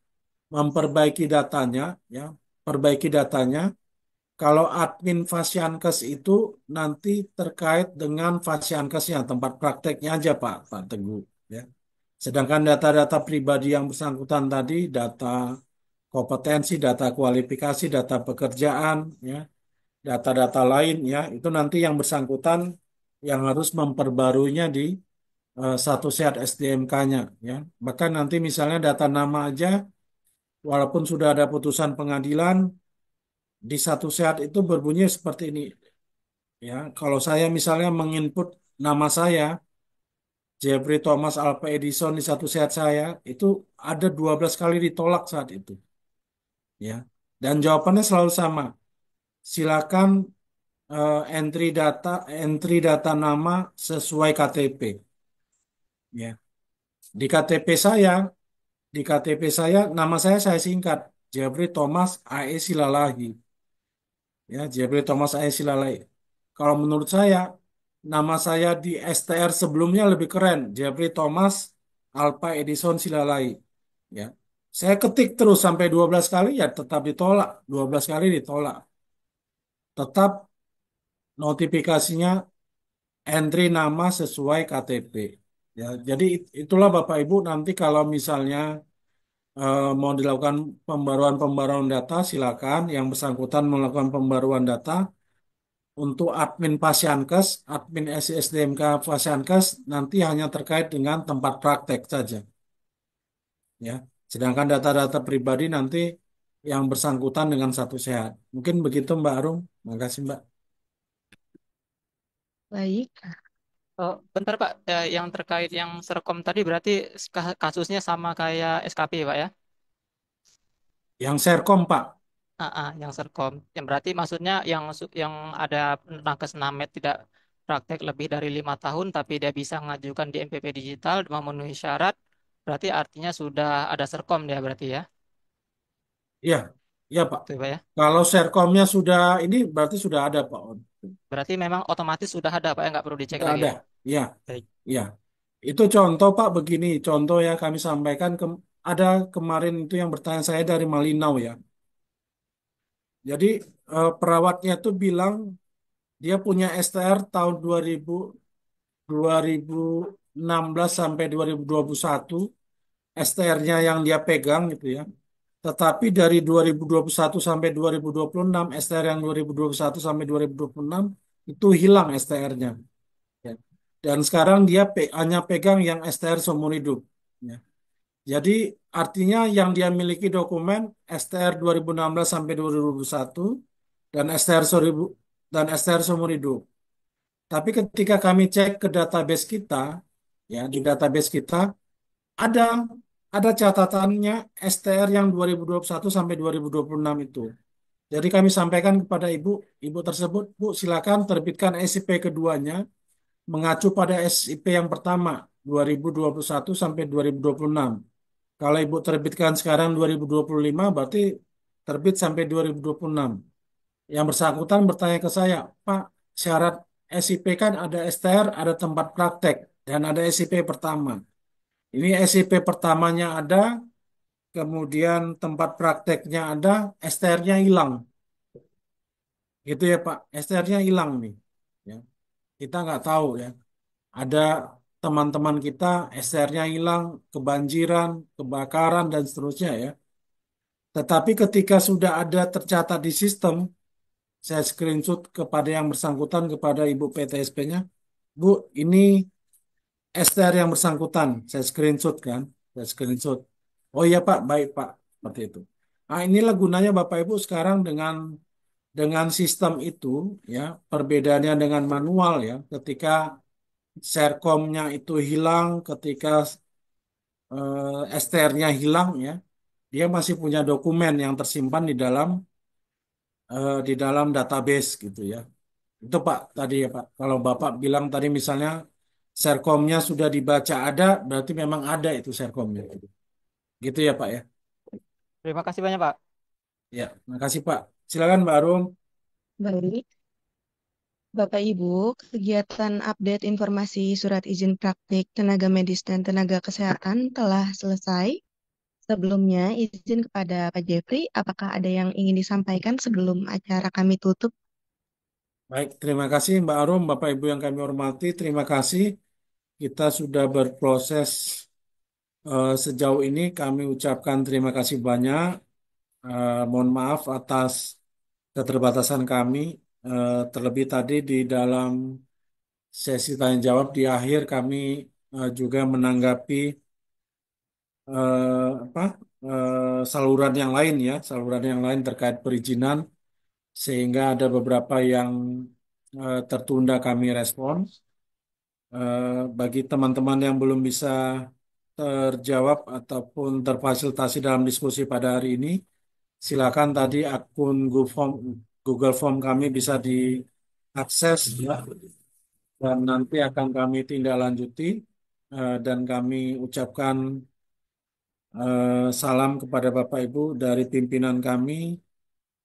memperbaiki datanya ya, perbaiki datanya. Kalau admin Fasiankes itu nanti terkait dengan Fasiankesnya, tempat prakteknya aja Pak Teguh ya. Sedangkan data-data pribadi yang bersangkutan tadi, data kompetensi, data kualifikasi, data pekerjaan ya, data-data lain ya, itu nanti yang bersangkutan yang harus memperbaruinya di satu sehat SDMK-nya ya. Bahkan nanti misalnya data nama aja walaupun sudah ada putusan pengadilan di satu sehat itu berbunyi seperti ini ya. Kalau saya misalnya menginput nama Jeffrey Thomas Alva Edison di satu sehat saya itu ada 12 kali ditolak saat itu, ya. Dan jawabannya selalu sama. Silakan entry data nama sesuai KTP, ya. Di KTP saya, nama saya singkat, Jeffrey Thomas AE Silalahi, ya, Jeffrey Thomas AE Silalahi. Kalau menurut saya, nama saya di STR sebelumnya lebih keren, Jeffrey Thomas Alva Edison Silalahi, ya. Saya ketik terus sampai 12 kali ya tetap ditolak, 12 kali ditolak. Tetap notifikasinya entry nama sesuai KTP. Ya, jadi itulah Bapak Ibu nanti kalau misalnya mau dilakukan pembaruan data, silakan yang bersangkutan melakukan pembaruan data untuk admin Pasyankes, admin SISDMK Pasyankes nanti hanya terkait dengan tempat praktek saja, ya. Sedangkan data-data pribadi nanti yang bersangkutan dengan satu sehat. Mungkin begitu Mbak Arum. Makasih Mbak. Baik. Oh, bentar Pak, yang terkait yang Serkom tadi berarti kasusnya sama kayak SKP Pak ya? Yang Serkom Pak. Yang Serkom. Yang berarti maksudnya yang ada nakes Named tidak praktek lebih dari 5 tahun, tapi dia bisa mengajukan di MPP digital memenuhi syarat. Berarti artinya sudah ada Serkom dia berarti ya? Iya, iya Pak. Itu Pak ya? Kalau Serkomnya sudah ini berarti sudah ada Pak. Berarti memang otomatis sudah ada Pak ya, nggak perlu dicek Sudah lagi ada. ya? Iya, Baik. iya. Itu contoh Pak begini, contoh ya kami sampaikan ada kemarin itu yang bertanya saya dari Malinau ya. Jadi perawatnya itu bilang dia punya STR tahun 2016 sampai 2021, STR-nya yang dia pegang gitu ya. Tetapi dari 2021 sampai 2026, STR yang 2021 sampai 2026 itu hilang STR-nya. Ya. Dan sekarang dia hanya pegang yang STR seumur hidup. Ya. Jadi artinya yang dia miliki dokumen STR 2016 sampai 2021 dan STR 1000 dan STR seumur hidup. Tapi ketika kami cek ke database kita, ya di database kita ada ada catatannya STR yang 2021 sampai 2026 itu. Jadi kami sampaikan kepada ibu tersebut, Bu, silakan terbitkan SIP keduanya mengacu pada SIP yang pertama 2021 sampai 2026. Kalau ibu terbitkan sekarang 2025 berarti terbit sampai 2026. Yang bersangkutan bertanya ke saya, Pak, syarat SIP kan ada STR, ada tempat praktek, dan ada SIP pertama. Ini SIP pertamanya ada, kemudian tempat prakteknya ada, STR-nya hilang. Gitu ya Pak, STR-nya hilang nih. Ya. Kita nggak tahu ya. Ada teman-teman kita STR-nya hilang, kebanjiran, kebakaran, dan seterusnya ya. Tetapi ketika sudah ada tercatat di sistem, saya screenshot kepada yang bersangkutan, kepada Ibu PTSP-nya, Bu, ini STR yang bersangkutan. Saya screenshot kan, saya screenshot. Oh iya Pak, baik Pak, seperti itu. Nah, inilah gunanya Bapak Ibu sekarang dengan sistem itu, ya, perbedaannya dengan manual ya, ketika Serkomnya itu hilang, ketika STR-nya hilang ya, dia masih punya dokumen yang tersimpan di dalam database gitu ya. Itu Pak tadi ya Pak. Kalau Bapak bilang tadi misalnya Serkomnya sudah dibaca ada, berarti memang ada itu Serkomnya. Gitu ya Pak ya. Terima kasih banyak Pak. Ya, makasih Pak. Silakan Mbak Arum. Baik. Bapak Ibu, kegiatan update informasi surat izin praktik tenaga medis dan tenaga kesehatan telah selesai. Sebelumnya, izin kepada Pak Jeffrey, apakah ada yang ingin disampaikan sebelum acara kami tutup? Baik, terima kasih Mbak Arum, Bapak Ibu yang kami hormati. Terima kasih kita sudah berproses sejauh ini. Kami ucapkan terima kasih banyak. Mohon maaf atas keterbatasan kami. Terlebih tadi di dalam sesi tanya jawab di akhir kami juga menanggapi apa saluran yang lain ya, saluran yang lain terkait perizinan sehingga ada beberapa yang tertunda kami respon. Bagi teman-teman yang belum bisa terjawab ataupun terfasilitasi dalam diskusi pada hari ini, silakan tadi akun Google Form kami bisa diakses ya, dan nanti akan kami tindak lanjuti dan kami ucapkan salam kepada Bapak Ibu dari pimpinan kami,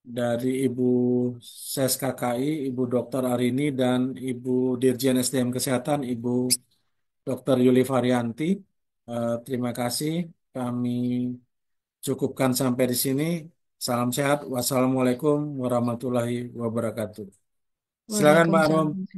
dari Ibu Ses KKI, Ibu Dr. Arini, dan Ibu Dirjen SDM Kesehatan, Ibu Dr. Yuli Varianti. Terima kasih. Kami cukupkan sampai di sini. Salam sehat. Wassalamualaikum warahmatullahi wabarakatuh. Silakan Pak Arum. Waalaikumsalam.